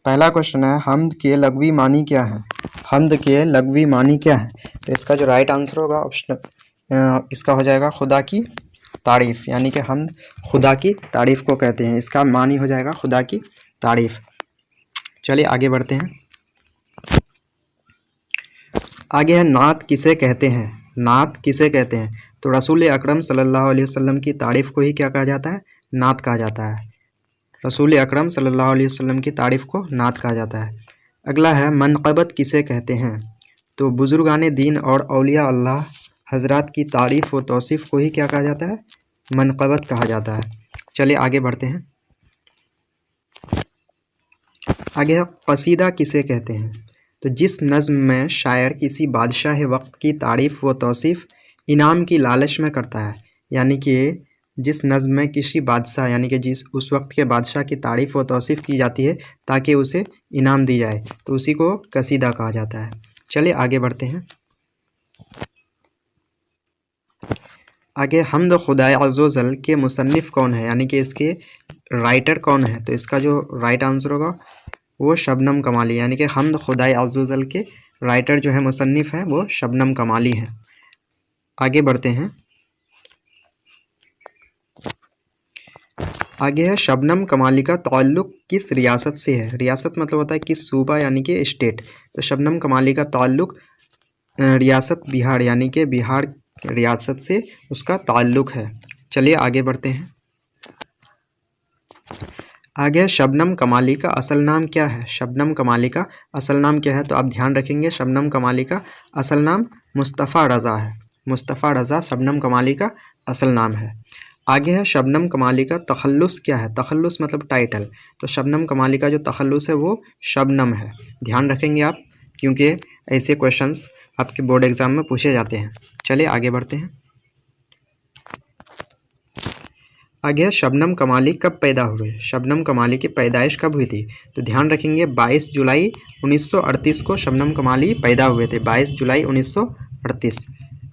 पहला क्वेश्चन है हम्द के लग़वी मानी क्या है। हम्द के लग़वी मानी क्या है, तो इसका जो राइट आंसर होगा ऑप्शन इसका हो जाएगा खुदा की तारीफ़, यानी कि हम्द खुदा की तारीफ़ को कहते हैं। इसका मानी हो जाएगा खुदा की तारीफ़। चलिए आगे बढ़ते हैं। आगे है नात किसे कहते हैं। नात किसे कहते हैं, तो रसूल अकरम सल्लल्लाहु अलैहि वसल्लम की तारीफ़ को ही क्या कहा जाता है, नात कहा जाता है। रसूल अकरम सल्लल्लाहु अलैहि वसल्लम की तारीफ़ को नात कहा जाता है। अगला है मनक़बत किसे कहते हैं, तो बुज़ुर्गाने दीन और औलिया अल्लाह हज़रात की तारीफ़ व तौसीफ़ को ही क्या कहा जाता है, मनक़बत कहा जाता है। चलिए आगे बढ़ते हैं। आगे है क़सीदा किसे कहते हैं, तो जिस नज़्म में शायर किसी बादशाह वक्त की तारीफ़ व तौसीफ़ इनाम की लालच में करता है, यानी कि जिस नज़्म में किसी बादशाह यानी कि जिस उस वक्त के बादशाह की तारीफ़ व तौसीफ़ की जाती है ताकि उसे इनाम दी जाए, तो उसी को कसीदा कहा जाता है। चलिए आगे बढ़ते हैं। आगे हम्द खुदाए अज़्ज़ व जल के मुसन्निफ़ कौन है, यानी कि इसके राइटर कौन है, तो इसका जो राइट आंसर होगा वो शबनम कमाली, यानी कि हम्द खुदाए अज़्ज़ व जल के राइटर जो है मुसन्निफ़ हैं वो शबनम कमाली हैं। आगे बढ़ते हैं। आगे है शबनम कमाली का ताल्लुक़ किस रियासत से है। रियासत मतलब होता है किस सूबा यानी कि स्टेट, तो शबनम कमाली का ताल्लुक़ रियासत बिहार यानी कि बिहार रियासत से उसका ताल्लुक़ है। चलिए आगे बढ़ते हैं। आगे शबनम कमाली का असल नाम क्या है। शबनम कमाली का असल नाम क्या है, तो आप ध्यान रखेंगे शबनम कमाली का असल नाम मुस्तफ़ा रज़ा है। मुस्तफ़ा रज़ा शबनम कमाली का असल नाम है। आगे है शबनम कमाली का तखल्लुस क्या है। तखल्लुस मतलब टाइटल, तो शबनम कमाली का जो तखल्लुस है वो शबनम है। ध्यान रखेंगे आप, क्योंकि ऐसे क्वेश्चंस आपके बोर्ड एग्ज़ाम में पूछे जाते हैं। चलिए आगे बढ़ते हैं। आगे है शबनम कमाली कब पैदा हुए। शबनम कमाली की पैदाइश कब हुई थी, तो ध्यान रखेंगे 22 जुलाई 1938 को शबनम कमाली पैदा हुए थे। 22 जुलाई 1938।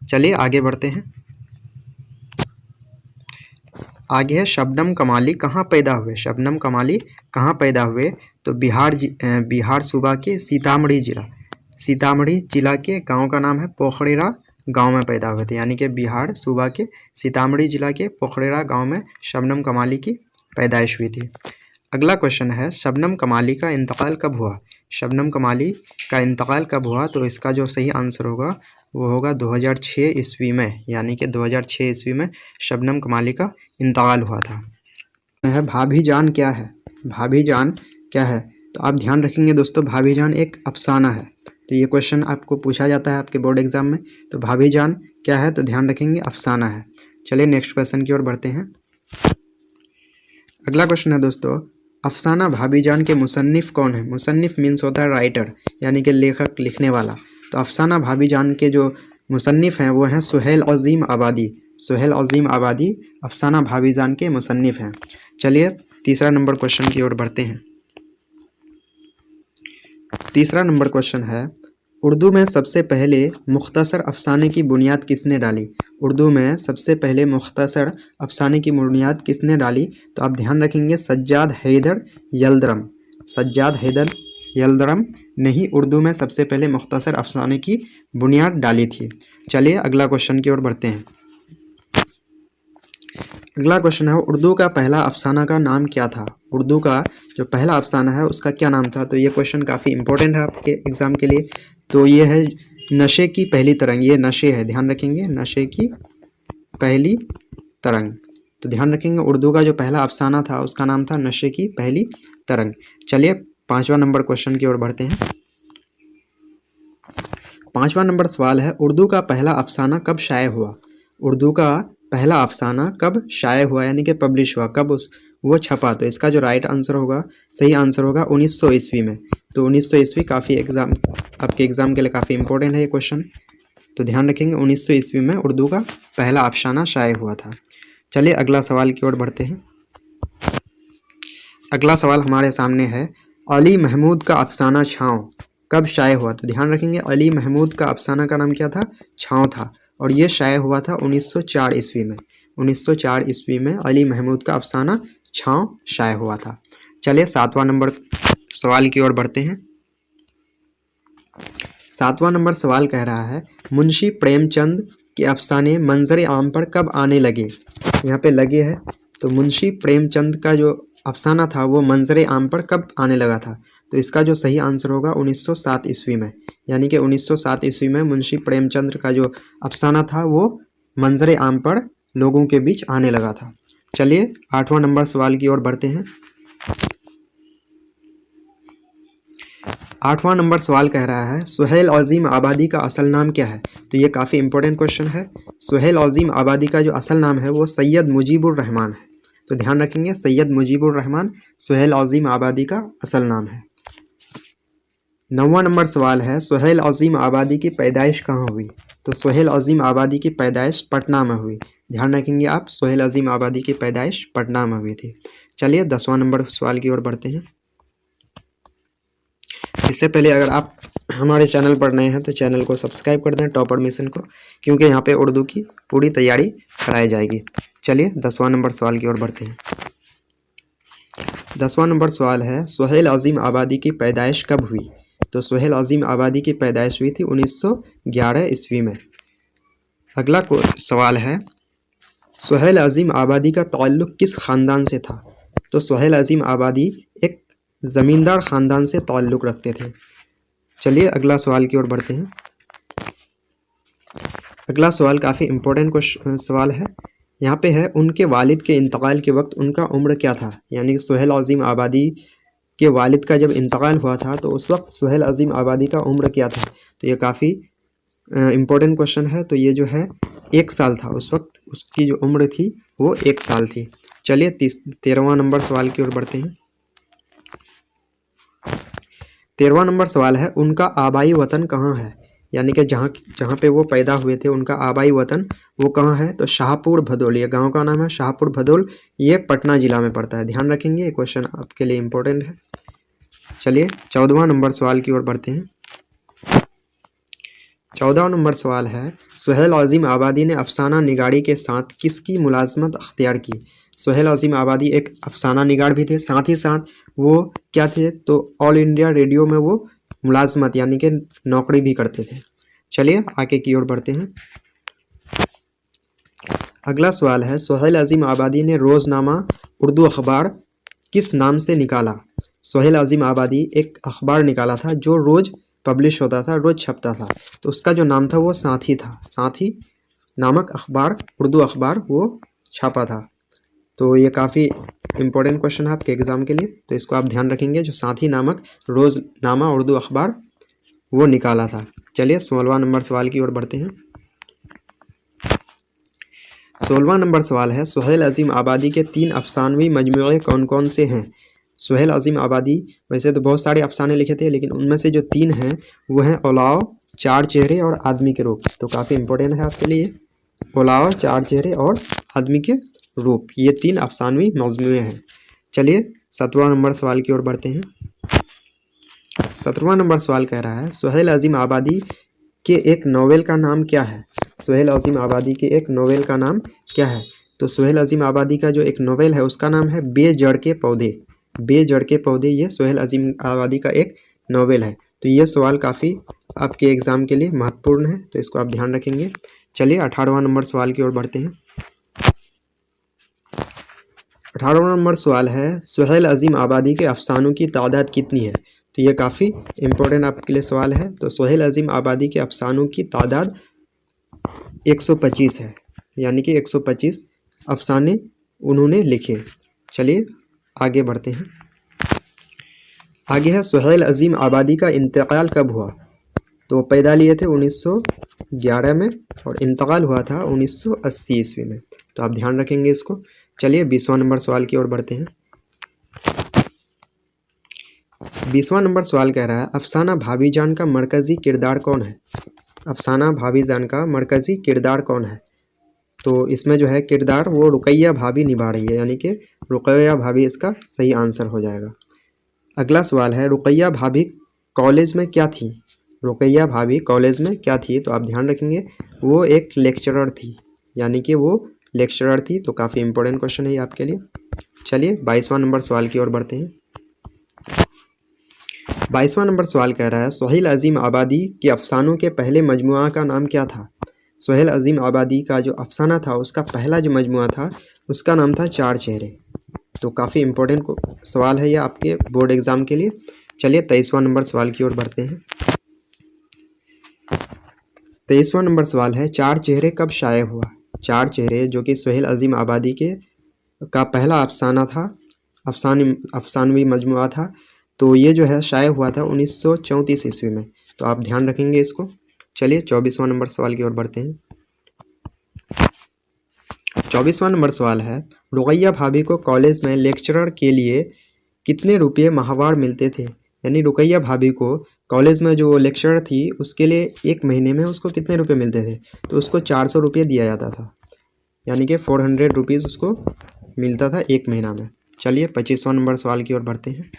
चलिए आगे बढ़ते हैं। आगे है शबनम कमाली कहाँ पैदा हुए। शबनम कमाली कहाँ पैदा हुए, तो बिहार सूबा के सीतामढ़ी जिला के गांव का नाम है पोखरेरा गांव में पैदा हुए थे, यानी कि बिहार सूबा के सीतामढ़ी जिला के पोखरेरा गांव में शबनम कमाली की पैदाइश हुई थी। अगला क्वेश्चन है शबनम कमाली का इंतकाल कब हुआ। शबनम कमाली का इंतकाल कब हुआ, तो इसका जो सही आंसर होगा वो होगा 2006 ईस्वी में, यानी कि 2006 ईस्वी में शबनम कमाली का इंतकाल हुआ था। भाभी जान क्या है। भाभी जान क्या है, तो आप ध्यान रखेंगे दोस्तों भाभी जान एक अफसाना है, तो ये क्वेश्चन आपको पूछा जाता है आपके बोर्ड एग्जाम में। तो भाभी जान क्या है, तो ध्यान रखेंगे अफसाना है। चलिए नेक्स्ट क्वेश्चन की ओर बढ़ते हैं। अगला क्वेश्चन है दोस्तों अफसाना भाभी जान के मुसन्निफ़ कौन है। मुसन्निफ़ मीन्स होता है राइटर, यानी कि लेखक, लिखने वाला। तो अफसाना भाभी जान के जो मुसन्निफ़ हैं वो हैं सुहेल अज़ीम आबादी। सुहेल अज़ीम आबादी अफसाना भाभी जान के मुसन्निफ़ हैं। चलिए तीसरा नंबर क्वेश्चन की ओर बढ़ते हैं। तीसरा नंबर क्वेश्चन है उर्दू में सबसे पहले मुख्तसर अफसाने की बुनियाद किसने डाली। उर्दू में सबसे पहले मुख्तसर अफसाने की बुनियाद किसने डाली, तो आप ध्यान रखेंगे सज्जाद हैदर यल्दरम। सज्जाद हैदर यल्दरम ने ही उर्दू में सबसे पहले मुख्तसर अफसाने की बुनियाद डाली थी। चलिए अगला क्वेश्चन की ओर बढ़ते हैं। अगला क्वेश्चन है उर्दू का पहला अफसाना का नाम क्या था। उर्दू का जो पहला अफसाना है उसका क्या नाम था, तो ये क्वेश्चन काफ़ी इंपॉर्टेंट है आपके एग्ज़ाम के लिए। तो ये है नशे की पहली तरंग। ये नशे है, ध्यान रखेंगे नशे की पहली तरंग। तो ध्यान रखेंगे उर्दू का जो पहला अफसाना था उसका नाम था नशे की पहली तरंग। चलिए पाँचवा नंबर क्वेश्चन की ओर बढ़ते हैं। पाँचवा नंबर सवाल है उर्दू का पहला अफसाना कब शाये हुआ। उर्दू का पहला अफसाना कब शाये हुआ, यानी कि पब्लिश हुआ, कब वो छपा, तो इसका जो राइट आंसर होगा, सही आंसर होगा 1900 ईस्वी में। तो 1900 ईस्वी काफ़ी आपके एग्ज़ाम के लिए काफ़ी इंपॉर्टेंट है ये क्वेश्चन, तो ध्यान रखेंगे 1900 ईस्वी में उर्दू का पहला अफसाना शाये हुआ था। चलिए अगला सवाल की ओर बढ़ते हैं। अगला सवाल हमारे सामने है अली महमूद का अफसाना छाँव कब शाये हुआ। तो ध्यान रखेंगे अली महमूद का अफसाना का नाम क्या था, छाँव था, और ये शाये हुआ था 1904 ईस्वी में। 1904 ईस्वी में अली महमूद का अफसाना छाँव शाये हुआ था। चलिए सातवां नंबर सवाल की ओर बढ़ते हैं। 7वां नंबर सवाल कह रहा है मुंशी प्रेमचंद के अफसाने मंजर आम पर कब आने लगे। यहाँ पे लगे है, तो मुंशी प्रेमचंद का जो अफसाना था वो मंजर आम पर कब आने लगा था। तो इसका जो सही आंसर होगा 1907 ईस्वी में, यानी कि 1907 ईस्वी में मुंशी प्रेमचंद का जो अफसाना था वो मंजर आम पर लोगों के बीच आने लगा था। चलिए 8वां नंबर सवाल की ओर बढ़ते हैं। 8वां नंबर सवाल कह रहा है सुहेल अजीम आबादी का असल नाम क्या है। तो ये काफ़ी इंपॉर्टेंट क्वेश्चन है। सुहेल अजीम आबादी का जो असल नाम है वो सैयद मुजीबुर रहमान है। तो ध्यान रखेंगे, सैयद मुजीबुर रहमान सुहेल अजीम आबादी का असल नाम है। 9वां नंबर सवाल है सुहेल अजीम आबादी की पैदाइश कहाँ हुई। तो सुहेल अजीम आबादी की पैदाइश पटना में हुई। ध्यान रखेंगे आप, सुहेल अजीम आबादी की पैदाइश पटना में हुई थी। चलिए 10वां नंबर सवाल की ओर बढ़ते हैं। इससे पहले अगर आप हमारे चैनल पर नए हैं तो चैनल को सब्सक्राइब कर दें, टॉपर मिशन को, क्योंकि यहाँ पे उर्दू की पूरी तैयारी कराई जाएगी। चलिए 10वां नंबर सवाल की ओर बढ़ते हैं। 10वां नंबर सवाल है सुहेल अजीम आबादी की पैदाइश कब हुई। तो सुहेल अजीम आबादी की पैदाइश हुई थी 1911 ईस्वी में। अगला सवाल है सुहेल अजीम आबादी का ताल्लुक़ किस ख़ानदान से था। तो सुहेल अजीम आबादी एक ज़मींदार ख़ानदान से ताल्लुक़ रखते थे। चलिए अगला सवाल की ओर बढ़ते हैं। अगला सवाल काफ़ी इम्पोर्टेंट सवाल है। यहाँ पे है उनके वालिद के इंतकाल के वक्त उनका उम्र क्या था। यानी कि सुहेल अजीम आबादी के वालिद का जब इंतकाल हुआ था तो उस वक्त सुहेल अजीम आबादी का उम्र क्या था। तो ये काफ़ी इम्पोर्टेंट क्वेश्चन है। तो ये जो है 1 साल था, उस वक्त उसकी जो उम्र थी वो 1 साल थी। चलिए 13वां नंबर सवाल की ओर बढ़ते हैं। 13वां नंबर सवाल है उनका आबाई वतन कहाँ है। यानी कि जहाँ पे वो पैदा हुए थे उनका आबाई वतन वो कहाँ है। तो शाहपुर भदोल, ये गांव का नाम है शाहपुर भदोल, ये पटना जिला में पड़ता है। ध्यान रखेंगे, ये क्वेश्चन आपके लिए इम्पोर्टेंट है। चलिए 14वां नंबर सवाल की ओर बढ़ते हैं। 14वां नंबर सवाल है सुहेल अजीम आबादी ने अफसाना निगारी के साथ किसकी मुलाजमत अख्तियार की। सुहेल अजीम आबादी एक अफसाना निगार भी थे, साथ ही साथ वो क्या थे, तो ऑल इंडिया रेडियो में वो मुलाजमत यानी कि नौकरी भी करते थे। चलिए आगे की ओर बढ़ते हैं। अगला सवाल है सुहेल अजीम आबादी ने रोज़नामा उर्दू अखबार किस नाम से निकाला। सुहेल अजीम आबादी एक अखबार निकाला था जो रोज़ पब्लिश होता था, रोज़ छपता था। तो उसका जो नाम था वो साथी था। साथी नामक अखबार, उर्दू अखबार वो छापा था। तो ये काफ़ी इम्पोर्टेंट क्वेश्चन है आपके एग्ज़ाम के लिए, तो इसको आप ध्यान रखेंगे। जो साथी नामक रोज़नामा उर्दू अखबार वो निकाला था। चलिए 16वां नंबर सवाल की ओर बढ़ते हैं। 16वां नंबर सवाल है सुहेल अजीम आबादी के 3 अफसानवी मजमूए कौन कौन से हैं। सुहेल अजीम आबादी वैसे तो बहुत सारे अफसाने लिखे थे, लेकिन उनमें से जो 3 हैं वो हैं ओलाओ, 4 चेहरे और आदमी के रूप। तो काफ़ी इंपॉर्टेंट है आपके लिए। ओलाओ, 4 चेहरे और आदमी के रूप, ये 3 अफसानवी मजमूए हैं। चलिए 17वां नंबर सवाल की ओर बढ़ते हैं। 17वां नंबर सवाल कह रहा है सुहेल अजीम आबादी के एक नोवेल का नाम क्या है। सुहेल अजीम आबादी के एक नोवेल का नाम क्या है। तो सुहेल अजीम आबादी का जो एक नोवेल है उसका नाम है बेजड़ के पौधे। बेजड़ के पौधे, ये सुहेल अजीम आबादी का एक नोवेल है। तो ये सवाल काफ़ी आपके एग्ज़ाम के लिए महत्वपूर्ण है, तो इसको आप ध्यान रखेंगे। चलिए 18वां नंबर सवाल की ओर बढ़ते हैं। 18वां नंबर सवाल है सुहेल अजीम आबादी के अफसानों की तादाद कितनी है। तो ये काफ़ी इम्पोर्टेंट आपके लिए सवाल है। तो सुहेल अजीम आबादी के अफसानों की तादाद 125 है, यानी कि 125 अफसाने उन्होंने लिखे। चलिए आगे बढ़ते हैं। आगे है सुहेल अजीम आबादी का इंतकाल कब हुआ। तो पैदा लिए थे 1911 में और इंतकाल हुआ था 1980 ईस्वी में। तो आप ध्यान रखेंगे इसको। चलिए 20वां नंबर सवाल की ओर बढ़ते हैं। 20वां नंबर सवाल कह रहा है अफसाना भाभीजान का मरकज़ी किरदार कौन है। अफसाना भाभीजान का मरकज़ी किरदार कौन है। तो इसमें जो है किरदार वो रुकैया भाभी निभा रही है, यानी कि रुकैया भाभी इसका सही आंसर हो जाएगा। अगला सवाल है रुकैया भाभी कॉलेज में क्या थी। रुकैया भाभी कॉलेज में क्या थी। तो आप ध्यान रखेंगे वो एक लेक्चरर थी, यानी कि वो लेक्चरर थी। तो काफ़ी इंपॉर्टेंट क्वेश्चन है ये आपके लिए। चलिए 22वां नंबर सवाल की ओर बढ़ते हैं। 22वां नंबर सवाल कह रहा है सुहेल अजीम आबादी के अफसानों के पहले मजमुआ का नाम क्या था। सुहेल अजीम आबादी का जो अफसाना था उसका पहला जो मजमुआ था उसका नाम था चार चेहरे। तो काफ़ी इम्पोर्टेंट सवाल है यह आपके बोर्ड एग्ज़ाम के लिए। चलिए 23वां नंबर सवाल की ओर बढ़ते हैं। 23वां नंबर सवाल है चार चेहरे कब शाये हुआ। चार चेहरे जो कि सुहेल अजीम आबादी के का पहला अफसाना था, अफसानवी मजमुआ था, तो ये जो है शाये हुआ था 1934 ईस्वी में। तो आप ध्यान रखेंगे इसको। चलिए 24वां नंबर सवाल की ओर बढ़ते हैं। 24वां नंबर सवाल है रुकैया भाभी को कॉलेज में लेक्चरर के लिए कितने रुपये माहवार मिलते थे। यानी रुकैया भाभी को कॉलेज में जो लेक्चरर थी उसके लिए एक महीने में उसको कितने रुपये मिलते थे। तो उसको 400 रुपये दिया जाता था, यानी कि 400 रुपीज़ उसको मिलता था एक महीना में। चलिए 25वां नंबर सवाल की ओर बढ़ते हैं।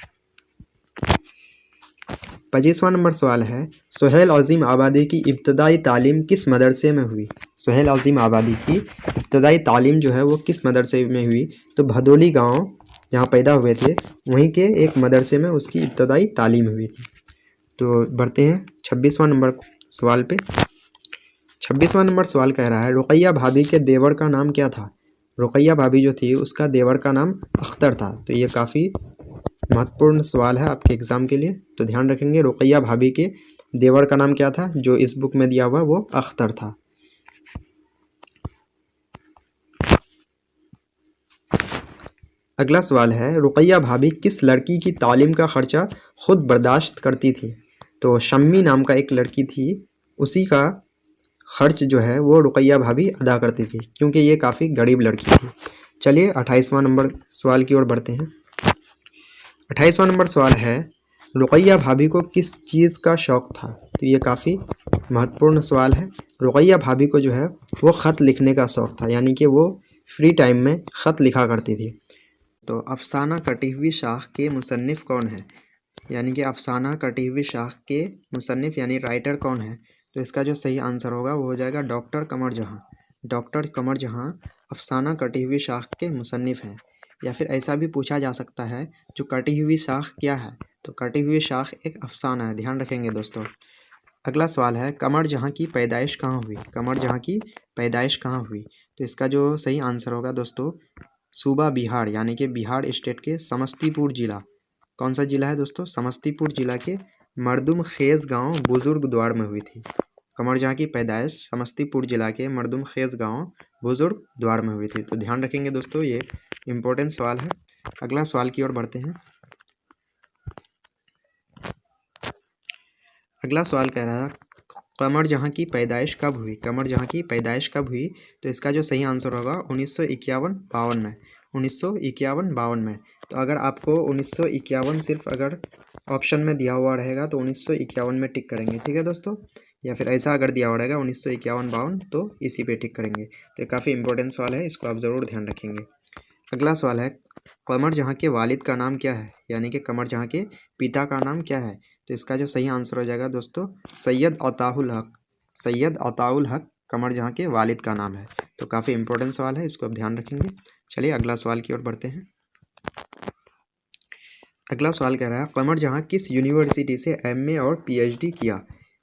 25वां नंबर सवाल है सुहेल अजीम आबादी की इब्तदाई तालीम किस मदरसे में हुई। सुहेल अजीम आबादी की इब्तदाई तालीम जो है वो किस मदरसे में हुई। तो भदोली गांव जहाँ पैदा हुए थे वहीं के एक मदरसे में उसकी इब्तदाई तालीम हुई थी। तो बढ़ते हैं 26वां नंबर सवाल पे। 26वां नंबर सवाल कह रहा है रुकैया भाभी के देवर का नाम क्या था। रुकैया भाभी जो थी उसका देवर का नाम अख्तर था। तो ये काफ़ी महत्वपूर्ण सवाल है आपके एग्ज़ाम के लिए, तो ध्यान रखेंगे। रुकैया भाभी के देवर का नाम क्या था जो इस बुक में दिया हुआ वो अख्तर था। अगला सवाल है रुकैया भाभी किस लड़की की तालीम का खर्चा खुद बर्दाश्त करती थी। तो शम्मी नाम का एक लड़की थी, उसी का खर्च जो है वो रुकैया भाभी अदा करती थी क्योंकि ये काफ़ी गरीब लड़की थी। चलिए 28वां नंबर सवाल की ओर बढ़ते हैं। 28वां नंबर सवाल है रुकैया भाभी को किस चीज़ का शौक़ था। तो ये काफ़ी महत्वपूर्ण सवाल है। रुकैया भाभी को जो है वो ख़त लिखने का शौक़ था, यानी कि वो फ्री टाइम में ख़त लिखा करती थी। तो अफसाना कटी हुई शाख के मुसन्निफ़ कौन है। यानी कि अफसाना कटी हुई शाख के मुसन्निफ़ यानी राइटर कौन है। तो इसका जो सही आंसर होगा वो हो जाएगा डॉक्टर कमर जहाँ। डॉक्टर कमर जहाँ अफसाना कटी हुई शाख के मुसन्निफ़ हैं। या फिर ऐसा भी पूछा जा सकता है जो कटी हुई शाख क्या है। तो कटी हुई शाख एक अफसाना है, ध्यान रखेंगे दोस्तों। अगला सवाल है कमर जहाँ की पैदाइश कहाँ हुई। कमर जहाँ की पैदाइश कहाँ हुई। तो इसका जो सही आंसर होगा दोस्तों सूबा बिहार, यानी कि बिहार स्टेट के समस्तीपुर जिला। कौन सा जिला है दोस्तों, समस्तीपुर जिला के मर्दुम खेज गांव बुजुर्ग द्वार में हुई थी। कमर जहाँ की पैदाइश समस्तीपुर जिला के मर्दुम खेज गांव बुजुर्ग द्वार में हुई थी। तो ध्यान रखेंगे दोस्तों, ये इम्पोर्टेंट सवाल है। अगला सवाल की ओर बढ़ते हैं। अगला सवाल कह रहा है कमर जहाँ की पैदाइश कब हुई। कमर जहाँ की पैदाइश कब हुई। तो इसका जो सही आंसर होगा 1951-52 में। 1951-52 में। तो अगर आपको 1951 सिर्फ अगर ऑप्शन में दिया हुआ रहेगा तो 1951 में टिक करेंगे, ठीक है दोस्तों। या फिर ऐसा अगर दिया हुआ रहेगा 1951-52 तो इसी पे टिक करेंगे। तो ये काफ़ी इंपॉर्टेंट सवाल है, इसको आप ज़रूर ध्यान रखेंगे। अगला सवाल है कमर जहाँ के वालिद का नाम क्या है। यानी कि कमर जहाँ के पिता का नाम क्या है। तो इसका जो सही आंसर हो जाएगा दोस्तों सैयद अताउल हक। सैयद अताउल हक कमर जहाँ के वालिद का नाम है। तो काफ़ी इंपॉर्टेंट सवाल है, इसको आप ध्यान रखेंगे। चलिए अगला सवाल की ओर बढ़ते हैं। अगला सवाल कह रहा है कमर जहाँ किस यूनिवर्सिटी से एमए और पीएचडी किया।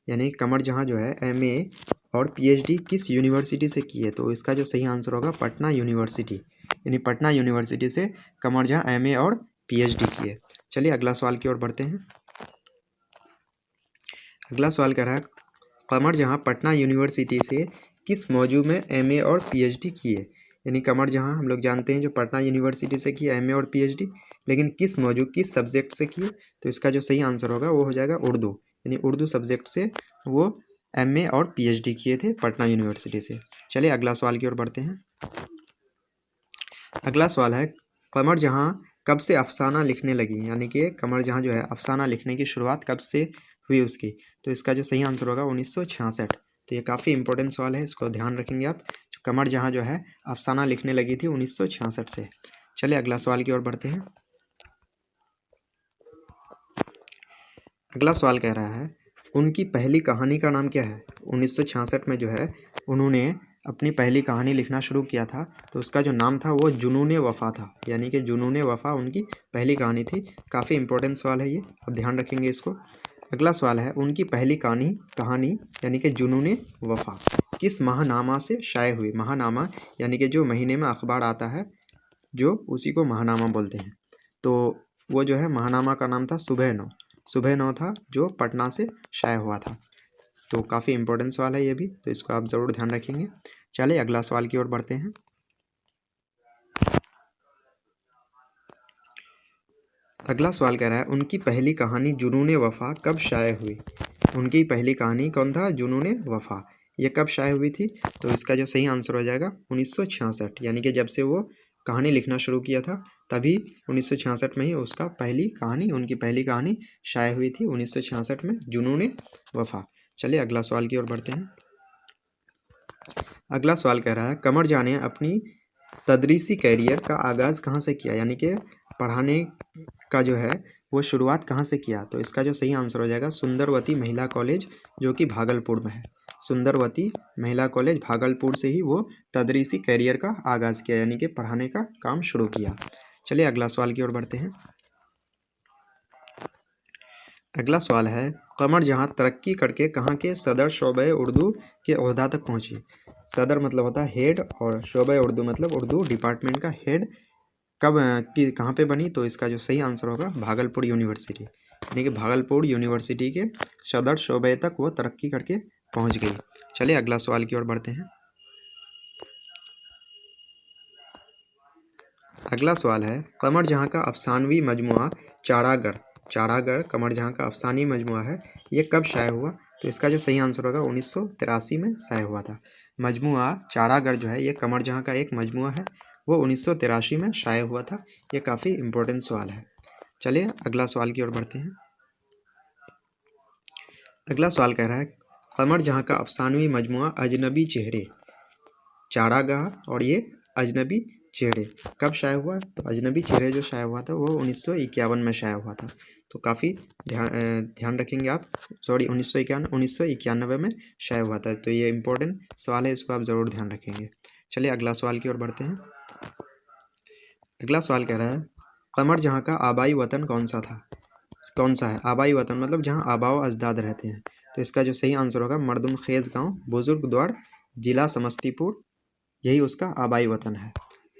यानी कमर जहाँ जो है एमए और पीएचडी किस यूनिवर्सिटी से की है। तो इसका जो सही आंसर होगा पटना यूनिवर्सिटी। यानी पटना यूनिवर्सिटी से कमर जहाँ एमए और पीएचडी की है। चलिए अगला सवाल की ओर बढ़ते हैं। अगला सवाल कह रहा है कमर जहाँ पटना यूनिवर्सिटी से किस मौजू में एमए और पीएचडी की है। यानी कमर जहाँ हम लोग जानते हैं जो पटना यूनिवर्सिटी से की एमए और पीएचडी, लेकिन किस मौजू किस सब्जेक्ट से की है। तो इसका जो सही आंसर होगा वो हो जाएगा उर्दू। यानी उर्दू सब्जेक्ट से वो एमए और पीएचडी किए थे पटना यूनिवर्सिटी से। चलिए अगला सवाल की ओर बढ़ते हैं। अगला सवाल है कमर जहाँ कब से अफसाना लिखने लगी। यानी कि कमर जहाँ जो है अफसाना लिखने की शुरुआत कब से हुई उसकी। तो इसका जो सही आंसर होगा 1966। तो ये काफ़ी इंपॉर्टेंट सवाल है, इसको ध्यान रखेंगे आप। कमर जहाँ जो है अफसाना लिखने लगी थी 1966 से। चलिए अगला सवाल की ओर बढ़ते हैं। अगला सवाल कह रहा है उनकी पहली कहानी का नाम क्या है। 1966 में जो है उन्होंने अपनी पहली कहानी लिखना शुरू किया था तो उसका जो नाम था वो जुनून वफ़ा था, यानी कि जुनून वफ़ा उनकी पहली कहानी थी। काफ़ी इंपॉर्टेंट सवाल है ये, आप ध्यान रखेंगे इसको। अगला सवाल है, उनकी पहली कहानी यानी कि जुनून वफ़ा किस महानामा से शाये हुई? महानामा यानी कि जो महीने में अखबार आता है, जो उसी को महानामा बोलते हैं। तो वो जो है महानामा का नाम था सुबह नौ था, जो पटना से शाये हुआ था। तो काफ़ी इंपॉर्टेंट सवाल है ये भी, तो इसको आप ज़रूर ध्यान रखेंगे। चलिए अगला सवाल की ओर बढ़ते हैं। अगला सवाल कह रहा है, उनकी पहली कहानी जुनून वफ़ा कब शाये हुई? उनकी पहली कहानी कौन था? जुनून वफ़ा। ये कब शाये हुई थी? तो इसका जो सही आंसर हो जाएगा 1966, यानी कि जब से वो कहानी लिखना शुरू किया था तभी 1966 में ही उनकी पहली कहानी शाये हुई थी, 1966 में, जुनून वफ़ा। चलिए अगला सवाल की ओर बढ़ते हैं। अगला सवाल कह रहा है, कमर जान ने अपनी तदरीसी कैरियर का आगाज़ कहाँ से किया? यानी कि पढ़ाने का जो है वो शुरुआत कहाँ से किया? तो इसका जो सही आंसर हो जाएगा सुंदरवती महिला कॉलेज, जो कि भागलपुर में है। सुंदरवती महिला कॉलेज भागलपुर से ही वो तदरीसी कैरियर का आगाज़ किया, यानी कि पढ़ाने का काम शुरू किया। चलिए अगला सवाल की ओर बढ़ते हैं। अगला सवाल है, कमर जहाँ तरक्की करके कहाँ के सदर शोबे उर्दू के ओहदा तक पहुँची? सदर मतलब होता है हेड, और शोबे उर्दू मतलब उर्दू डिपार्टमेंट का हेड कहाँ पे बनी? तो इसका जो सही आंसर होगा भागलपुर यूनिवर्सिटी, यानी कि भागलपुर यूनिवर्सिटी के सदर शोबे तक वो तरक्की करके पहुँच गई। चलिए अगला सवाल की ओर बढ़ते हैं। अगला सवाल है, कमर जहाँ का अफसानवी मजमुआ चारागढ़ कमर जहाँ का अफसानी मजमुआ है, ये कब शाये हुआ? तो इसका जो सही आंसर होगा 1983 में शाये हुआ था। मजमुआ चारागढ़ जो है ये कमर जहाँ का एक मजमुआ है, वो 1983 में शाये हुआ था। ये काफ़ी इंपॉर्टेंट सवाल है। चलिए अगला सवाल की ओर बढ़ते हैं। अगला सवाल कह रहा है, कमर जहाँ का अफसानवी मजमुआ अजनबी चेहरे चारागाह और ये अजनबी चेहरे कब शाये हुआ? तो अजनबी चेहरे जो शाये हुआ था वो 1951 में शाये हुआ था। तो काफ़ी ध्यान रखेंगे आप। सॉरी 1991 में शाये हुआ था। तो ये इंपॉर्टेंट सवाल है, इसको आप ज़रूर ध्यान रखेंगे। चलिए अगला सवाल की ओर बढ़ते हैं। अगला सवाल कह रहा है, कमर जहाँ का आबाई वतन कौन सा है? आबाई वतन मतलब जहाँ आबाओ अजदाद रहते हैं। तो इसका जो सही आंसर होगा मर्दुम खेज गाँव, बुजुर्गद्वार, जिला समस्तीपुर, यही उसका आबाई वतन है।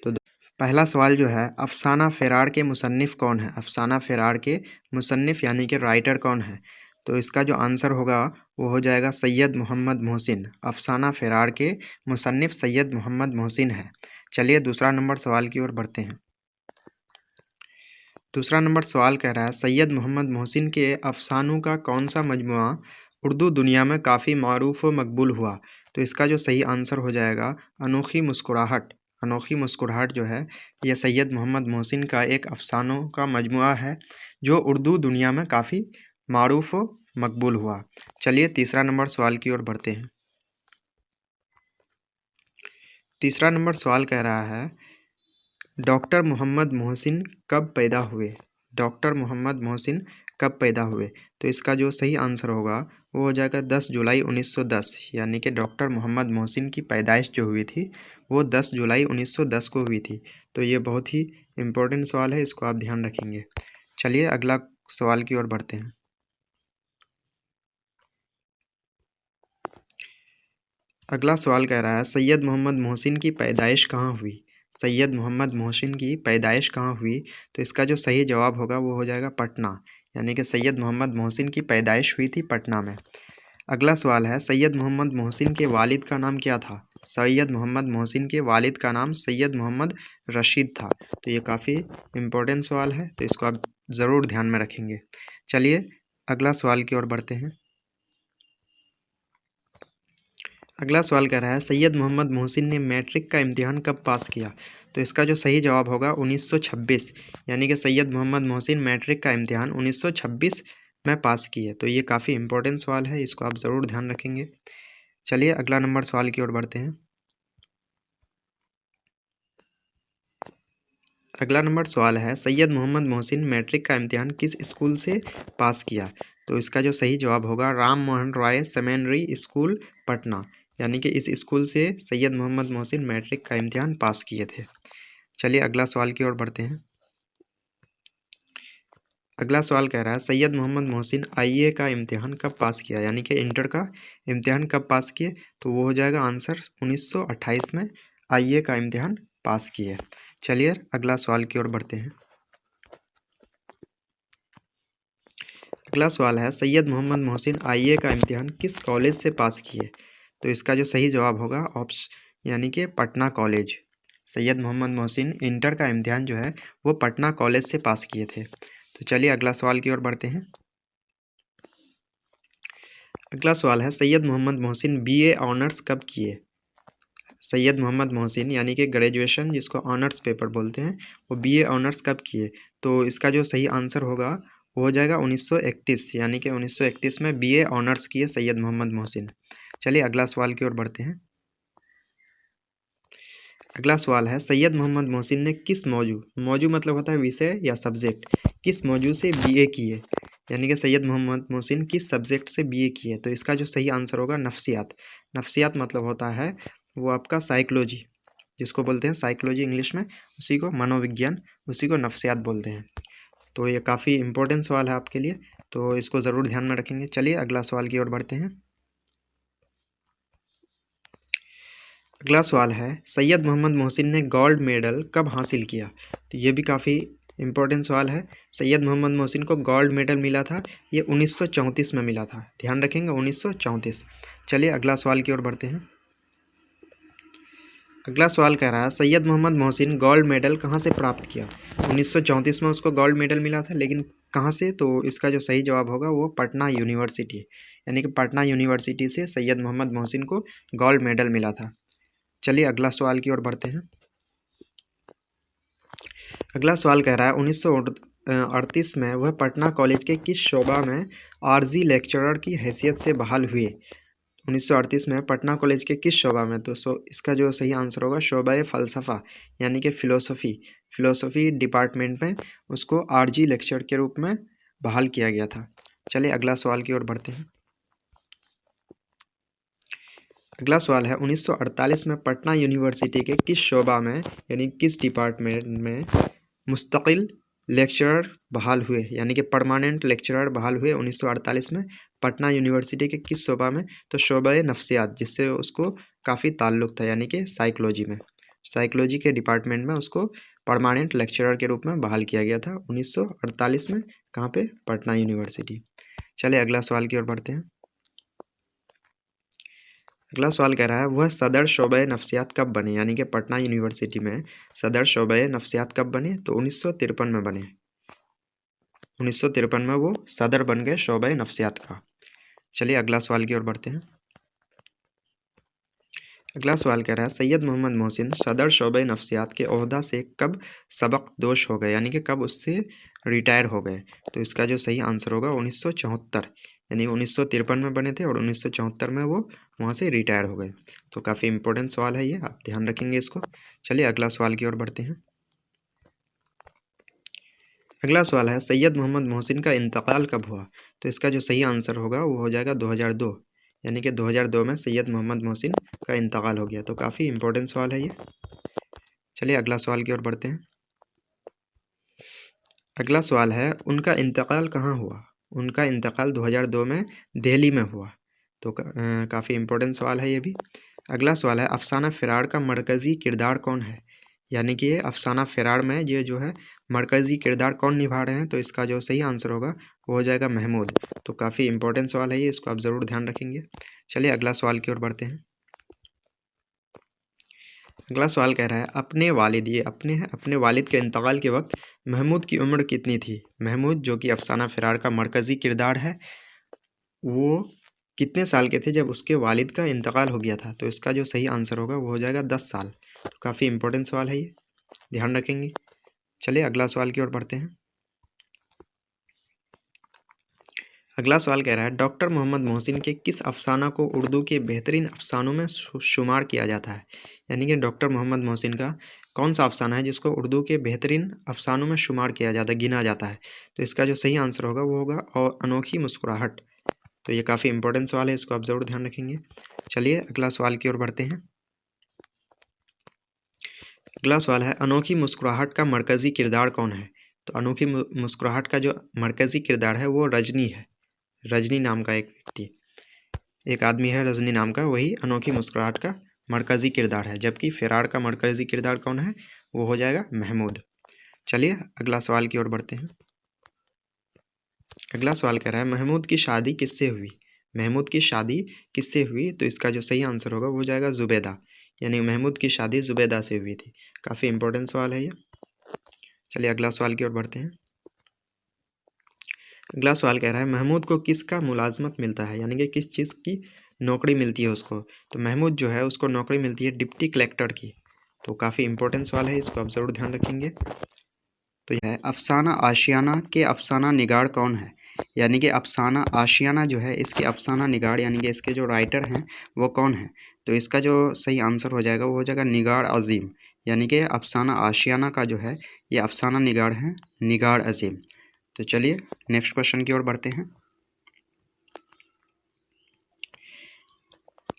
तो पहला सवाल जो है, अफसाना फेरार के मुसन्निफ़ कौन है? अफसाना फेरार के मुसन्निफ़ यानी कि राइटर कौन है? तो इसका जो आंसर होगा वो हो जाएगा सैयद मोहम्मद मोहसिन। अफसाना फेरार के मुसन्निफ़ सैयद मोहम्मद मोहसिन है। चलिए दूसरा नंबर सवाल की ओर बढ़ते हैं। दूसरा नंबर सवाल कह रहा है, सैयद मोहम्मद मोहसिन के अफसानों का कौन सा मजमुआ उर्दू दुनिया में काफ़ी मारूफ व मकबूल हुआ? तो इसका जो सही आंसर हो जाएगा अनोखी मुस्कुराहट। अनोखी मुस्कुराहट जो है ये सैयद मोहम्मद मोहसिन का एक अफसानों का मजमुआ है, जो उर्दू दुनिया में काफ़ी मारूफ व मकबूल हुआ। चलिए तीसरा नंबर सवाल की ओर बढ़ते हैं। तीसरा नंबर सवाल कह रहा है, डॉक्टर मोहम्मद मोहसिन कब पैदा हुए? डॉक्टर मोहम्मद मोहसिन कब पैदा हुए? तो इसका जो सही आंसर होगा वो हो जाएगा 10 जुलाई 1910, यानी कि डॉक्टर मोहम्मद मोहसिन की पैदाइश जो हुई थी वो 10 जुलाई 1910 को हुई थी। तो ये बहुत ही इम्पोर्टेंट सवाल है, इसको आप ध्यान रखेंगे। चलिए अगला सवाल की ओर बढ़ते हैं। अगला सवाल कह रहा है, सैयद मोहम्मद मोहसिन की पैदाइश कहाँ हुई? सैयद मोहम्मद मोहसिन की पैदाइश कहाँ हुई? तो इसका जो सही जवाब होगा वो हो जाएगा पटना, यानी कि सैयद मोहम्मद मोहसिन की पैदाइश हुई थी पटना में। अगला सवाल है, सैयद मोहम्मद मोहसिन के वालिद का नाम क्या था? सैयद मोहम्मद मोहसिन के वालिद का नाम सैयद मोहम्मद रशीद था। तो ये काफ़ी इम्पोर्टेंट सवाल है, तो इसको आप ज़रूर ध्यान में रखेंगे। चलिए अगला सवाल की ओर बढ़ते हैं। अगला सवाल कह रहा है, सैयद मोहम्मद मोहसिन ने मैट्रिक का इम्तिहान कब पास किया? तो इसका जो सही जवाब होगा 1926, यानी कि सैयद मोहम्मद मोहसिन मैट्रिक का इम्तिहान 1926 में पास किए। तो ये काफ़ी इंपॉर्टेंट सवाल है, इसको आप ज़रूर ध्यान रखेंगे। चलिए अगला नंबर सवाल की ओर बढ़ते हैं। अगला नंबर सवाल है, सैयद मोहम्मद मोहसिन मैट्रिक का इम्तिहान किस स्कूल से पास किया? तो इसका जो सही जवाब होगा राम मोहन रॉय सेकेंडरी स्कूल पटना, यानी कि इस स्कूल से सैयद मोहम्मद मोहसिन मैट्रिक का इम्तिहान पास किए थे। चलिए अगला सवाल की ओर बढ़ते हैं। अगला सवाल कह रहा है सैयद मोहम्मद मोहसिन आईए का इम्तिहान कब पास किया, यानी कि इंटर का इम्तिहान कब पास किए, तो वो हो जाएगा आंसर 1928 में आईए का इम्तिहान पास किए। चलिए अगला सवाल की ओर बढ़ते हैं। अगला सवाल है सैयद मोहम्मद मोहसिन आईए का इम्तिहान किस कॉलेज से पास किए, तो इसका जो सही जवाब होगा ऑप्शन यानी कि पटना कॉलेज। सैयद मोहम्मद मोहसिन इंटर का इम्तिहान जो है वो पटना कॉलेज से पास किए थे। तो चलिए अगला सवाल की ओर बढ़ते हैं। अगला सवाल है सैयद मोहम्मद मोहसिन बीए ऑनर्स कब किए। सैयद मोहम्मद मोहसिन यानी कि ग्रेजुएशन जिसको ऑनर्स पेपर बोलते हैं वो बीए ऑनर्स कब किए, तो इसका जो सही आंसर होगा वो हो जाएगा 1931, यानी कि 1931 में बीए ऑनर्स किए सैयद मोहम्मद मोहसिन। चलिए अगला सवाल की ओर बढ़ते हैं। अगला सवाल है सैयद मोहम्मद मोहसिन ने किस मौजू मतलब होता है विषय या सब्जेक्ट, किस मौजू से बीए किए, यानी कि सैयद मोहम्मद मोहसिन किस सब्जेक्ट से बीए किए, तो इसका जो सही आंसर होगा नफ्सियात। नफ्सियात मतलब होता है वो आपका साइकोलॉजी, जिसको बोलते हैं साइकोलॉजी इंग्लिश में, उसी को मनोविज्ञान, उसी को नफ्सियात बोलते हैं। तो ये काफ़ी इंपॉर्टेंट सवाल है आपके लिए, तो इसको ज़रूर ध्यान में रखेंगे। चलिए अगला सवाल की ओर बढ़ते हैं। अगला सवाल है सैयद मोहम्मद मोहसिन ने गोल्ड मेडल कब हासिल किया, तो ये भी काफ़ी इंपॉर्टेंट सवाल है। सैयद मोहम्मद मोहसिन को गोल्ड मेडल मिला था ये 1934 में मिला था, ध्यान रखेंगे 1934। चलिए अगला सवाल की ओर बढ़ते हैं। अगला सवाल कह रहा है सैयद मोहम्मद मोहसिन गोल्ड मेडल कहाँ से प्राप्त किया। 1934 में उसको गोल्ड मेडल मिला था, लेकिन कहाँ से, तो इसका जो सही जवाब होगा वो पटना यूनिवर्सिटी, यानी कि पटना यूनिवर्सिटी से सैयद मोहम्मद मोहसिन को गोल्ड मेडल मिला था। चलिए अगला सवाल की ओर बढ़ते हैं। अगला सवाल कह रहा है 1938 में वह पटना कॉलेज के किस शोबा में आरजी लेक्चरर की हैसियत से बहाल हुए। 1938 में पटना कॉलेज के किस शोबा में, तो इसका जो सही आंसर होगा शोबा फ़लसफ़ा, यानी कि फ़िलोसफ़ी डिपार्टमेंट में उसको आरजी लेक्चर के रूप में बहाल किया गया था। चलिए अगला सवाल की ओर बढ़ते हैं। अगला सवाल है 1948 में पटना यूनिवर्सिटी के किस शोबा में यानी किस डिपार्टमेंट में मुस्तकिल लेक्चरर बहाल हुए, यानी कि परमानेंट लेक्चरर बहाल हुए 1948 में पटना यूनिवर्सिटी के किस शोबा में, तो शोबा नफ्सियात, जिससे उसको काफ़ी ताल्लुक़ था, यानी कि साइकोलॉजी के डिपार्टमेंट में उसको परमानेंट लेक्चरर के रूप में बहाल किया गया था 1948 में। कहाँ पे, पटना यूनिवर्सिटी। चलिए अगला सवाल की ओर बढ़ते हैं। अगला सवाल कह रहा है वह सदर शोबे नफ्सियात कब बने, यानी कि पटना यूनिवर्सिटी में सदर शोबे नफ्सियात कब बने, तो 1953 में बने। 1953 में वो सदर बन गए शोबे नफ्सियात का। चलिए अगला सवाल की ओर बढ़ते हैं। अगला सवाल कह रहा है सैयद मोहम्मद मोहसिन सदर शोबे नफ्सियात के ओहदा से कब सबक दोश हो गए, यानी कि कब उससे रिटायर हो गए, तो इसका जो सही आंसर होगा 1974, यानी 1953 में बने थे और 1974 में वो वहाँ से रिटायर हो गए। तो काफ़ी इंपॉर्टेंट सवाल है ये, आप ध्यान रखेंगे इसको। चलिए अगला सवाल की ओर बढ़ते हैं। अगला सवाल है सैयद मोहम्मद मोहसिन का इंतकाल कब हुआ, तो इसका जो सही आंसर होगा वो हो जाएगा 2002, यानी कि 2002 में सैयद मोहम्मद मोहसिन का इंतकाल हो गया। तो काफ़ी इंपॉर्टेंट सवाल है ये। चलिए अगला सवाल की ओर बढ़ते हैं। अगला सवाल है उनका इंतकाल कहाँ हुआ। उनका इंतकाल 2002 में दिल्ली में हुआ। तो काफ़ी इंपॉर्टेंट सवाल है ये भी। अगला सवाल है अफसाना फ़िरार का मरकज़ी किरदार कौन है, यानी कि अफसाना फ़िरार में ये जो है मरकज़ी किरदार कौन निभा रहे हैं, तो इसका जो सही आंसर होगा वो हो जाएगा महमूद। तो काफ़ी इंपॉर्टेंट सवाल है ये, इसको आप ज़रूर ध्यान रखेंगे। चलिए अगला सवाल की ओर बढ़ते हैं। अगला सवाल कह रहा है अपने वालिद के इंतकाल के वक्त महमूद की उम्र कितनी थी। महमूद जो कि अफसाना फ़िरार का मरकज़ी किरदार है, वो कितने साल के थे जब उसके वालिद का इंतकाल हो गया था, तो इसका जो सही आंसर होगा वो हो जाएगा 10 साल। तो काफ़ी इंपॉर्टेंट सवाल है ये, ध्यान रखेंगे। चलिए अगला सवाल की ओर बढ़ते हैं। अगला सवाल कह रहा है डॉक्टर मोहम्मद मोहसिन के किस अफसाना को उर्दू के बेहतरीन अफसानों में शुमार किया जाता है, यानी कि डॉक्टर मोहम्मद मोहसिन का कौन सा अफसाना है जिसको उर्दू के बेहतरीन अफसानों में शुमार किया जाता है, गिना जाता है, तो इसका जो सही आंसर होगा वो होगा और अनोखी मुस्कुराहट। तो ये काफ़ी इंपॉर्टेंट सवाल है, इसको आप ज़रूर ध्यान रखेंगे। चलिए अगला सवाल की ओर बढ़ते हैं। अगला सवाल है, अनोखी मुस्कुराहट का मरकज़ी किरदार कौन है? तो अनोखी मुस्कुराहट का जो मरकज़ी किरदार है वो रजनी है। रजनी नाम का एक व्यक्ति, एक आदमी है रजनी नाम का, वही अनोखी मुस्कुराहट का मरकज़ी किरदार है। जबकि फ़िरार का मरकज़ी किरदार कौन है? वो हो जाएगा महमूद। चलिए अगला सवाल की ओर बढ़ते हैं। अगला सवाल कह रहा है, महमूद की शादी किससे हुई? महमूद की शादी किससे हुई? तो इसका जो सही आंसर होगा वो हो जाएगा ज़ुबैदा, यानी महमूद की शादी ज़ुबैदा से हुई थी। काफ़ी इंपॉर्टेंट सवाल है ये। चलिए अगला सवाल की ओर बढ़ते हैं। अगला सवाल कह रहा है, महमूद को किसका मुलाजमत मिलता है, यानी कि किस चीज़ की नौकरी मिलती है उसको? तो महमूद जो है उसको नौकरी मिलती है डिप्टी कलेक्टर की। तो काफ़ी इंपॉर्टेंट सवाल है, इसको आप ज़रूर ध्यान रखेंगे। तो यह है, अफसाना आशियाना के अफसाना निगार कौन है? यानी कि अफसाना आशियाना जो है इसके अफसाना निगार यानी कि इसके जो राइटर हैं वो कौन है? तो इसका जो सही आंसर हो जाएगा वो हो जाएगा निगार अज़ीम, यानी कि अफसाना आशियाना का जो है ये अफसाना निगार हैं निगार अज़ीम। तो चलिए नेक्स्ट क्वेश्चन की ओर बढ़ते हैं।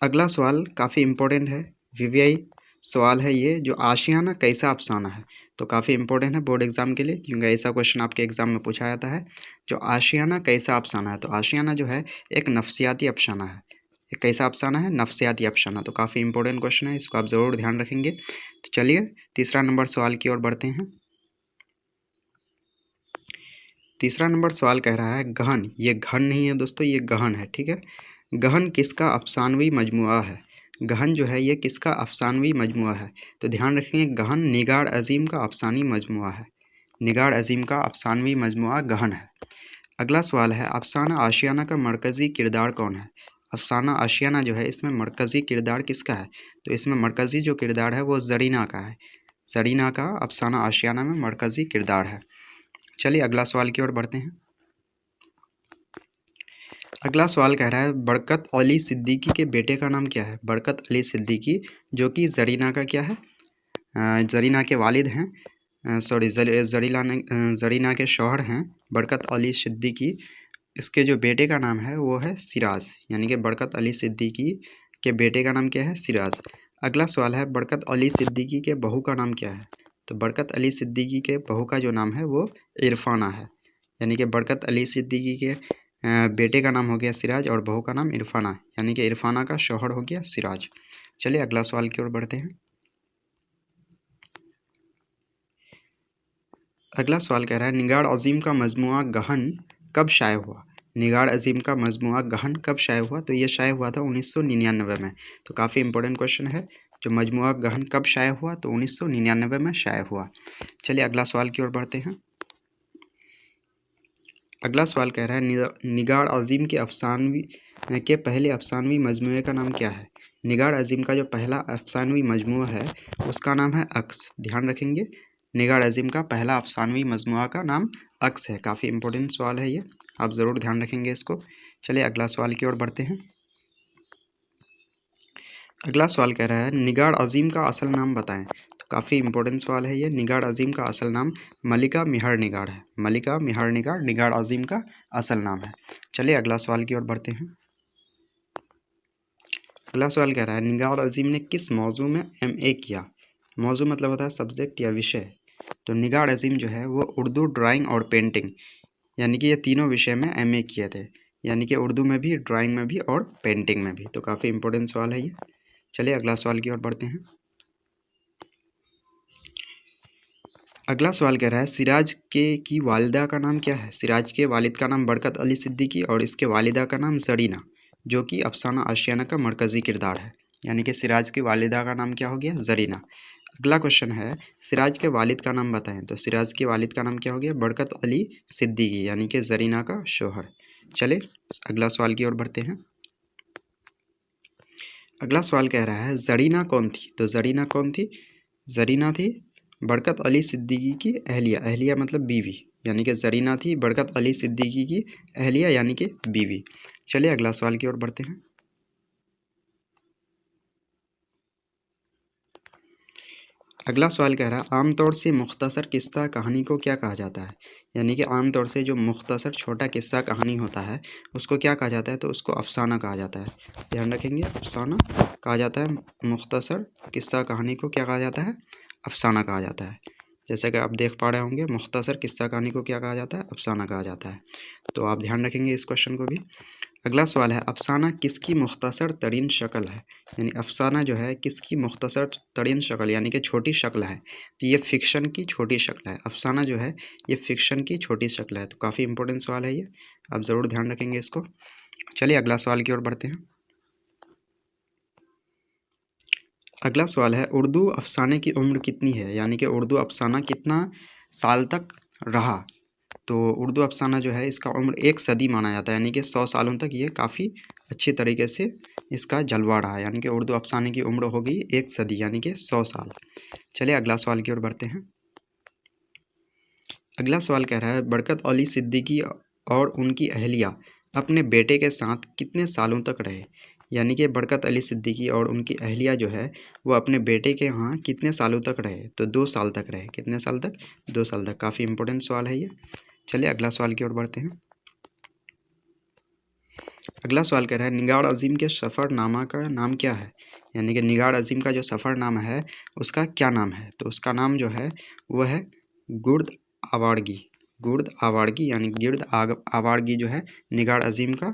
अगला सवाल काफ़ी इम्पोर्टेंट है, वीवीआई सवाल है ये, जो आशियाना कैसा अफसाना है। तो काफ़ी इंपॉर्टेंट है बोर्ड एग्जाम के लिए, क्योंकि ऐसा क्वेश्चन आपके एग्जाम में पूछा जाता है। जो आशियाना कैसा अफसाना है, तो आशियाना जो है एक नफ्सियाती अफसाना है। एक कैसा अफसाना है? नफ्सियाती अफसाना। तो काफ़ी इंपॉर्टेंट क्वेश्चन है, इसको आप ज़रूर ध्यान रखेंगे। तो चलिए तीसरा नंबर सवाल की ओर बढ़ते हैं। तीसरा नंबर सवाल कह रहा है, गहन, ये घन नहीं है दोस्तों, ये गहन है, ठीक है। गहन किसका अफसानवी मजमुआ है? गहन जो है ये किसका अफसानवी मजमुआ है? तो ध्यान रखेंगे, गहन निगार अज़ीम का अफसानी मजमुआ है। निगार अज़ीम का अफसानवी मजमुआ गहन है। अगला सवाल है, अफसाना आशियाना का मरकज़ी किरदार कौन है? अफसाना आशियाना जो है इसमें मरकज़ी किरदार किसका है? तो इसमें मरकज़ी जो किरदार है वो ज़रीना का है। ज़रीना का अफसाना आशियाना में मरकज़ी किरदार है। चलिए अगला सवाल की ओर बढ़ते हैं। अगला सवाल कह रहा है, बरकत अली सिद्दीकी के बेटे का नाम क्या है? बरकत अली सिद्दीकी जो कि ज़रीना का क्या है? ज़रीना के वालिद हैं, सॉरी ज़रीना के शौहर हैं बरकत अली सिद्दीकी। इसके जो बेटे का नाम है वो है सिराज, यानी कि बरकत अली सिद्दीकी के बेटे का नाम क्या है? सिराज। अगला सवाल है, बरकत अली सिद्दीकी के बहू का नाम क्या है? तो बरकत अली सिद्दीकी के बहू का जो नाम है वो इरफाना है, यानी कि बरकत अली सिद्दीकी के बेटे का नाम हो गया सिराज और बहू का नाम इरफाना, यानी कि इरफाना का शौहर हो गया सिराज। चलिए अगला सवाल की ओर बढ़ते हैं। अगला सवाल कह रहा है, निगार अज़ीम का मजमुआ गहन कब शाये हुआ? निगार अज़ीम का मजमुआ गहन कब शाये हुआ? तो ये शाये हुआ था 1999 में। तो काफ़ी इंपॉर्टेंट क्वेश्चन है, जो मजमुआ गहन कब शाये हुआ? तो 1999 में शाये हुआ। चलिए अगला सवाल की ओर बढ़ते हैं। अगला सवाल कह रहा है, निगार अज़ीम के पहले अफसानवी मजमुए का नाम क्या है? निगार अज़ीम का जो पहला अफसानवी मजमुआ है उसका नाम है अक्स। ध्यान रखेंगे, निगार अज़ीम का पहला अफसानवी मजमुआ का नाम अक्स है। काफ़ी इंपॉर्टेंट सवाल है ये, आप ज़रूर ध्यान रखेंगे इसको। चलिए अगला सवाल की ओर बढ़ते हैं। अगला सवाल कह रहा है, निगार अज़ीम का असल नाम बताएं। तो काफ़ी इंपॉर्टेंट सवाल है ये। निगार अज़ीम का असल नाम मलिका मिहर निगार है। मलिका मिहर निगार निगार अज़ीम का असल नाम है। चलिए अगला सवाल की ओर बढ़ते हैं। अगला सवाल कह रहा है, निगार अज़ीम ने किस मौजू में MA किया? मौजू मतलब होता है सब्जेक्ट या विषय। तो निगार अज़ीम जो है वो उर्दू, ड्राइंग और पेंटिंग, यानी कि ये तीनों विषय में MA किए थे, यानी कि उर्दू में भी, ड्राइंग में भी और पेंटिंग में भी। तो काफ़ी इंपॉर्टेंट सवाल है ये। चलिए अगला सवाल की ओर बढ़ते हैं। अगला सवाल कह रहा है, सिराज के की वालिदा का नाम क्या है? सिराज के वालिद का नाम बरकत अली सिद्दीकी और इसके वालिदा का नाम ज़रीना, जो कि अफसाना आशियाना का मरकज़ी किरदार है, यानी कि सिराज की वालिदा का नाम क्या हो गया? ज़रीना। अगला क्वेश्चन है, सिराज के वालिद का नाम बताएं। तो सिराज के वालिद का नाम क्या हो गया? बरकत अली सिद्दीकी, यानी कि ज़रीना का शौहर। चले अगला सवाल की ओर बढ़ते हैं। अगला सवाल कह रहा है, ज़रीना कौन थी? तो ज़रीना कौन थी? ज़रीना थी बरकत अली सिद्दीकी की अहलिया। अहलिया मतलब बीवी, यानी कि ज़रीना थी बरकत अली सिद्दीकी की अहलिया, यानी कि बीवी। चलिए अगला सवाल की ओर बढ़ते हैं। अगला सवाल कह रहा है, आमतौर से मुख्तसर किस्सा कहानी को क्या कहा जाता है? यानी कि आमतौर से जो मुख्तसर छोटा किस्सा कहानी होता है उसको क्या कहा जाता है, तो उसको अफसाना कहा जाता है। ध्यान रखेंगे, अफसाना कहा जाता है। मुख्तसर किस्सा कहानी को क्या कहा जाता है, अफसाना कहा जाता है। जैसे कि आप देख पा रहे होंगे, मुख्तसर किस्सा कहानी को क्या कहा जाता है, अफसाना कहा जाता है। तो आप ध्यान रखेंगे इस क्वेश्चन को भी। अगला सवाल है, अफसाना किसकी मुख्तसर तरीन शक्ल है। यानी अफसाना जो है किसकी मुख्तसर तरीन शक्ल यानी कि छोटी शक्ल है। तो ये फिक्शन की छोटी शक्ल है। अफसाना जो है ये फिक्शन की छोटी शक्ल है। तो काफ़ी इंपॉर्टेंट सवाल है ये, आप ज़रूर ध्यान रखेंगे इसको। चलिए अगला सवाल की ओर बढ़ते हैं। अगला सवाल है, उर्दू अफसाने की उम्र कितनी है। यानी कि उर्दू अफसाना कितना साल तक रहा। तो उर्दू अफसाना जो है इसका उम्र 1 सदी माना जाता है। यानी कि 100 सालों तक ये काफ़ी अच्छी तरीके से इसका जलवा रहा है। यानी कि उर्दू अफसाने की उम्र हो गई 1 सदी यानी कि 100 साल। चलिए अगला सवाल की ओर बढ़ते हैं। अगला सवाल कह रहा है, बरकत अली सिद्दीकी और उनकी अहलिया अपने बेटे के साथ कितने सालों तक रहे। यानी कि बरकत अली सिद्दीकी और उनकी अहलिया जो है वो अपने बेटे के यहाँ कितने सालों तक रहे। तो 2 साल तक रहे। कितने साल तक, 2 साल तक। काफ़ी इंपॉर्टेंट सवाल है ये। चलिए अगला सवाल की ओर बढ़ते हैं। अगला सवाल कह रहा है, निगाड़ अजीम के सफ़रनामा का नाम क्या है। यानी कि निगाड़ अजीम का जो सफ़रनामा है उसका क्या नाम है। तो उसका नाम जो है वो है गुर्द आवारगी। गुर्द आवारगी यानी गिर्द आवारगी जो है निगाड़ अजीम का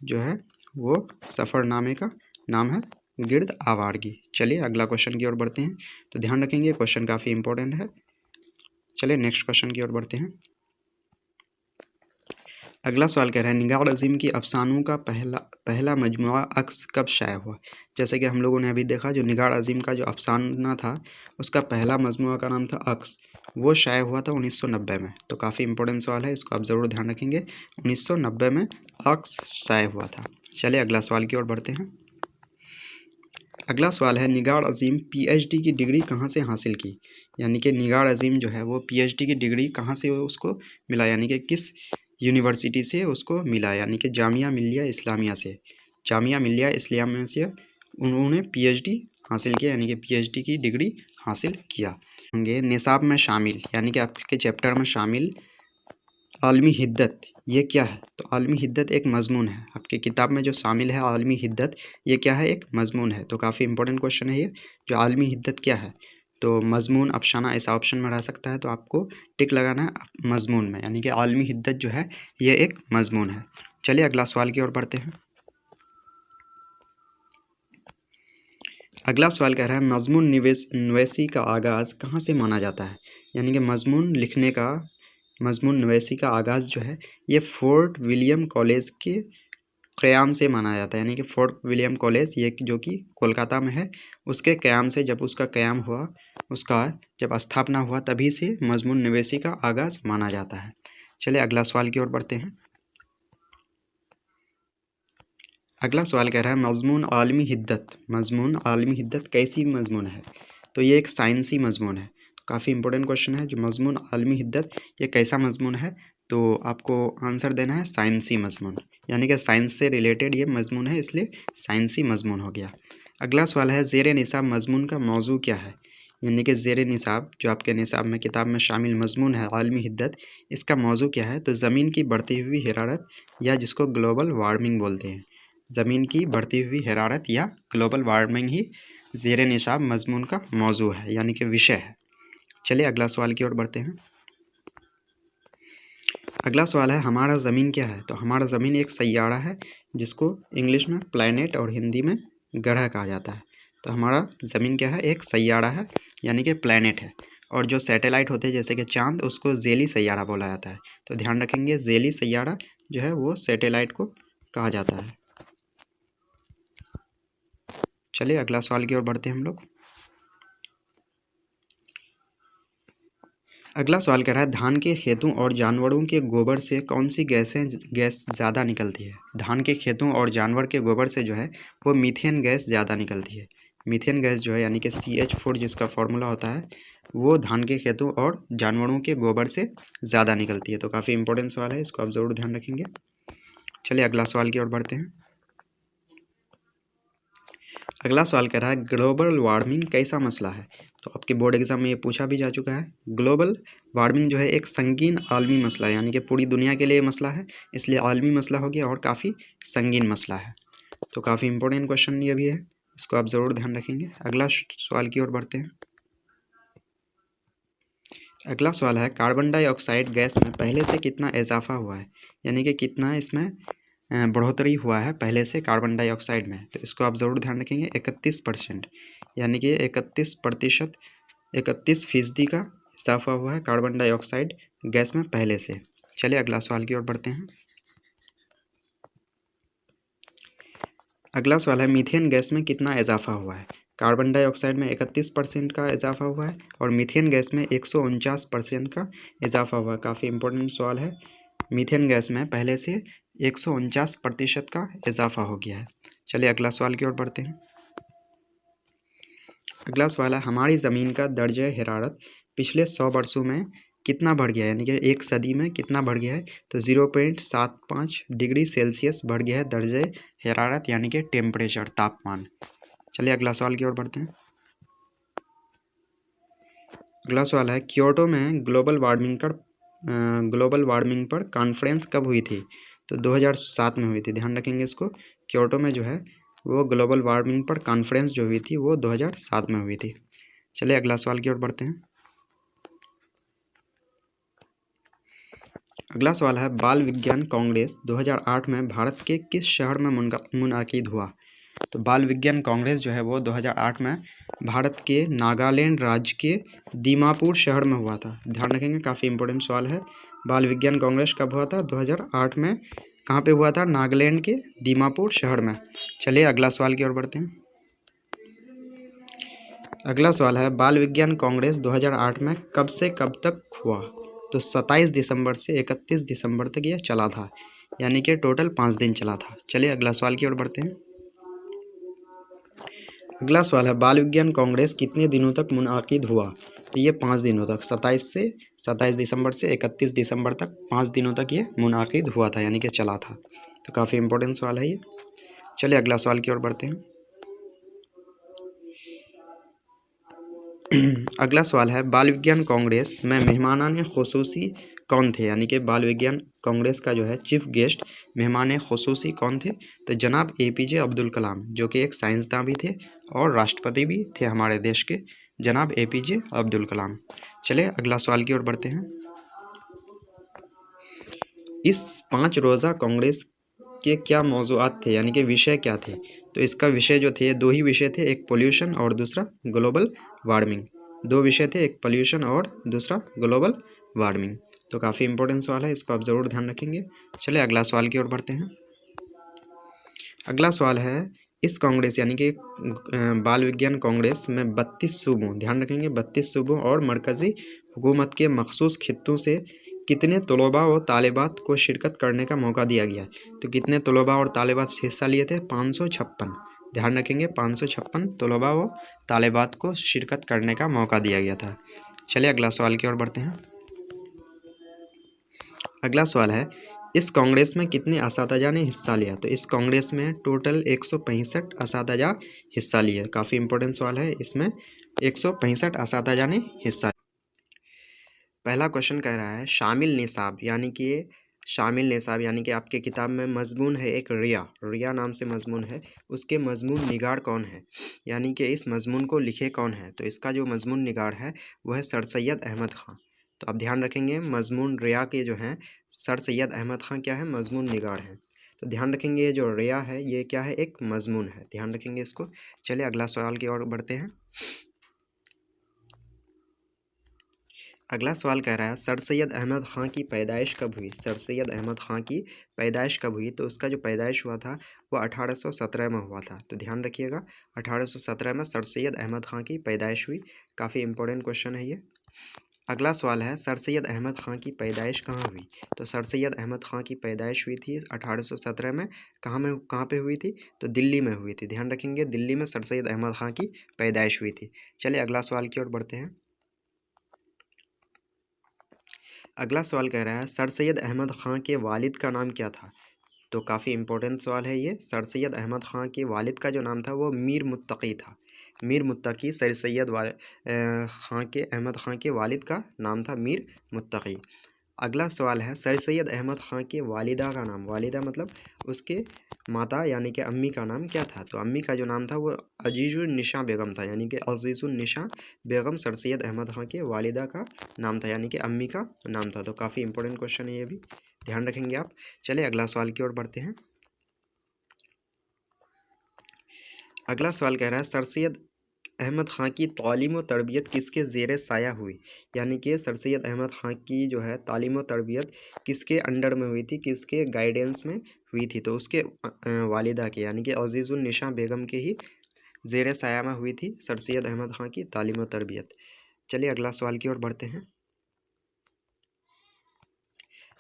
जो है वो सफ़रनामे का नाम है गिर्द आवारगी। चलिए अगला क्वेश्चन की ओर बढ़ते हैं। तो ध्यान रखेंगे क्वेश्चन काफ़ी इंपॉर्टेंट है। चलिए नेक्स्ट क्वेश्चन की ओर बढ़ते हैं। अगला सवाल कह रहा है, निगाड़ अजीम की अफसानों का पहला मजमुआ अक्स कब शाया हुआ। जैसे कि हम लोगों ने अभी देखा, जो निगाड़ अजीम का जो अफसाना था उसका पहला मजमुआ का नाम था अक्स। वो शाया हुआ था 1990 में। तो काफ़ी इंपॉर्टेंट सवाल है, इसको आप ज़रूर ध्यान रखेंगे। 1990 में अक्स शाया हुआ था। चलिए अगला सवाल की ओर बढ़ते हैं। अगला सवाल है, निगाड़ अजीम पीएचडी की डिग्री कहाँ से हासिल की। यानी कि निगाड़ अजीम जो है वो पीएचडी की डिग्री कहाँ से उसको मिला, यानी कि किस यूनिवर्सिटी से उसको मिला। यानी कि जामिया मिल्लिया इस्लामिया से। जामिया मिल्लिया इस्लामिया से उन्होंने पीएचडी हासिल किया, यानी कि पीएचडी की डिग्री हासिल किया। होंगे निसाब में शामिल, यानी कि आपके चैप्टर में शामिल आलमी हिद्दत ये क्या है। तो आलमी हिद्दत एक मजमून है। आपकी किताब में जो शामिल है आलमी हिद्दत ये क्या है, एक मजमून है। तो काफ़ी इंपॉर्टेंट क्वेश्चन है ये, जो आलमी हिद्दत क्या है। तो मजमून अफसाना ऐसा ऑप्शन में रह सकता है, तो आपको टिक लगाना है मजमून में, यानी कि आलमी हिद्दत जो है ये एक मजमून है। चलिए अगला सवाल की ओर बढ़ते हैं। अगला सवाल कह रहा है, मजमून नवेसी का आगाज़ कहाँ से माना जाता है। यानी कि मजमून लिखने का, मजमून नवेसी का आगाज़ जो है ये फोर्ट विलियम कॉलेज के क़याम से माना जाता है। यानी कि फोर्ट विलियम कॉलेज ये जो कि कोलकाता में है उसके क़याम से, जब उसका क़याम हुआ, उसका जब स्थापना हुआ तभी से मजमून नवेसी का आगाज़ माना जाता है। चलिए अगला सवाल की ओर बढ़ते हैं। अगला सवाल कह रहा है, मजमून आलमी हिद्दत, मजमून आलमी हिद्दत कैसी मजमून है। तो ये एक साइंसी मजमून है। काफ़ी इंपॉर्टेंट क्वेश्चन है, जो मजमून आलमी हिद्दत ये कैसा मजमून है। तो आपको आंसर देना है साइंसी मजमून, यानी कि साइंस से रिलेटेड ये मजमून है, इसलिए साइंसी मजमून हो गया। अगला सवाल है, ज़ेर निसाब मजमून का मौजू क्या है। यानी कि ज़ेर निसाब जो आपके निसाब में किताब में शामिल मजमून है आलमी हिद्दत, इसका मौजू क्या है। तो ज़मीन की बढ़ती हुई हरारत या जिसको ग्लोबल वार्मिंग बोलते हैं। ज़मीन की बढ़ती हुई हरारत या ग्लोबल वार्मिंग ही ज़ेर निसाब मजमून का मौजू है, यानी कि विषय है। चलिए अगला सवाल की ओर बढ़ते हैं। अगला सवाल है, हमारा ज़मीन क्या है। तो हमारा ज़मीन एक सैयारा है जिसको इंग्लिश में प्लैनेट और हिंदी में ग्रह कहा जाता है। तो हमारा ज़मीन क्या है, एक सैयारा है, यानी कि प्लैनेट है। और जो सैटेलाइट होते हैं जैसे कि चाँद, उसको ज़ेली सैयारा बोला जाता है। तो ध्यान रखेंगे, ज़ेली सैयारा जो है वो सैटेलाइट को कहा जाता है। चलिए अगला सवाल की ओर बढ़ते हैं हम लोग। अगला सवाल कह रहा है, धान के खेतों और जानवरों के गोबर से कौन सी गैस ज़्यादा निकलती है। धान के खेतों और जानवर के गोबर से जो है वो मीथेन गैस ज़्यादा निकलती है। मीथेन गैस जो है यानी कि CH4 जिसका फॉर्मूला होता है वो धान के खेतों और जानवरों के गोबर से ज़्यादा निकलती है। तो काफ़ी इंपॉर्टेंट सवाल है, इसको आप ज़रूर ध्यान रखेंगे। चलिए अगला सवाल की ओर बढ़ते हैं। अगला सवाल कह रहा है ग्लोबल वार्मिंग कैसा मसला है। तो आपके बोर्ड एग्जाम में ये पूछा भी जा चुका है। ग्लोबल वार्मिंग जो है एक संगीन आलमी मसला है, यानी कि पूरी दुनिया के लिए मसला है, इसलिए आलमी मसला हो गया और काफ़ी संगीन मसला है। तो काफ़ी इंपॉर्टेंट क्वेश्चन ये भी है, इसको आप ज़रूर ध्यान रखेंगे। अगला सवाल की ओर बढ़ते हैं। अगला सवाल है कार्बन डाइऑक्साइड गैस में पहले से कितना इजाफा हुआ है, यानी कि कितना इसमें बढ़ोतरी हुआ है पहले से कार्बन डाइऑक्साइड में। तो इसको आप ज़रूर ध्यान रखेंगे 31%, यानी कि 31%, 31% का इजाफा हुआ है कार्बन डाइऑक्साइड गैस में पहले से। चलिए अगला सवाल की ओर बढ़ते हैं। अगला सवाल है मीथेन गैस में कितना इजाफा हुआ है। कार्बन डाइऑक्साइड में 31% का इजाफा हुआ है और मीथेन गैस में 149% का इजाफा हुआ है। काफ़ी इंपॉर्टेंट सवाल है। मीथेन गैस में पहले से 149% का इजाफा हो गया है। चलिए अगला सवाल की ओर बढ़ते हैं। अगला सवाल है हमारी ज़मीन का दर्जे हरारत पिछले 100 वर्षों में कितना बढ़ गया है, यानी कि एक सदी में कितना बढ़ गया है। तो 0.75 डिग्री सेल्सियस बढ़ गया है दर्जे हरारत, यानी कि टेम्परेचर, तापमान। चलिए अगला सवाल की ओर बढ़ते हैं। अगला सवाल है क्योटो में ग्लोबल वार्मिंग पर कॉन्फ्रेंस कब हुई थी। तो 2007 में हुई थी, ध्यान रखेंगे इसको। क्योटो में जो है वो ग्लोबल वार्मिंग पर कॉन्फ्रेंस जो हुई थी वो 2007 में हुई थी। चलिए अगला सवाल की ओर बढ़ते हैं। अगला सवाल है बाल विज्ञान कांग्रेस 2008 में भारत के किस शहर में मुनाकिद हुआ। तो बाल विज्ञान कांग्रेस जो है वो 2008 में भारत के नागालैंड राज्य के दीमापुर शहर में हुआ था। ध्यान रखेंगे, काफ़ी इंपॉर्टेंट सवाल है। बाल विज्ञान कांग्रेस कब हुआ था? 2008 में। कहाँ पे हुआ था? नागालैंड के दीमापुर शहर में। चलिए अगला सवाल की ओर बढ़ते हैं। अगला सवाल है बाल विज्ञान कांग्रेस 2008 में कब से कब तक हुआ। तो 27 दिसंबर से 31 दिसंबर तक यह चला था, यानी कि टोटल 5 दिन चला था। चलिए अगला सवाल की ओर बढ़ते हैं। अगला सवाल है बाल विज्ञान कांग्रेस कितने दिनों तक मुनाकिद हुआ। तो ये 5 दिनों तक, 27 दिसंबर से 31 दिसंबर तक 5 दिनों तक ये मुनाकिद हुआ था, यानी कि चला था। तो काफ़ी इंपॉर्टेंट सवाल है ये। चलिए अगला सवाल की ओर बढ़ते हैं। अगला सवाल है बाल विज्ञान कांग्रेस में मेहमानान खुसूसी कौन थे, यानी कि बाल विज्ञान कांग्रेस का जो है चीफ गेस्ट मेहमान खुसूसी कौन थे। तो जनाब APJ अब्दुल कलाम, जो कि एक साइंसदान भी थे और राष्ट्रपति भी थे हमारे देश के, जनाब APJ अब्दुल कलाम। चलिए अगला सवाल की ओर बढ़ते हैं। इस 5 रोज़ा कांग्रेस के क्या मौज़ूआत थे, यानी कि विषय क्या थे। तो इसका विषय जो थे, 2 ही विषय थे, एक पोल्यूशन और दूसरा ग्लोबल वार्मिंग। 2 विषय थे, एक पोल्यूशन और दूसरा ग्लोबल वार्मिंग। तो काफ़ी इंपॉर्टेंट सवाल है, इसको आप ज़रूर ध्यान रखेंगे। चलिए अगला सवाल की ओर बढ़ते हैं। अगला सवाल है इस कांग्रेस यानी कि बाल विज्ञान कांग्रेस में 32 सूबों, ध्यान रखेंगे 32 सूबों और मरकज़ी हुकूमत के मखसूस खित्तों से कितने तलबा और तालिबात को शिरकत करने का मौका दिया गया। तो कितने तलबा और तालिबात हिस्सा लिए थे? 556। ध्यान रखेंगे 556 तलबा व तालिबात को शिरकत करने का मौका दिया गया था। चलिए अगला सवाल की ओर बढ़ते हैं। अगला सवाल है इस कांग्रेस में कितने असातिज़ा ने हिस्सा लिया। तो इस कांग्रेस में टोटल 165 असातिज़ा हिस्सा लिए। काफ़ी इंपॉर्टेंट सवाल है, इसमें 165 असातिज़ा ने हिस्सा। पहला क्वेश्चन कह रहा है शामिल निसाब, यानी कि आपके किताब में मजमून है एक रिया नाम से मजमून है, उसके मजमून निगार कौन है, यानी कि इस मजमून को लिखे कौन है। तो इसका जो मजमून निगार है वह है सर सैयद अहमद ख़ान। तो आप ध्यान रखेंगे मजमून रिया के जो हैं सर सैयद अहमद ख़ान क्या है? मजमून निगार हैं। तो ध्यान रखेंगे ये जो रिया है ये क्या है? एक मजमून है, ध्यान रखेंगे इसको। चलिए अगला सवाल की ओर बढ़ते हैं। अगला सवाल कह रहा है सर सैयद अहमद ख़ान की पैदाइश कब हुई। सर सैयद अहमद ख़ान की पैदाइश कब हुई। तो उसका जो पैदाइश हुआ था वो 1817 में हुआ था। तो ध्यान रखिएगा 1817 में सर सैयद अहमद ख़ान की पैदाइश हुई। काफ़ी इंपॉर्टेंट क्वेश्चन है ये। अगला सवाल है सर सैयद अहमद ख़ान की पैदाइश कहाँ हुई। तो सर सैयद अहमद ख़ान की पैदाइश हुई थी 1817 में। कहाँ पे हुई थी? तो दिल्ली में हुई थी। ध्यान रखेंगे दिल्ली में सर सैयद अहमद ख़ान की पैदाइश हुई थी। चलिए अगला सवाल की ओर बढ़ते हैं। अगला सवाल कह रहा है सर सैयद अहमद ख़ान के वालिद का नाम क्या था। तो काफ़ी इम्पोर्टेंट सवाल है ये। सर सैयद अहमद ख़ान के वालिद का जो नाम था वो मीर मुत्तकी था। मीर मुत्तकी सर सैयद ख़ान के अहमद ख़ान के वालिद का नाम था मीर मुत्तकी। अगला सवाल है सर सैयद अहमद ख़ान के वालिदा का नाम, वालिदा मतलब उसके माता यानी कि अम्मी का नाम क्या था? तो अम्मी का जो नाम था वो अजीज़ुन्निसा बेगम था, यानी कि अजीज़ुन्निसा बेगम सर सैयद अहमद ख़ान के वालिदा का नाम था, यानी कि अम्मी का नाम था। तो काफ़ी इंपॉर्टेंट क्वेश्चन है ये भी, ध्यान रखेंगे आप। चलिए अगला सवाल की ओर बढ़ते हैं। अगला सवाल कह रहा है सर सैयद अहमद ख़ान की तालीम व तरबियत किसके ज़ेर साया हुई? यानी कि सर सैयद अहमद ख़ान की जो है तालीम व तरबियत किसके अंडर में हुई थी, किसके गाइडेंस में हुई थी? तो उसके वालिदा के यानी कि अजीज़ुन्निसा बेगम के ही ज़ेर साया में हुई थी सर सैयद अहमद ख़ान की तालीम व तरबियत। चलिए अगला सवाल की ओर बढ़ते हैं।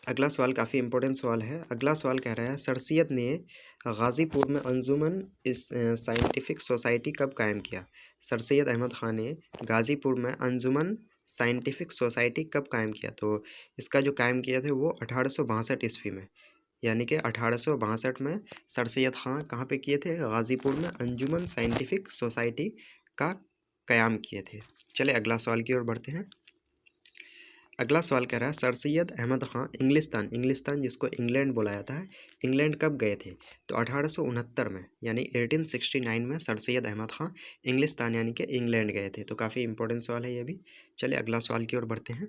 अगला सवाल काफ़ी इंपॉर्टेंट सवाल है। अगला सवाल कह रहा है सर सैयद ने गाज़ीपुर में अंजुमन साइंटिफिक सोसाइटी कब कायम किया? सर सैयद अहमद ख़ान ने गाज़ीपुर में अंजुमन साइंटिफिक सोसाइटी कब कायम किया? तो इसका जो कायम किया थे वो 1862 ईस्वी में, यानी कि 1862 में सर सैयद ख़ान कहाँ पे किए थे? गाज़ीपुर में अंजुमन साइंटिफिक सोसाइटी का क़याम किए थे। चले अगला सवाल की ओर बढ़ते हैं। अगला सवाल कह रहा है सर सैयद अहमद ख़ान इंग्लिस्तान जिसको इंग्लैंड बोला जाता है, इंग्लैंड कब गए थे? तो 1869 में, यानी 1869 में सर सैयद अहमद ख़ान इंग्लिस्तान यानी कि इंग्लैंड गए थे। तो काफ़ी इंपॉर्टेंट सवाल है ये भी। चलिए अगला सवाल की ओर बढ़ते हैं।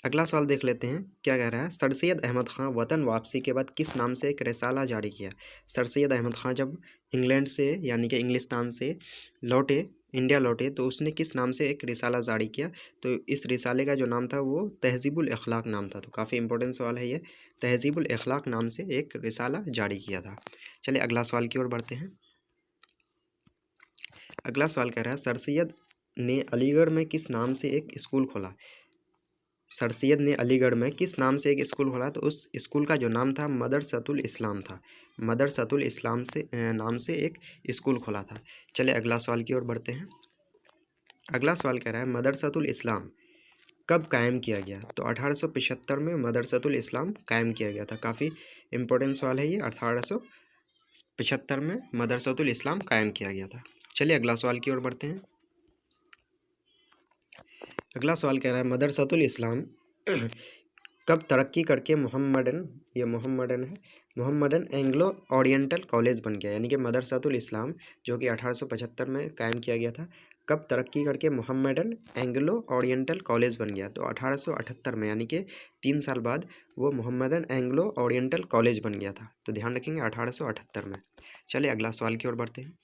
अगला सवाल देख लेते हैं क्या कह रहा है। सर सैयद अहमद ख़ान वतन वापसी के बाद किस नाम से एक रिसाला जारी किया? सर सैयद अहमद ख़ान जब इंग्लैंड से यानी कि इंग्लिस्तान से लौटे, इंडिया लौटे, तो उसने किस नाम से एक रिसाला जारी किया? तो इस रिसाले का जो नाम था वो तहज़ीबुल अखलाक नाम था। तो काफ़ी इंपॉर्टेंट सवाल है ये, तहज़ीबुल अखलाक नाम से एक रिसाला जारी किया था। चलिए अगला सवाल की ओर बढ़ते हैं। अगला सवाल कह रहा है सर सैयद ने अलीगढ़ में किस नाम से एक स्कूल खोला? सर सैयद ने अलीगढ़ में किस नाम से एक स्कूल खोला? तो उस स्कूल का जो नाम था मदरसतुल इस्लाम था। मदरसतुल इस्लाम से नाम से एक स्कूल खोला था। चलिए अगला सवाल की ओर बढ़ते हैं। अगला सवाल कह रहा है मदरसतुल इस्लाम कब कायम किया गया? तो 1875 में मदरसतुल इस्लाम कायम किया गया था। काफ़ी इंपॉर्टेंट सवाल है ये, 1875 में मदरसतुल इस्लाम कायम किया गया था। चलिए अगला सवाल की ओर बढ़ते हैं। अगला सवाल कह रहा है मदरसतुल इस्लाम कब तरक्की करके मोहम्मदन एंग्लो ओरिएंटल कॉलेज बन गया? यानी कि मदरसतुल इस्लाम जो कि 1875 में कायम किया गया था, कब तरक्की करके मोहम्मदन एंग्लो ओरिएंटल कॉलेज बन गया? तो 1878 में, यानी कि 3 साल बाद वो मोहम्मदन एंग्लो ओरिएंटल कॉलेज बन गया था। तो ध्यान रखेंगे 1878 में। चलिए अगला सवाल की ओर बढ़ते हैं।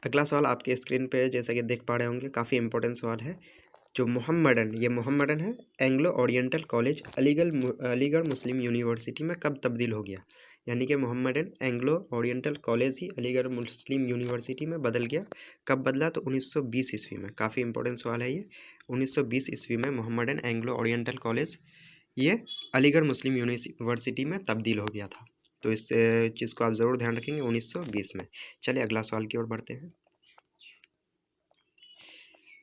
अगला सवाल आपके स्क्रीन पे जैसा कि देख पा रहे होंगे, काफ़ी इंपॉर्टेंट सवाल है। जो मोहम्मदन है एंग्लो ओरिएंटल कॉलेज अलीगढ़ मुस्लिम यूनिवर्सिटी में कब तब्दील हो गया? यानी कि मोहम्मदन एंग्लो ओरिएंटल कॉलेज ही अलीगढ़ मुस्लिम यूनिवर्सिटी में बदल गया। कब बदला? तो 1920 ईस्वी में। काफ़ी इंपॉर्टेंट सवाल है ये। 1920 ईस्वी में मोहम्मदन एंग्लो ओरिएंटल कॉलेज ये अलीगढ़ मुस्लिम यूनिवर्सिटी में तब्दील हो गया था। तो इस चीज़ को आप ज़रूर ध्यान रखेंगे, 1920 में। चलिए अगला सवाल की ओर बढ़ते हैं।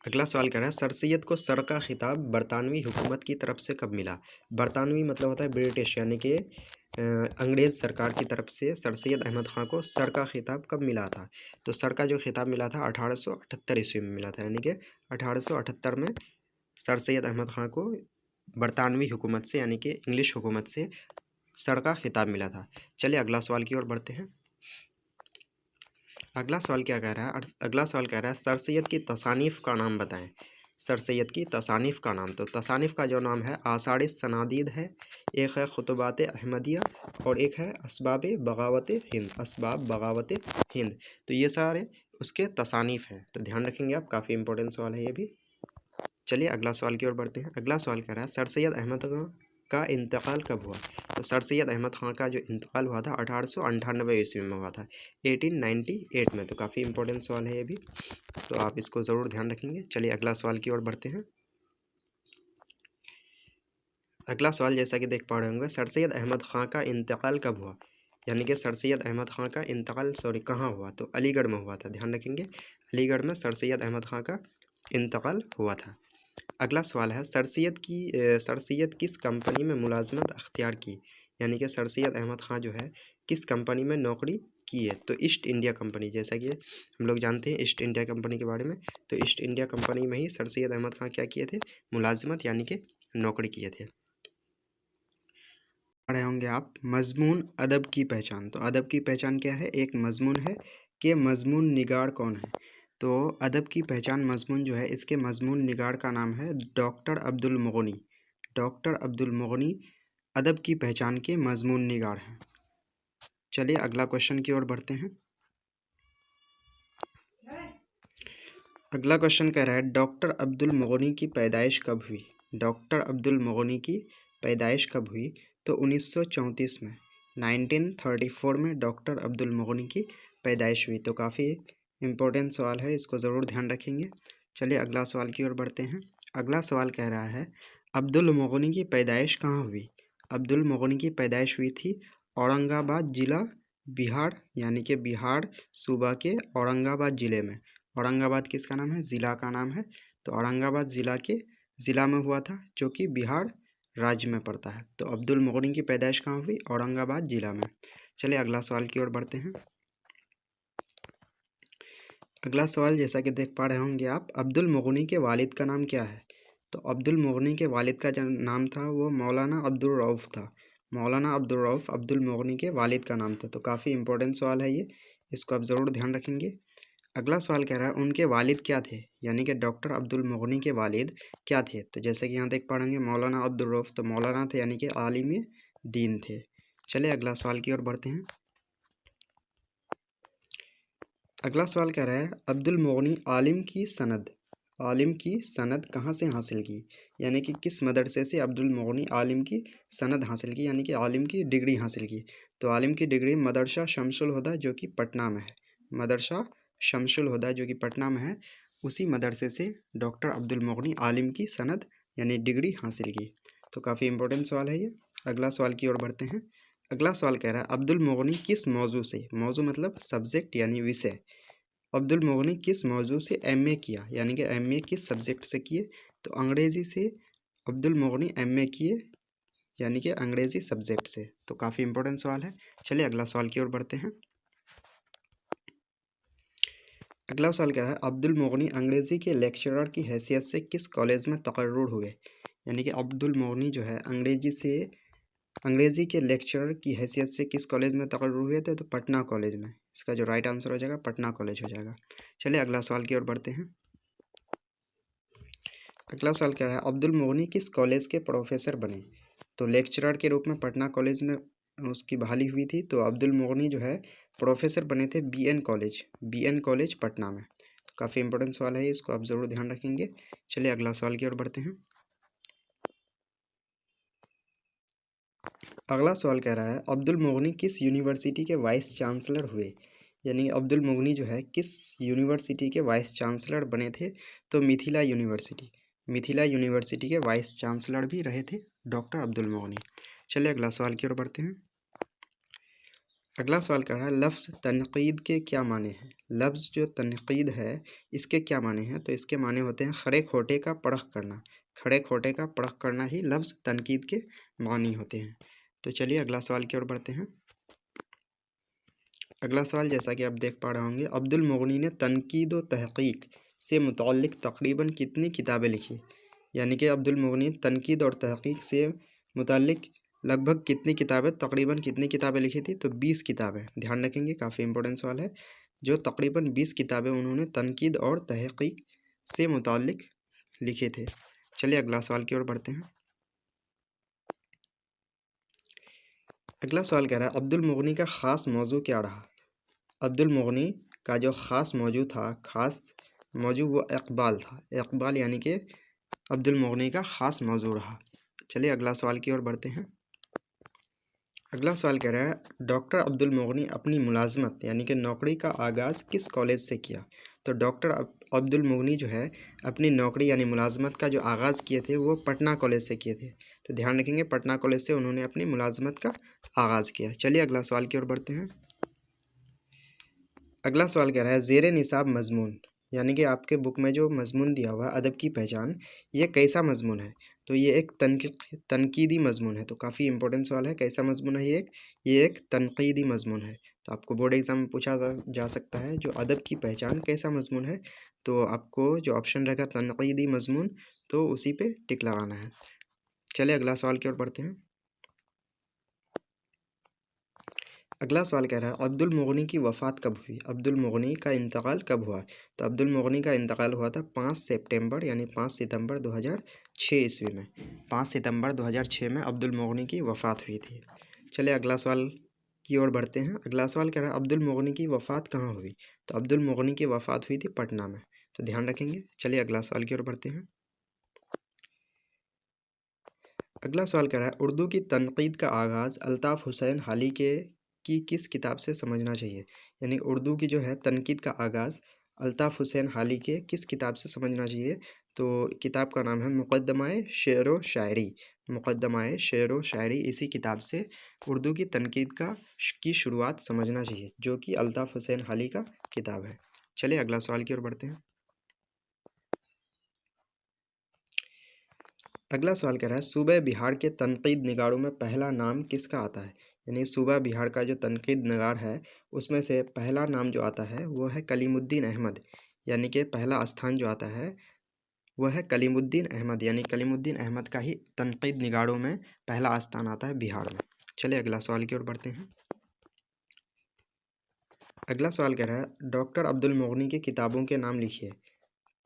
अगला सवाल कह रहा है सर सैयद को सर का खिताब बरतानवी हुकूमत की तरफ से कब मिला? बरतानवी मतलब होता है ब्रिटिश, यानी कि अंग्रेज़ सरकार की तरफ से सर सैयद अहमद ख़ान को सर का खिताब कब मिला था? तो सर का जो खिताब मिला था 1878 ईस्वी में मिला था, यानी कि 1878 में सर सैयद अहमद ख़ान को बरतानवी हुकूमत से यानी कि इंग्लिश हुकूमत से सर का खिताब मिला था। चलिए अगला सवाल की ओर बढ़ते हैं। अगला सवाल क्या कह रहा है? अगला सवाल कह रहा है सर सैयद की तसानीफ़ का नाम बताएं। सर सैयद की तसानीफ़ का नाम, तो तसानीफ़ का जो नाम है आसार सनादीद है, एक है खुतबात अहमदिया और एक है असबाब बगावत हिंद। तो ये सारे उसके तसानीफ़ हैं। तो ध्यान रखेंगे आप, काफ़ी इंपॉर्टेंट सवाल है ये भी। चलिए अगला सवाल की ओर बढ़ते हैं। अगला सवाल कह रहा है सर सैयद अहमद ख़ान का इंतकाल कब हुआ? तो सर सैयद अहमद ख़ान का जो इंतकाल हुआ था 1898 ईस्वी में हुआ था, 1898 में। तो काफ़ी इंपॉर्टेंट सवाल है ये भी, तो आप इसको ज़रूर ध्यान रखेंगे। चलिए अगला सवाल की ओर बढ़ते हैं। अगला सवाल जैसा कि देख पा रहे होंगे, सर सैयद अहमद ख़ान का इंतकाल कब हुआ? यानी कि सर सैयद अहमद ख़ान का इंतकाल कहाँ हुआ? तो अलीगढ़ में हुआ था। ध्यान रखेंगे, अलीगढ़ में सर सैयद अहमद ख़ान का इंतकाल हुआ था। अगला सवाल है सर सैयद किस कंपनी में मुलाजमत अख्तियार की, यानी कि सर सैयद अहमद ख़ान जो है किस कंपनी में नौकरी की है। तो ईस्ट इंडिया कंपनी, जैसा कि हम लोग जानते हैं ईस्ट इंडिया कंपनी के बारे में, तो ईस्ट इंडिया कंपनी में ही सर सैयद अहमद ख़ान क्या किए थे, मुलाजमत यानी कि नौकरी किए थे। पढ़े होंगे आप मजमून अदब की पहचान। तो अदब की पहचान क्या है, एक मजमून है कि मजमून निगार कौन है। तो अदब की पहचान मजमून जो है, इसके मजमून निगार का नाम है डॉक्टर अब्दुल मुगनी। डॉक्टर अब्दुल मुगनी अदब की पहचान के मजमून निगार हैं। चलिए अगला क्वेश्चन की ओर बढ़ते हैं। अगला क्वेश्चन कह रहा है डॉक्टर अब्दुल मुगनी की पैदाइश कब हुई। डॉक्टर अब्दुल मुगनी की पैदाइश कब हुई। तो 1934 में, 1934 में डॉक्टर अब्दुल मुगनी की पैदाइश हुई। तो काफ़ी इम्पोर्टेंट सवाल है, इसको ज़रूर ध्यान रखेंगे। चलिए अगला सवाल की ओर बढ़ते हैं। अगला सवाल कह रहा है अब्दुल मुगनी की पैदाइश कहाँ हुई। अब्दुल मुगनी की पैदाइश हुई थी औरंगाबाद ज़िला, बिहार, यानी कि बिहार सूबा के औरंगाबाद ज़िले में। औरंगाबाद किसका नाम है, ज़िला का नाम है। तो औरंगाबाद ज़िला में हुआ था, जो कि बिहार राज्य में पड़ता है। तो अब्दुल मुगनी की पैदाइश कहाँ हुई, औरंगाबाद ज़िला में। चलिए अगला सवाल की ओर बढ़ते हैं। अगला सवाल जैसा कि देख पा रहे होंगे आप, अब्दुल मुगनी के वालिद का नाम क्या है। तो अब्दुल मुगनी के वालिद का जो नाम था वो मौलाना अब्दुल रऊफ़ था। मौलाना अब्दुल रऊफ़ अब्दुल मुगनी के वालिद का नाम था। तो काफ़ी इंपॉर्टेंट सवाल है ये, इसको आप ज़रूर ध्यान रखेंगे। अगला सवाल कह रहा है उनके वालिद क्या थे, यानी कि डॉक्टर अब्दुल मुगनी के वालिद क्या थे। तो जैसे कि यहाँ देख पा रहे मौलाना अब्दुल रऊफ़, तो मौलाना थे यानी कि आलिम दीन थे। चलिए अगला सवाल की ओर बढ़ते हैं। अगला सवाल कह रहा है अब्दुल मुगनी आलिम की सनद कहाँ से हासिल की, यानी कि किस मदरसे से अब्दुल मुगनी आलिम की सनद हासिल की, यानी कि आलिम की डिग्री हासिल की। तो आलिम की डिग्री मदरसा शमसुल हुदा जो कि पटना में है। मदरसा शमसुल हुदा जो कि पटना में है, उसी मदरसे से डॉक्टर अब्दुल मुगनी आलिम की सनद यानी डिग्री हासिल की। तो काफ़ी इंपॉर्टेंट सवाल है ये। अगला सवाल की ओर बढ़ते हैं। अगला सवाल कह रहा है अब्दुल मुगनी किस मौजू से, मौजू मतलब सब्जेक्ट यानी विषय, अब्दुल मुगनी किस मौजू से एमए किया, यानी कि एमए किस सब्जेक्ट से किए। तो अंग्रेज़ी से अब्दुल मुगनी एमए किए, यानी कि अंग्रेज़ी सब्जेक्ट से। तो काफ़ी इंपॉर्टेंट सवाल है। चलिए अगला सवाल की ओर बढ़ते हैं। अगला सवाल क्या है अब्दुल मुगनी अंग्रेज़ी के लेक्चरर की हैसियत से किस कॉलेज में तकर्रुर हुए, यानी कि अब्दुल मुगनी जो है अंग्रेज़ी के लेक्चरर की हैसियत से किस कॉलेज में तकर्रुर हुए थे। तो पटना कॉलेज में। इसका जो राइट आंसर हो जाएगा पटना कॉलेज हो जाएगा। चलिए अगला सवाल की ओर बढ़ते हैं। अगला सवाल क्या है अब्दुल मुगनी किस कॉलेज के प्रोफेसर बने। तो लेक्चरर के रूप में पटना कॉलेज में उसकी बहाली हुई थी। तो अब्दुल मुगनी जो है प्रोफेसर बने थे बीएन कॉलेज पटना में। तो काफ़ी इंपॉर्टेंट सवाल है, इसको आप ज़रूर ध्यान रखेंगे। चलिए अगला सवाल की ओर बढ़ते हैं। अगला सवाल कह रहा है अब्दुल मुगनी किस यूनिवर्सिटी के वाइस चांसलर हुए, यानी अब्दुल मुगनी जो है किस यूनिवर्सिटी के वाइस चांसलर बने थे। तो मिथिला यूनिवर्सिटी के वाइस चांसलर भी रहे थे डॉक्टर अब्दुल मुगनी। चलिए अगला सवाल की ओर बढ़ते हैं। अगला सवाल कह रहा है लफ्ज़ तनकीद के क्या माने हैं। लफ्ज़ जो तनकीद है इसके क्या माने हैं। तो इसके माने होते हैं खड़े खोटे का परख करना। खड़े खोटे का परख करना ही लफ्ज़ तनकीद के मानी होते हैं। तो चलिए अगला सवाल की ओर बढ़ते हैं। अगला सवाल जैसा कि आप देख पा रहे होंगे अब्दुल मुगनी ने तनकीद व तहक़ीक़ से मुतल्लिक़ तकरीबन कितनी किताबें लिखी, यानी कि अब्दुल मुगनी तनकीद और तहक़ीक़ से मुतल्लिक़ लगभग तकरीबन कितनी किताबें लिखी थी। तो 20 किताबें। ध्यान रखेंगे, काफ़ी इंपॉर्टेंट सवाल है। जो तकरीबन 20 किताबें उन्होंने तनकीद और तहक़ीक़ से मुतल्लिक़ लिखे थे। चलिए अगला सवाल की ओर बढ़ते हैं। अगला सवाल कह रहा है अब्दुल मुगनी का ख़ास मौजू क्या रहा। अब्दुल मुगनी का जो ख़ास मौजू वो इक़बाल था। इक़बाल यानी कि अब्दुल मुगनी का ख़ास मौजू रहा। चलिए अगला सवाल की ओर बढ़ते हैं। अगला सवाल कह रहा है डॉक्टर अब्दुल मुगनी अपनी मुलाजमत यानी कि नौकरी का आगाज़ किस कॉलेज से किया। तो डॉक्टर अब्दुल मुगनी जो है अपनी नौकरी यानी मुलाजमत का जो आगाज़ किए थे वो पटना कॉलेज से किए थे। तो ध्यान रखेंगे पटना कॉलेज से उन्होंने अपनी मुलाजमत का आगाज़ किया। चलिए अगला सवाल की ओर बढ़ते हैं। अगला सवाल कह रहा है ज़ेरे निसाब मजमून यानी कि आपके बुक में जो मजमून दिया हुआ है अदब की पहचान, ये कैसा मजमून है? तो ये एक तनकीदी मजमून है। तो काफ़ी इंपॉर्टेंट सवाल है, कैसा मजमून है ये एक तनकीदी मजमून है। तो आपको बोर्ड एग्जाम में पूछा जा सकता है जो अदब की पहचान कैसा मजमून है, तो आपको जो ऑप्शन रहेगा तनकीदी मजमून, तो उसी पे टिक लगाना है। चलिए अगला सवाल की ओर बढ़ते हैं। अगला सवाल कह रहा है अब्दुल मुगनी की वफ़ात कब हुई? अब्दुल मुगनी का इंतकाल कब हुआ? तो अब्दुल मुगनी का इंतकाल हुआ था 5 सितंबर यानी 5 सितंबर 2006 ईस्वी में। 5 सितंबर 2006 में अब्दुल मुगनी की वफ़ात हुई थी। चलिए अगला सवाल की ओर बढ़ते हैं। अगला सवाल कह रहा है अब्दुल मुगनी की वफ़ात कहाँ हुई? तो अब्दुल मुगनी की वफ़ात हुई थी पटना में। तो ध्यान रखेंगे। चलिए अगला सवाल की ओर बढ़ते हैं। अगला सवाल कह रहा है उर्दू की तनकीद का आगाज़ अल्ताफ़ हुसैन हाली की किस किताब से समझना चाहिए? यानी उर्दू की जो है तनकीद का आगाज़ अल्ताफ़ हुसैन हाली के किस किताब से समझना चाहिए? तो किताब का नाम है मुक़द्दमाए शेर व शायरी। मुक़द्दमाए शेर व शायरी, इसी किताब से उर्दू की तनकीद की शुरुआत समझना चाहिए, जो कि अल्ताफ़ हुसैन हाली का किताब है। चलिए अगला सवाल की ओर बढ़ते हैं। अगला सवाल कह रहा है सूबे बिहार के तनकीद निगारों में पहला नाम किसका आता है? यानी सूबा बिहार का जो तनकीद निगार है उसमें से पहला नाम जो आता है वो है कलीमुद्दीन अहमद। यानी कि पहला स्थान जो आता है वह है कलीमुद्दीन अहमद, यानी कलीमुद्दीन अहमद का ही तनकीद निगारों में पहला स्थान आता है बिहार में। चलिए अगला सवाल की ओर बढ़ते हैं। अगला सवाल कह रहा है डॉक्टर अब्दुल मुगनी की किताबों के नाम लिखिए।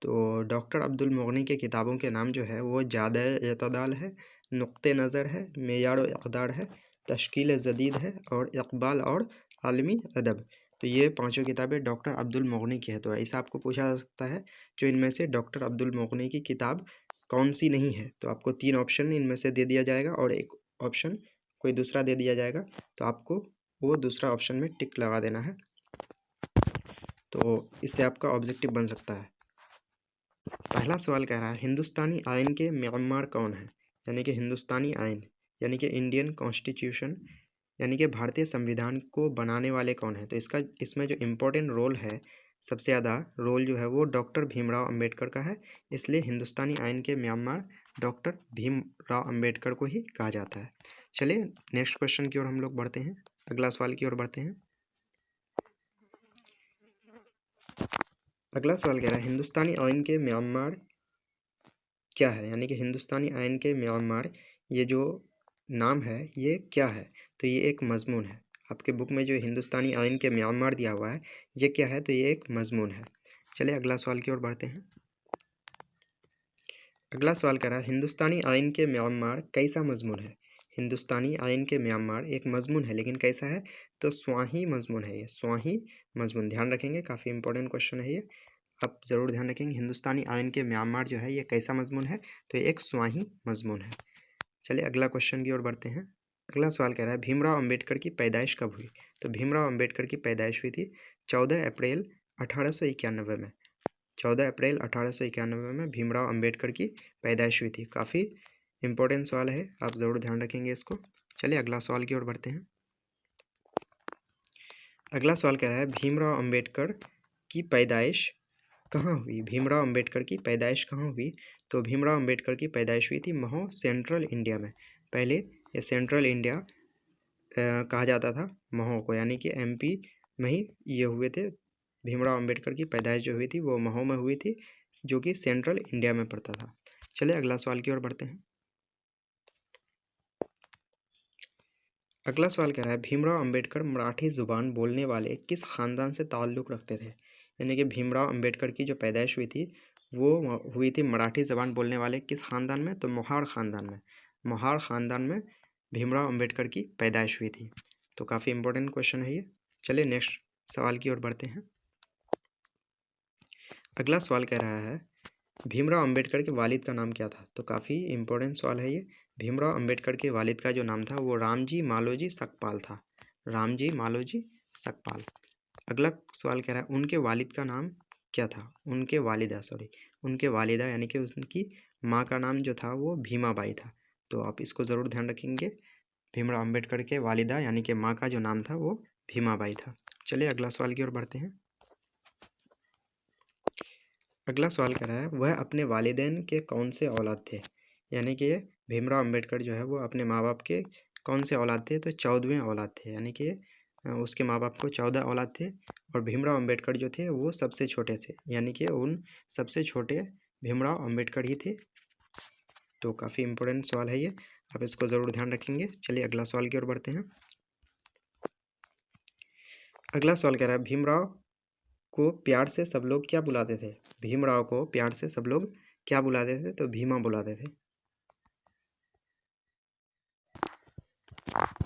तो डॉक्टर अब्दुल मुगनी के किताबों के नाम जो है वो जादा एतदाल है, नुक्ते नज़र है, मेयार व इक़दार है, तश्कील जदीद है और इक़बाल और आलमी अदब। तो ये पांचों किताबें डॉक्टर अब्दुल मुगनी की है। तो ऐसा आपको पूछा जा सकता है जो इनमें से डॉक्टर अब्दुल मुगनी की किताब कौन सी नहीं है? तो आपको 3 ऑप्शन इनमें से दे दिया जाएगा और एक ऑप्शन कोई दूसरा दे दिया जाएगा। तो आपको वो दूसरा ऑप्शन में टिक लगा देना है, तो इससे आपका ऑब्जेक्टिव बन सकता है। पहला सवाल कह रहा है हिंदुस्तानी आइन के मेअम्मार कौन है? यानी कि हिंदुस्तानी आइन यानी कि इंडियन कॉन्स्टिट्यूशन यानी कि भारतीय संविधान को बनाने वाले कौन है? तो इसमें जो इम्पोर्टेंट रोल है, सबसे ज़्यादा रोल जो है वो डॉक्टर भीमराव अंबेडकर का है। इसलिए हिंदुस्तानी आइन के मेअम्मार डॉक्टर भीमराव अंबेडकर को ही कहा जाता है। चलिए नेक्स्ट क्वेश्चन की ओर हम लोग बढ़ते हैं। अगला सवाल की ओर बढ़ते हैं। अगला सवाल कह रहा है हिंदुस्तानी आइन के म्यांमार क्या है? यानी कि हिंदुस्तानी आइन के म्यांमार ये जो नाम है ये क्या है? तो ये एक मजमून है। आपके बुक में जो हिंदुस्तानी आइन के म्यांमार दिया हुआ है ये क्या है? तो ये एक मजमून है। चलिए अगला सवाल की ओर बढ़ते हैं। अगला सवाल कह रहा है हिंदुस्तानी आइन के म्यांमार कैसा मजमून है? हिंदुस्तानी आइन के म्यांमार एक मजमून है, लेकिन कैसा है? तो स्वाही मजमून है। ये स्वाही मजमून, ध्यान रखेंगे, काफ़ी इंपॉर्टेंट क्वेश्चन है ये, आप ज़रूर ध्यान रखेंगे। हिंदुस्तानी आइन के म्यांमार जो है ये कैसा मजमून है? तो ये एक स्वाही मजमून है। चलिए अगला क्वेश्चन की ओर बढ़ते हैं। अगला सवाल कह रहा है भीमराव अंबेडकर की पैदाइश कब हुई? तो भीमराव अंबेडकर की पैदाइश हुई थी 14 अप्रैल 1891 में। 14 अप्रैल 1891 में भीमराव अंबेडकर की पैदाइश हुई थी। काफ़ी इंपॉर्टेंट सवाल है, आप ज़रूर ध्यान रखेंगे इसको। चलिए अगला सवाल की ओर बढ़ते हैं। अगला सवाल कह रहा है भीमराव अंबेडकर की पैदाइश कहाँ हुई? भीमराव अंबेडकर की पैदाइश कहाँ हुई? तो भीमराव अंबेडकर की पैदाइश हुई थी महू, सेंट्रल इंडिया में। पहले ये सेंट्रल इंडिया कहा जाता था महू को, यानी कि एमपी में ही ये हुए थे। भीमराव अंबेडकर की पैदाइश जो हुई थी वो महू में हुई थी, जो कि सेंट्रल इंडिया में पड़ता था। चलिए अगला सवाल की ओर बढ़ते हैं। अगला सवाल कह रहा है भीमराव अंबेडकर मराठी ज़ुबान बोलने वाले किस ख़ानदान से ताल्लुक़ रखते थे? यानी कि भीमराव अंबेडकर की जो पैदाइश हुई थी वो हुई थी मराठी ज़बान बोलने वाले किस ख़ानदान में? तो मोहार ख़ानदान में। मोहार ख़ानदान में भीमराव अंबेडकर की पैदाइश हुई थी। तो काफ़ी इंपॉर्टेंट क्वेश्चन है ये। चलिए नेक्स्ट सवाल की ओर बढ़ते हैं। अगला सवाल कह रहा है भीमराव अंबेडकर के वालिद का नाम क्या था? तो काफ़ी इंपॉर्टेंट सवाल है ये। भीमराव अंबेडकर के वालिद का जो नाम था वो रामजी मालोजी सकपाल था। रामजी मालोजी सकपाल। अगला सवाल कह रहा है उनके वालिद का नाम क्या था? उनके वालिदा यानी कि उनकी माँ का नाम जो था वो भीमाबाई था। तो आप इसको ज़रूर ध्यान रखेंगे। भीमराव अंबेडकर के वालिदा यानी कि माँ का जो नाम था वो भीमाबाई था। चलिए अगला सवाल की ओर बढ़ते हैं। अगला सवाल कह रहा है वह अपने वालिदैन के कौन से औलाद थे, यानी कि भीमराव अंबेडकर जो है वो अपने माँ बाप के कौन से औलाद थे, तो 14वें औलाद थे, यानी कि उसके माँ बाप को 14 औलाद थे और भीमराव अंबेडकर जो थे वो सबसे छोटे थे, यानी कि उन सबसे छोटे भीमराव अंबेडकर ही थे। तो काफ़ी इम्पोर्टेंट सवाल है ये, आप इसको ज़रूर ध्यान रखेंगे। चलिए अगला सवाल की ओर बढ़ते हैं। अगला सवाल कह रहा है भीमराव को प्यार से सब लोग क्या बुलाते थे, भीमराव को प्यार से सब लोग क्या बुलाते थे, तो भीमा बुलाते थे।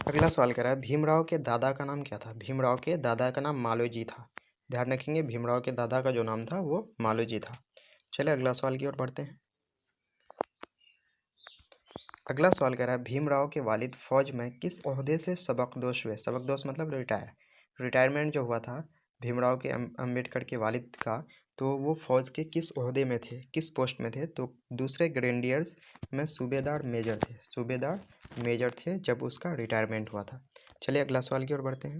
अगला सवाल कह रहा है भीमराव के दादा का नाम क्या था, भीमराव के दादा का नाम मालोजी था। ध्यान रखेंगे भीमराव के दादा का जो नाम था वो मालोजी था। चलिए अगला सवाल की ओर बढ़ते हैं। अगला सवाल कह रहा है भीमराव के वालिद फौज में किस ओहदे से सबकदोश हुए, सबकदोश मतलब रिटायरमेंट जो हुआ था भीमराव के अंबेडकर के वालिद का, तो वो फौज के किस ओहदे में थे, किस पोस्ट में थे, तो दूसरे ग्रेनेडियर्स में सूबेदार मेजर थे, सूबेदार मेजर थे जब उसका रिटायरमेंट हुआ था। चलिए अगला सवाल की ओर बढ़ते हैं।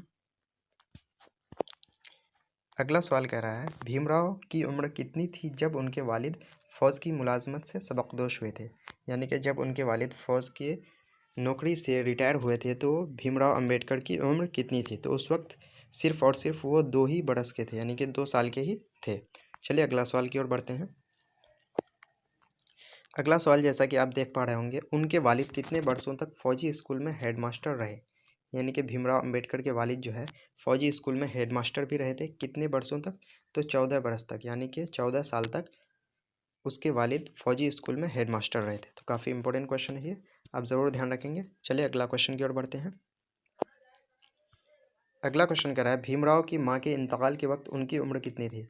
अगला सवाल कह रहा है भीमराव की उम्र कितनी थी जब उनके वालिद फ़ौज की मुलाजमत से सबकदोश हुए थे, यानी कि जब उनके वालिद फ़ौज के नौकरी से रिटायर हुए थे तो भीमराव अंबेडकर की उम्र कितनी थी, तो उस वक्त सिर्फ और सिर्फ वो 2 ही बरस के थे, यानी कि 2 साल के ही थे। चलिए अगला सवाल की ओर बढ़ते हैं। अगला सवाल जैसा कि आप देख पा रहे होंगे उनके वालिद कितने वर्षों तक फ़ौजी स्कूल में हेडमास्टर रहे, यानी कि भीमराव अंबेडकर के वालिद जो है फ़ौजी स्कूल में हेडमास्टर भी रहे थे, कितने वर्षों तक, तो 14 बरस तक, यानी कि 14 साल तक उसके वालिद फ़ौजी स्कूल में हेडमास्टर रहे थे। तो काफ़ी इंपॉर्टेंट क्वेश्चन है ये, आप ज़रूर ध्यान रखेंगे। चलिए अगला क्वेश्चन की ओर बढ़ते हैं। अगला क्वेश्चन कह रहा है भीमराव की माँ के इंतकाल के वक्त उनकी उम्र कितनी थी,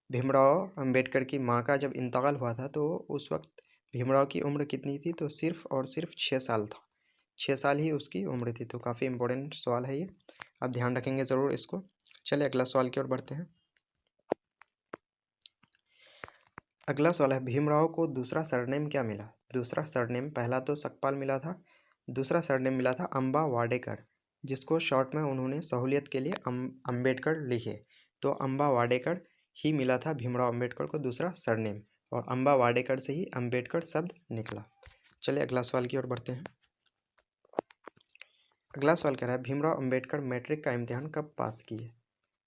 भीमराव अंबेडकर की माँ का जब इंतकाल हुआ था तो उस वक्त भीमराव की उम्र कितनी थी, तो सिर्फ और सिर्फ 6 साल था, 6 साल ही उसकी उम्र थी। तो काफ़ी इंपॉर्टेंट सवाल है ये, आप ध्यान रखेंगे ज़रूर इसको। चलिए अगला सवाल की ओर बढ़ते हैं। अगला सवाल है भीमराव को दूसरा सरनेम क्या मिला, दूसरा सरनेम पहला तो सकपाल मिला था, दूसरा सरनेम मिला था अम्बा वाडेकर, जिसको शॉर्ट में उन्होंने सहूलियत के लिए अंबेडकर लिखे, तो अम्बा वाडेकर ही मिला था भीमराव अंबेडकर को दूसरा सरनेम, और अम्बा वाडेकर से ही अंबेडकर शब्द निकला। चलिए अगला सवाल की ओर बढ़ते हैं। अगला सवाल कह रहा है भीमराव अंबेडकर मैट्रिक का इम्तिहान कब पास किए,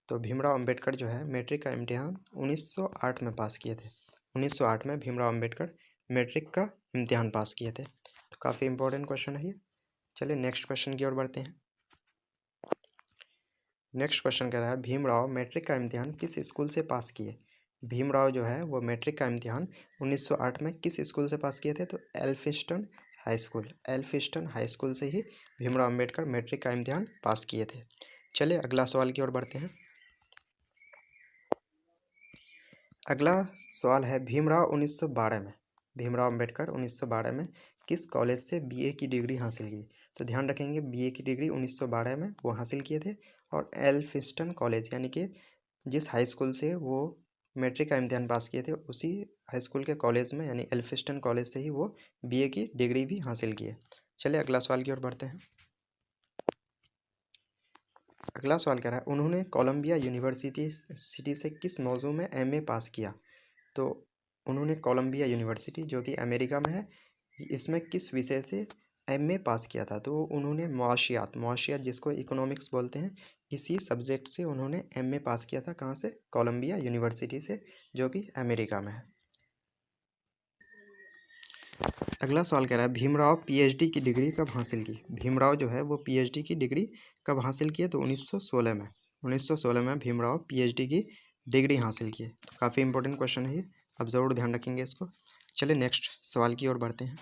तो भीमराव अंबेडकर जो है मैट्रिक का इम्तिहान 1908 में पास किए थे, 1908 में भीमराव अंबेडकर मैट्रिक का इम्तिहान पास किए थे। तो काफ़ी इंपॉर्टेंट क्वेश्चन है ये। चलिए नेक्स्ट क्वेश्चन की ओर बढ़ते हैं। नेक्स्ट क्वेश्चन कह रहा है भीमराव मैट्रिक का इम्तिहान किस स्कूल से पास किए, भीमराव जो है वो मैट्रिक का इम्तिहान 1908 में किस स्कूल से पास किए थे, तो Elphinstone high school, Elphinstone high school से ही भीमराव अंबेडकर मैट्रिक का इम्तिहान पास किए थे। चलिए अगला सवाल की ओर बढ़ते हैं। अगला सवाल है भीमराव 1912 में, भीमराव अंबेडकर 1912 में किस कॉलेज से बीए की डिग्री हासिल की, तो ध्यान रखेंगे बीए की डिग्री 1912 में वो हासिल किए थे, और एल्फिस्टन कॉलेज यानी कि जिस हाई स्कूल से वो मैट्रिक का इम्तिहान पास किए थे उसी हाई स्कूल के कॉलेज में यानी एल्फिस्टन कॉलेज से ही वो बीए की डिग्री भी हासिल किए। चलिए अगला सवाल की ओर बढ़ते हैं। अगला सवाल कह रहा है उन्होंने कोलंबिया यूनिवर्सिटी से किस मौजू में एमए पास किया, तो उन्होंने कोलंबिया यूनिवर्सिटी जो कि अमेरिका में है इसमें किस विषय से एमए पास किया था, तो उन्होंने मुआशियात जिसको इकोनॉमिक्स बोलते हैं इसी सब्जेक्ट से उन्होंने एमए पास किया था, कहाँ से, कोलंबिया यूनिवर्सिटी से जो कि अमेरिका में है। अगला सवाल कह रहा है भीमराव पीएचडी की डिग्री कब हासिल की, भीमराव जो है वो पीएचडी की डिग्री कब हासिल किए, तो 1916 में, 1916 में भीमराव पीएचडी की डिग्री हासिल किए। तो काफ़ी इंपॉर्टेंट क्वेश्चन है ये, आप ज़रूर ध्यान रखेंगे इसको। चलिए नेक्स्ट सवाल की ओर बढ़ते हैं।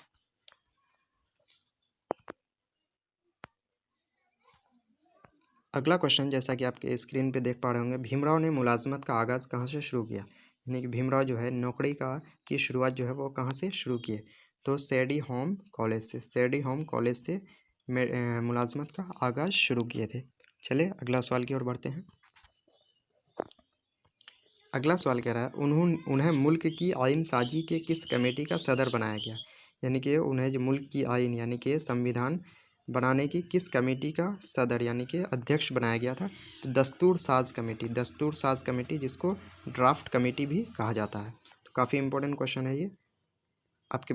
अगला क्वेश्चन जैसा कि आपके स्क्रीन पे देख पा रहे होंगे भीमराव ने मुलाजमत का आगाज़ कहाँ से शुरू किया, यानी कि भीमराव जो है नौकरी की शुरुआत जो है वो कहाँ से शुरू किए, तो सैडी होम कॉलेज से, सैडी होम कॉलेज से मुलाजमत का आगाज़ शुरू किए थे। चलिए अगला सवाल की ओर बढ़ते हैं। अगला सवाल कह रहा है उन्हें मुल्क की आइन साजी के किस कमेटी का सदर बनाया गया, यानी कि उन्हें जो मुल्क की आइन यानी कि संविधान बनाने की किस कमेटी का सदर यानी कि अध्यक्ष बनाया गया था, तो दस्तूर साज कमेटी, दस्तूर साज कमेटी जिसको ड्राफ्ट कमेटी भी कहा जाता है। तो काफ़ी इंपॉर्टेंट क्वेश्चन है ये, आपके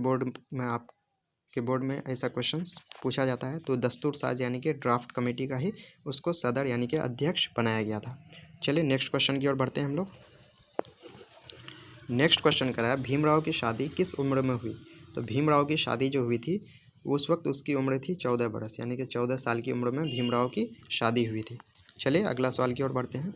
बोर्ड में ऐसा क्वेश्चन पूछा जाता है। तो दस्तूर साज यानी कि ड्राफ्ट कमेटी का ही उसको सदर यानी कि अध्यक्ष बनाया गया था। चलिए नेक्स्ट क्वेश्चन की ओर बढ़ते हैं हम लोग। नेक्स्ट क्वेश्चन कह रहा है भीमराव की शादी किस उम्र में हुई। तो भीमराव की शादी जो हुई थी उस वक्त उसकी उम्र थी 14 बरस, यानी कि 14 साल की उम्र में भीमराव की शादी हुई थी। चलिए अगला सवाल की ओर बढ़ते हैं।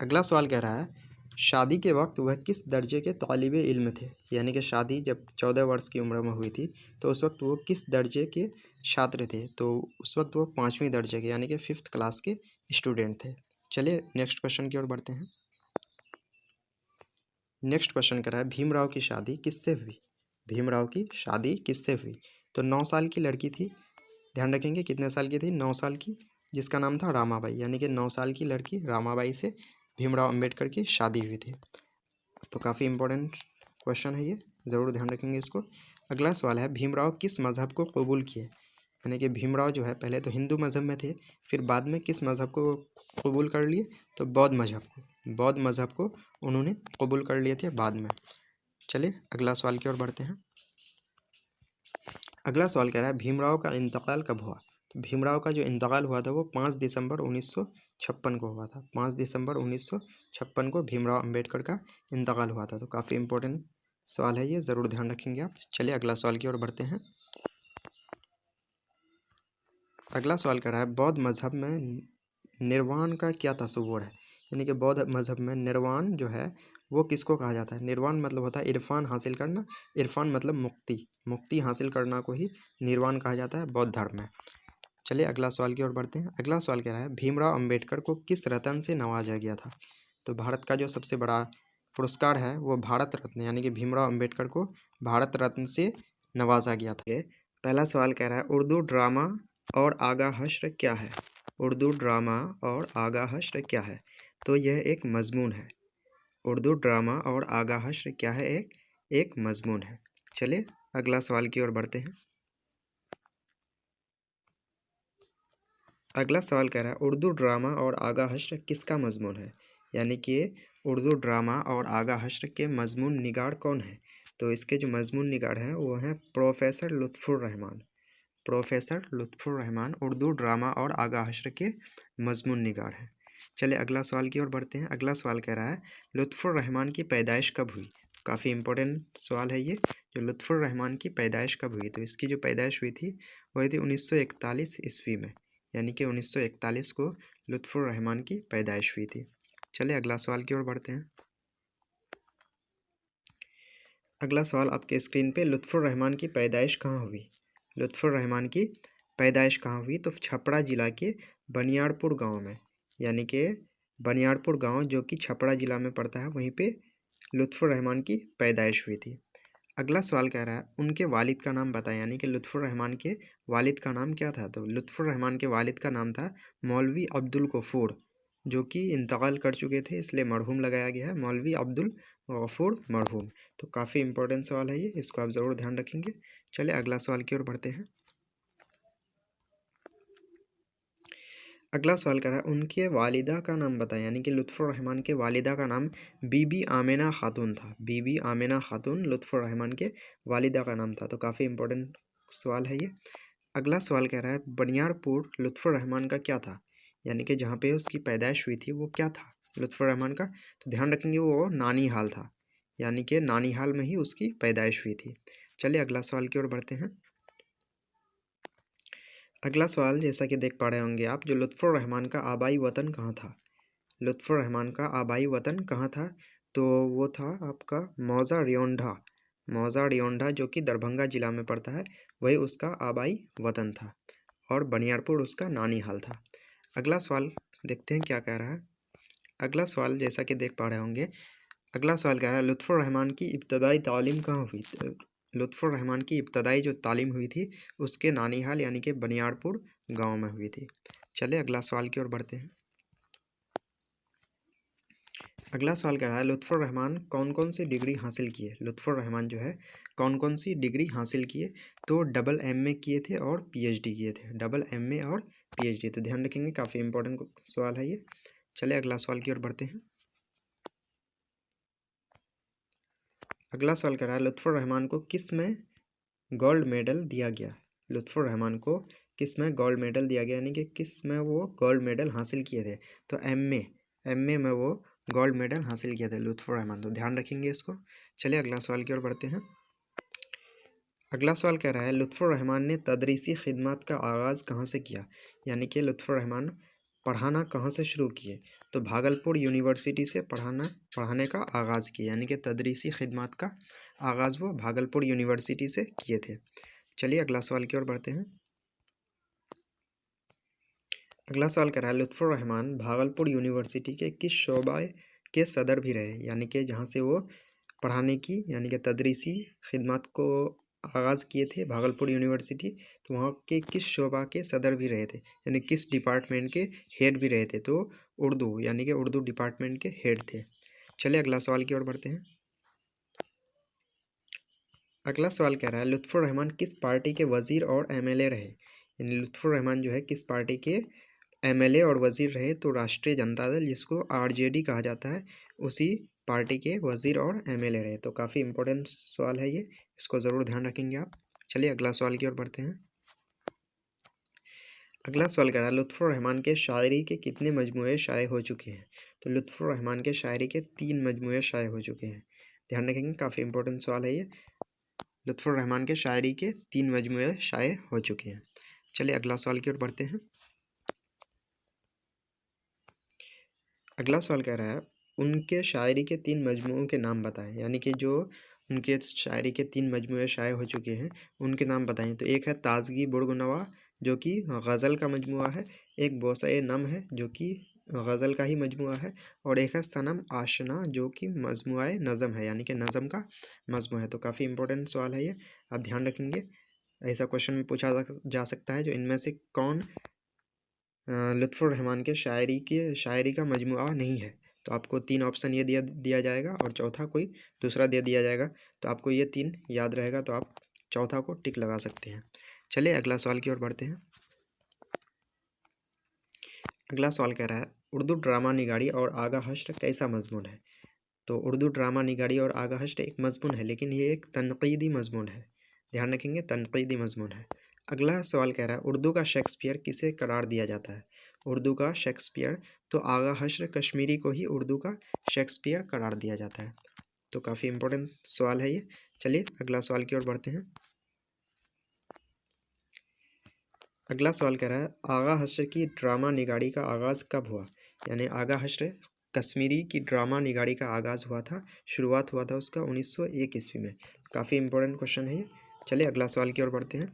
अगला सवाल कह रहा है शादी के वक्त वह किस दर्जे के तालिबे इल्म थे। यानी कि शादी जब 14 वर्ष की उम्र में हुई थी तो उस वक्त वो किस दर्जे के छात्र थे। तो उस वक्त वो 5वीं दर्जे के यानी कि 5th क्लास के स्टूडेंट थे। चलिए नेक्स्ट क्वेश्चन की ओर बढ़ते हैं। नेक्स्ट क्वेश्चन कह रहा है भीमराव की शादी किससे हुई। भीमराव की शादी किससे हुई। तो 9 साल की लड़की थी, ध्यान रखेंगे कितने साल की थी, 9 साल की, जिसका नाम था रामाबाई। यानी कि 9 साल की लड़की रामाबाई से भीमराव अंबेडकर की शादी हुई थी। तो काफ़ी इंपॉर्टेंट क्वेश्चन है ये, ज़रूर ध्यान रखेंगे इसको। अगला सवाल है भीमराव किस मज़हब को कबूल किए। यानी कि भीमराव जो है पहले तो हिंदू मज़हब में थे, फिर बाद में किस मज़हब को कबूल कर लिए, तो बौद्ध मज़हब को उन्होंने कबूल कर लिए थे बाद में। चलिए अगला सवाल की ओर बढ़ते हैं। अगला सवाल कह रहा है भीमराव का इंतकाल कब हुआ। तो भीमराव का जो इंतकाल हुआ था वो 5 दिसंबर 1956 को हुआ था। 5 दिसंबर 1956 को भीमराव अंबेडकर का इंतकाल हुआ था। तो काफ़ी इंपॉर्टेंट सवाल है ये, ज़रूर ध्यान रखेंगे आप। चलिए अगला सवाल की ओर बढ़ते हैं। अगला सवाल कह रहा है बौद्ध मज़हब में निर्वाण का क्या तस्वुर है। यानी कि बौद्ध मज़हब में निर्वाण जो है वो किसको कहा जाता है। निर्वाण मतलब होता है इरफान हासिल करना, इरफान मतलब मुक्ति हासिल करना को ही निर्वाण कहा जाता है बौद्ध धर्म में। चलिए अगला सवाल की ओर बढ़ते हैं। अगला सवाल कह रहा है भीमराव अंबेडकर को किस रत्न से नवाजा गया था। तो भारत का जो सबसे बड़ा पुरस्कार है वो भारत रत्न, यानी कि भीमराव अंबेडकर को भारत रत्न से नवाजा गया था। पहला सवाल कह रहा है उर्दू ड्रामा और आगा हश्र क्या है। उर्दू ड्रामा और आगा हश्र क्या है। तो यह एक मजमून है। उर्दू ड्रामा और आगा हश्र क्या है, एक मजमून है। चलिए अगला सवाल की ओर बढ़ते हैं। अगला सवाल कह रहा है उर्दू ड्रामा और आगा हश्र किसका मजमून है। यानी कि उर्दू ड्रामा और आगा हश्र के मजमून निगार कौन है। तो इसके जो मजमून निगार हैं वो हैं professor Lutfur Rahman. Professor Lutfur Rahman Urdu drama और आगा हश्र के मजमून निगार हैं। चलिए अगला सवाल की ओर बढ़ते हैं। अगला सवाल कह रहा है लुत्फ़ुर रहमान की पैदाइश कब हुई। काफ़ी इंपॉर्टेंट सवाल है ये, जो लुत्फ़ुर रहमान की पैदाइश कब हुई। तो इसकी जो पैदाइश हुई थी वो हुई थी 1941 ईस्वी में, यानी कि 1941 को लुत्फ़ुर रहमान की पैदाइश हुई थी। चलिए अगला सवाल की ओर बढ़ते हैं। अगला सवाल आपके स्क्रीन पे लुत्फ़ुर रहमान की पैदाइश कहाँ हुई। लुत्फ़ुर रहमान की पैदाइश कहाँ हुई। तो छपरा ज़िला के बनियारपुर गांव में, यानी कि बनियारपुर गांव जो कि छपरा ज़िला में पड़ता है, वहीं पे लुत्फ़ुर रहमान की पैदाइश हुई थी। अगला सवाल कह रहा है उनके वालिद का नाम बताएं। यानी कि लुत्फ़ुर रहमान के वालिद का नाम क्या था। तो लुत्फ़ुर रहमान के वालिद का नाम था मौलवी अब्दुल गफ़ूर, जो कि इंतकाल कर चुके थे, इसलिए मरहूम लगाया गया है, मौलवी अब्दुल गफ़ूर मरहूम। तो काफ़ी इंपॉर्टेंट सवाल है ये, इसको आप ज़रूर ध्यान रखेंगे। चलिए अगला सवाल की ओर बढ़ते हैं। अगला सवाल कर रहा है उनके वालिदा का नाम बताएं। यानी कि लुत्फ़ुर रहमान के वालिदा का नाम बीबी आमिना खातून था। बीबी आमिना खातून लुत्फ़ुर रहमान के वालिदा का नाम था। तो काफ़ी इंपॉर्टेंट सवाल है ये। अगला सवाल कह रहा है बनियारपुर लुत्फ़ुर रहमान का क्या था। यानी कि जहाँ पे उसकी पैदाइश हुई थी वो क्या था लुत्फ़ुर रहमान का। तो ध्यान रखेंगे वो नानी हाल था, यानी कि नानी हाल में ही उसकी पैदाइश हुई थी। चलिए अगला सवाल की ओर बढ़ते हैं। अगला सवाल जैसा कि देख पा रहे होंगे आप, जो लुत्फ़ुर रहमान का आबाई वतन कहाँ था। लुत्फ़ुर रहमान का आबाई वतन कहाँ था। तो वो था आपका मौज़ा रियोंडा। मौज़ा रियोंडा जो कि दरभंगा ज़िला में पड़ता है, वही उसका आबाई वतन था और बनियारपुर उसका नानी हाल था। अगला सवाल देखते हैं क्या कह रहा है। अगला सवाल जैसा कि देख पा रहे होंगे, अगला सवाल कह रहा है लुत्फ़ुर रहमान की इब्तदाई तालीम कहाँ हुई। लुत्फ़ुर रहमान की इब्तदाई जो तालीम हुई थी उसके नानीहाल यानी कि बनियारपुर गांव में हुई थी। चलिए अगला सवाल की ओर बढ़ते हैं। अगला सवाल कह रहा है लुत्फ़ुर रहमान कौन कौन सी डिग्री हासिल किए। लुत्फ़ुर रहमान जो है कौन कौन सी डिग्री हासिल किए। तो डबल MA किए थे और PhD किए थे। डबल MA और PhD, तो ध्यान रखेंगे, काफ़ी इंपॉर्टेंट सवाल है ये। चलिए अगला सवाल की ओर बढ़ते हैं। अगला सवाल कह रहा है लुत्फुर रहमान को किस में गोल्ड मेडल दिया गया। लुत्फुर रहमान को किस में गोल्ड मेडल दिया गया, यानी कि किस में वो गोल्ड मेडल हासिल किए थे। तो एमए में वो गोल्ड मेडल हासिल किए थे लुत्फुर रहमान, तो ध्यान रखेंगे इसको। चलिए अगला सवाल की ओर बढ़ते हैं। अगला सवाल कह रहा है लुत्फुर रहमान ने तदरीसी खिदमत का आगाज़ कहाँ से किया, यानी कि लुत्फुर रहमान पढ़ाना कहाँ से शुरू किए। तो भागलपुर यूनिवर्सिटी से पढ़ाने का आगाज़ किया, यानी कि तदरीसी खिदमत का आगाज़ वो भागलपुर यूनिवर्सिटी से किए थे। चलिए अगला सवाल की ओर बढ़ते हैं। अगला सवाल कह रहा है लुत्फुर रहमान भागलपुर यूनिवर्सिटी के किस शोबे के सदर भी रहे, यानी कि जहाँ से वो पढ़ाने की यानी कि तदरीसी खिदमत को आगाज़ किए थे भागलपुर यूनिवर्सिटी, तो वहाँ के किस शोबा के सदर भी रहे थे, यानी किस डिपार्टमेंट के हेड भी रहे थे। तो उर्दू, यानी कि उर्दू डिपार्टमेंट के हेड थे। चलिए अगला सवाल की ओर बढ़ते हैं। अगला सवाल कह रहा है लुत्फुर रहमान किस पार्टी के वज़ीर और एमएलए रहे, यानी लुत्फुर रहमान जो है किस पार्टी के एमएलए और वज़ीर रहे। तो राष्ट्रीय जनता दल, जिसको आरजेडी कहा जाता है, उसी पार्टी के वज़ीर और एमएलए रहे। तो काफ़ी इंपॉर्टेंट सवाल है ये, इसको ज़रूर ध्यान रखेंगे आप। चलिए अगला सवाल की ओर बढ़ते हैं। अगला सवाल कह रहा है लुत्फुर रहमान के शायरी के कितने मजमूए शाये हो चुके हैं। तो लुत्फुर रहमान के शायरी के 3 मजमूए शाये हो चुके हैं, ध्यान रखेंगे, काफ़ी इंपॉर्टेंट सवाल है ये। लुत्फुर रहमान के शायरी के 3 मजमूए शाये हो चुके हैं। चलिए अगला सवाल की ओर बढ़ते हैं। अगला सवाल कह रहा है उनके शायरी के 3 मजमूओं के नाम बताएं, यानी कि जो उनके शायरी के 3 मजमूए शाये हो चुके हैं उनके नाम बताएं। तो एक है ताजगी बुर्गनवा, जो कि गज़ल का मजमुआ है। एक बोसा नम है, जो कि गज़ल का ही मजमुआ है। और एक है सनम आशना, जो कि मजमुआ नज़म है, यानी कि नज़म का मजमू है। तो काफ़ी इंपॉर्टेंट सवाल है ये, आप ध्यान रखेंगे। ऐसा क्वेश्चन में पूछा जा सकता है जो इनमें से कौन लुत्फुर रहमान के शायरी का मजमुआ नहीं है। तो आपको 3 ऑप्शन ये दिया जाएगा और चौथा कोई दूसरा दे दिया जाएगा। तो आपको ये 3 याद रहेगा तो आप चौथा को टिक लगा सकते हैं। चलिए अगला सवाल की ओर बढ़ते हैं। अगला सवाल कह रहा है उर्दू ड्रामा निगारी और आगा हश्र कैसा मजमून है। तो उर्दू ड्रामा निगारी और आगा हश्र एक मजमून है, लेकिन ये एक तनकीदी मजमून है, ध्यान रखेंगे, तनकीदी मजमून है। अगला सवाल कह रहा है उर्दू का शेक्सपियर किसे करार दिया जाता है। उर्दू का शेक्सपियर, तो आगा हश्र कश्मीरी को ही उर्दू का शेक्सपियर करार दिया जाता है। तो काफ़ी इंपॉर्टेंट सवाल है ये। चलिए अगला सवाल की ओर बढ़ते हैं। अगला सवाल कह रहा है आगा हश्र की ड्रामा निगारी का आगाज़ कब हुआ, यानी आगा हश्र कश्मीरी की ड्रामा निगारी का आगाज़ हुआ था, शुरुआत हुआ था उसका 1901 ईस्वी में। काफ़ी इंपॉर्टेंट क्वेश्चन है ये। चलिए अगला सवाल की ओर बढ़ते हैं।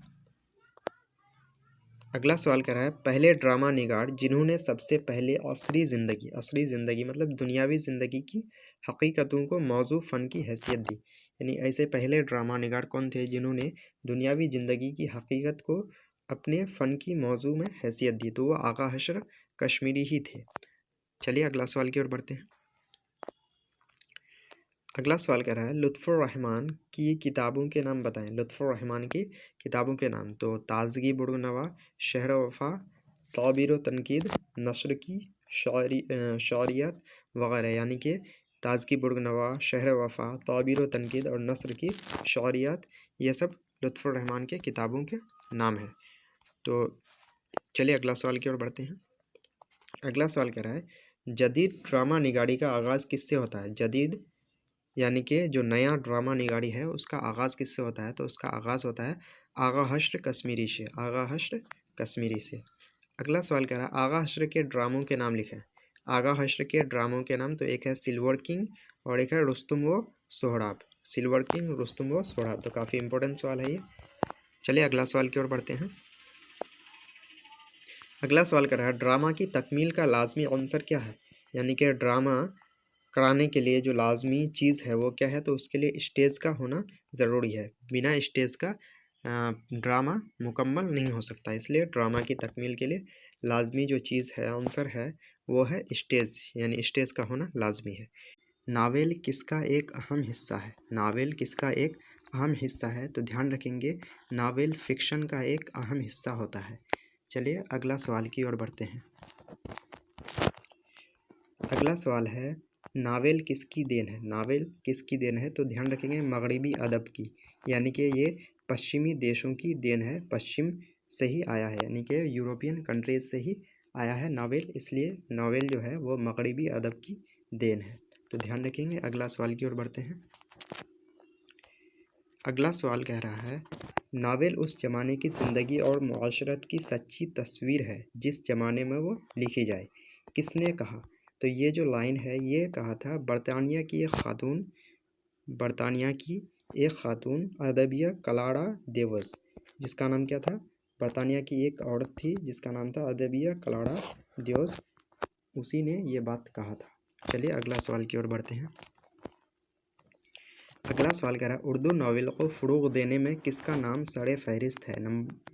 अगला सवाल कह रहा है पहले ड्रामा निगार जिन्होंने सबसे पहले असरी ज़िंदगी मतलब दुनियावी ज़िंदगी की हकीकतों को मौजू फ़न की हैसियत दी, यानी ऐसे पहले ड्रामा निगार कौन थे जिन्होंने दुनियावी ज़िंदगी की हकीकत को अपने फ़न की मौजू में हैसियत दी। तो वो आगा हश्र कश्मीरी ही थे। चलिए अगला सवाल की ओर बढ़ते हैं। अगला सवाल कह रहा है लुत्फुर रहमान की किताबों के नाम बताएं। लुत्फुर रहमान की किताबों के नाम, तो ताजगी बुर्गनवा, शहर वफ़ा, ताबीर तनकीद, नस्र की शौरियत वगैरह, यानी कि ताजगी बुर्गनवा, शहर वफ़ा, ताबीर तनकीद और नस्र की शौरियत, ये सब लुत्फुर रहमान के किताबों के नाम हैं। तो चलिए अगला सवाल की ओर बढ़ते हैं। अगला सवाल कह रहा है जदीद ड्रामा निगारी का आगाज़ किससे होता है। जदीद यानी कि जो नया ड्रामा निगारी है उसका आगाज़ किससे होता है। तो उसका आगाज़ होता है आगा हश्र कश्मीरी से, आगा हश्र कश्मीरी से। अगला सवाल कह रहा है आगा हश्र के ड्रामों के नाम लिखें। आगा हश्र के ड्रामों के नाम, तो एक है सिल्वर किंग और एक है रुस्तुम व सोहराब। सिल्वर किंग, रुस्तुम व सोहराब। तो काफ़ी इंपॉर्टेंट सवाल है ये। चलिए अगला सवाल की ओर बढ़ते हैं। अगला सवाल कर रहा है ड्रामा की तकमील का लाजमी अंसर क्या है, यानी कि ड्रामा कराने के लिए जो लाजमी चीज़ है वो क्या है। तो उसके लिए स्टेज का होना ज़रूरी है, बिना स्टेज का ड्रामा मुकम्मल नहीं हो सकता। इसलिए ड्रामा की तकमील के लिए लाजमी जो चीज़ है, आंसर है, वो है स्टेज, यानी स्टेज का होना लाजमी है। नावेल किसका एक अहम हिस्सा है। नावेल किसका एक अहम हिस्सा है, तो ध्यान रखेंगे नावेल फिक्शन का एक अहम हिस्सा होता है। चलिए अगला सवाल की ओर बढ़ते हैं। अगला सवाल है नावेल किसकी देन है? नावेल किसकी देन है? तो ध्यान रखेंगे मगरबी अदब की, यानी कि ये पश्चिमी देशों की देन है, पश्चिम से ही आया है, यानी कि यूरोपियन कंट्रीज से ही आया है नावेल, इसलिए नावेल जो है वो मगरबी अदब की देन है। तो ध्यान रखेंगे। अगला सवाल की ओर बढ़ते हैं। अगला सवाल कह रहा है नावेल उस ज़माने की ज़िंदगी और मुआशरत की सच्ची तस्वीर है जिस ज़माने में वो लिखी जाए। किसने कहा? तो ये जो लाइन है ये कहा था बरतानिया की एक ख़ातून अदबिया क्लारा देवस, जिसका नाम क्या था? बरतानिया की एक औरत थी जिसका नाम था अदबिया क्लारा देवस, उसी ने ये बात कहा था। चलिए अगला सवाल की ओर बढ़ते हैं। अगला सवाल कह रहा है उर्दू नावल को फ़रोग़ देने में किसका नाम सरे फहरिस्त है?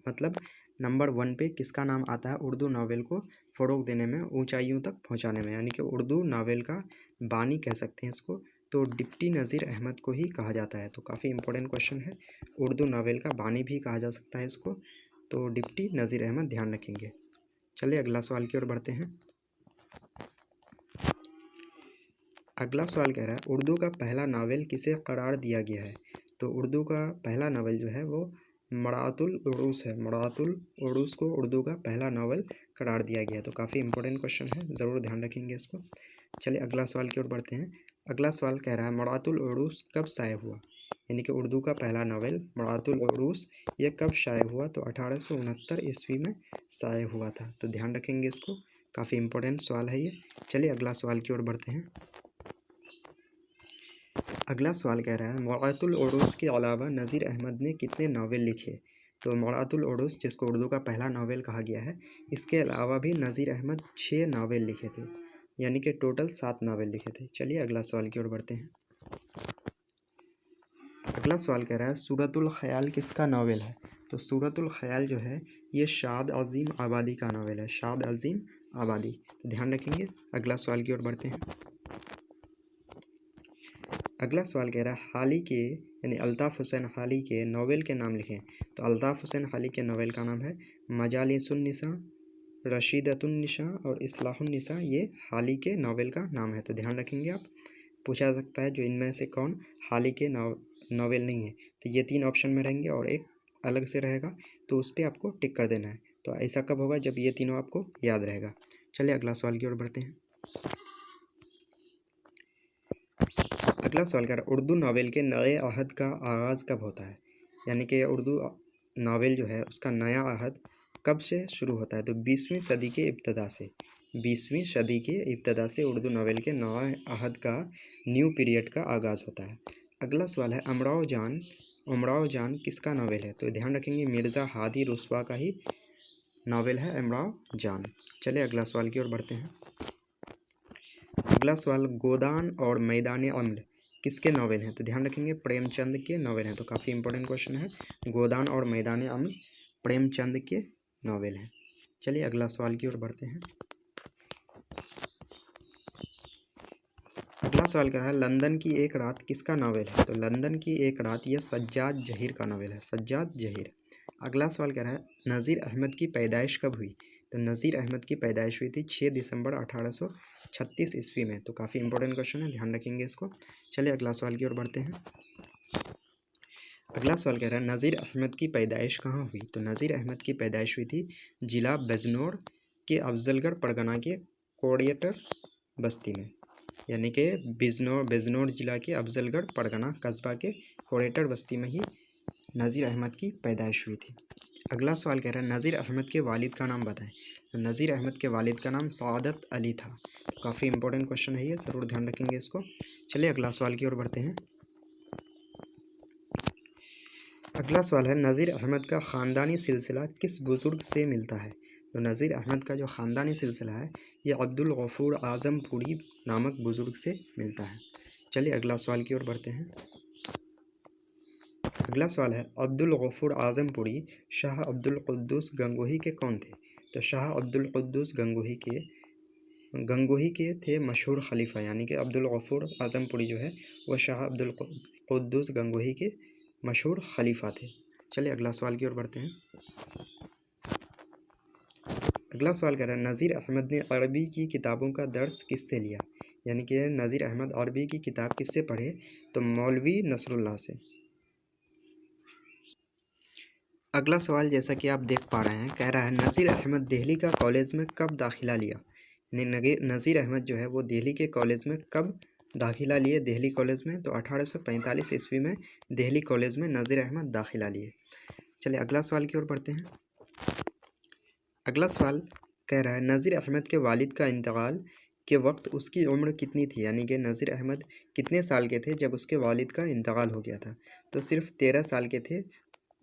मतलब नंबर 1 पे किसका नाम आता है उर्दू नावल को फ़रोग़ देने में, ऊंचाइयों तक पहुंचाने में, यानी कि उर्दू नावल का बानी कह सकते हैं इसको, तो डिप्टी नज़ीर अहमद को ही कहा जाता है। तो काफ़ी इंपॉर्टेंट क्वेश्चन है, उर्दू नावल का बानी भी कहा जा सकता है इसको, तो डिप्टी नज़ीर अहमद, ध्यान रखेंगे। चलिए अगला सवाल की ओर बढ़ते हैं। अगला सवाल कह रहा है उर्दू का पहला नावल किसे करार दिया गया है? तो उर्दू का पहला नावल जो है वो मरातुल उरूस है, मरातुल उरूस को उर्दू का पहला नावल करार दिया गया है। तो काफ़ी इंपॉर्टेंट क्वेश्चन है, ज़रूर ध्यान रखेंगे इसको। चलिए अगला सवाल की ओर बढ़ते हैं। अगला सवाल कह रहा है मरातुल उरूस कब शाये हुआ? यानी कि उर्दू का पहला नावल मरातुल उरूस ये कब शाये हुआ? तो 1869 ईस्वी में शाये हुआ था। तो ध्यान रखेंगे इसको, काफ़ी इंपॉर्टेंट सवाल है ये। चलिए अगला सवाल की ओर बढ़ते हैं। अगला सवाल कह रहा है मरातुल उरूस के अलावा नज़ीर अहमद ने कितने नावल लिखे? तो मरातुल उरूस जिसको उर्दू का पहला नावल कहा गया है, इसके अलावा भी नज़ीर अहमद 6 नावल लिखे थे, यानी कि टोटल 7 नावल लिखे थे। चलिए अगला सवाल की ओर बढ़ते हैं। अगला सवाल कह रहा है सूरतुल ख़याल किसका नावल है? तो सूरतुल ख़याल जो है ये शाद अज़ीम आबादी का नावल है, शाद अज़ीम आबादी, तो ध्यान रखेंगे। अगला सवाल की ओर बढ़ते हैं। अगला सवाल कह रहा है हाली के यानी अल्ताफ़ हुसैन हाली के नावल के नाम लिखें। तो अल्ताफ़ हुसैन हाली के नावल का नाम है मजालिसुन्निसा, रशीदतुन्निसा और इस्लाहुन्निसा, ये हाली के नावल का नाम है। तो ध्यान रखेंगे, आप पूछा जा सकता है जो इनमें से कौन हाली के नावल नहीं है, तो ये 3 ऑप्शन में रहेंगे और एक अलग से रहेगा, तो उस पर आपको टिक कर देना है। तो ऐसा कब होगा? जब ये तीनों आपको याद रहेगा। चलिए अगला सवाल की ओर बढ़ते हैं। अगला सवाल कह रहा है उर्दू नावल के नए अहद का आगाज़ कब होता है? यानी कि उर्दू नावल जो है उसका नया अहद कब से शुरू होता है? तो 20वीं सदी के इब्तदा से, 20वीं सदी के इब्तदा से उर्दू नावल के नए अहद का न्यू पीरियड का आगाज़ होता है। अगला सवाल है उमराव जान किसका नावल है? तो ध्यान रखेंगे मिर्ज़ा हादी रुस्वा का ही नावल है उमराव जान। चलिए अगला सवाल की ओर बढ़ते हैं। अगला सवाल गोदान और मैदान अम्ल किसके नावल हैं? तो ध्यान रखेंगे प्रेमचंद के नावल हैं। तो काफ़ी इंपॉर्टेंट क्वेश्चन है, गोदान और मैदान अम्ल प्रेमचंद के नावल हैं। चलिए अगला सवाल की ओर बढ़ते हैं। अगला सवाल कर रहा है लंदन की एक रात किसका नावल है? तो लंदन की एक रात ये सज्जाद जहीर का नावल है, सज्जाद जहीर। अगला सवाल कह रहा है नज़ीर अहमद की पैदाइश कब हुई? तो नज़ीर अहमद की पैदाइश हुई थी 6 दिसंबर 1836 ईस्वी में। तो काफ़ी इंपॉर्टेंट क्वेश्चन है, ध्यान रखेंगे इसको। चलिए अगला सवाल की ओर बढ़ते हैं। अगला सवाल कह रहा है नज़ीर अहमद की पैदाइश कहाँ हुई? तो नज़ीर अहमद की पैदाइश हुई थी ज़िला बिजनौर के अफजलगढ़ परगना के कोड़ियटर बस्ती में, यानी कि बिजनौर ज़िला के अफजलगढ़ परगना कस्बा के कोड़ेटर बस्ती में ही नज़ीर अहमद की पैदाइश हुई थी। अगला सवाल कह रहा है नज़ीर अहमद के वालिद का नाम बताएं। तो नज़ीर अहमद के वालिद का नाम सआदत अली था। तो काफ़ी इंपॉर्टेंट क्वेश्चन है ये, ज़रूर ध्यान रखेंगे इसको। चलिए अगला सवाल की ओर बढ़ते हैं। अगला सवाल है नज़ीर अहमद का ख़ानदानी सिलसिला किस बुज़ुर्ग से मिलता है? तो नज़ीर अहमद का जो ख़ानदानी सिलसिला है ये अब्दुल गफ़ूर आज़मपुरी नामक बुज़ुर्ग से मिलता है। चलिए अगला सवाल की ओर बढ़ते हैं। अगला सवाल है अब्दुल गफ़ूर आज़मपुरी शाह अब्दुल कुद्दूस गंगोही के कौन थे? तो शाह अब्दुल कुद्दूस गंगोही के थे मशहूर खलीफा, यानी कि अब्दुल गफ़ूर आज़मपुरी जो है वह शाह अब्दुल कुद्दूस गंगोही के मशहूर खलीफा थे। चलिए अगला सवाल की ओर बढ़ते हैं। अगला सवाल कह रहा है नज़ीर अहमद ने अरबी की किताबों का दर्स किससे लिया? यानी कि नज़ीर अहमद अरबी की किताब किससे पढ़े? तो मौलवी नसरुल्लाह से। अगला सवाल जैसा कि आप देख पा रहे हैं, कह रहा है नज़ीर अहमद दिल्ली का कॉलेज में कब दाखिला लिया? नज़ीर अहमद जो है वो दिल्ली के कॉलेज में कब दाखिला लिए? दिल्ली कॉलेज में तो 1845 ईस्वी में दिल्ली कॉलेज में नज़ीर अहमद दाखिला लिए। चलिए अगला सवाल की ओर बढ़ते हैं। अगला सवाल कह रहा है नज़ीर अहमद के वालिद का इंतकाल के वक्त उसकी उम्र कितनी थी? यानी कि नज़ीर अहमद कितने साल के थे जब उसके वालिद का इंतकाल हो गया था? तो सिर्फ 13 साल के थे,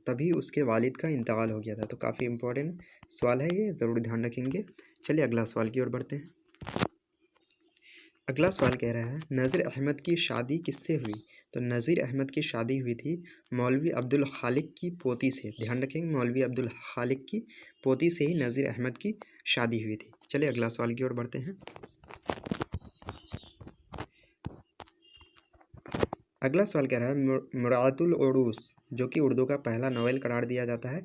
तभी उसके वालिद का इंतकाल हो गया था। तो काफ़ी इम्पोर्टेंट सवाल है ये, ज़रूर ध्यान रखेंगे। चलिए अगला सवाल की ओर बढ़ते हैं। अगला सवाल कह रहा है नज़ीर अहमद की शादी किससे हुई? तो नज़ीर अहमद की शादी हुई थी मौलवी अब्दुल खालिक की पोती से। ध्यान रखेंगे, मौलवी अब्दुल खालिक की पोती से ही नज़ीर अहमद की शादी हुई थी। चलिए अगला सवाल की ओर बढ़ते हैं। अगला सवाल कह रहा है मुरातुल उरूस, जो कि उर्दू का पहला नॉवेल करार दिया जाता है,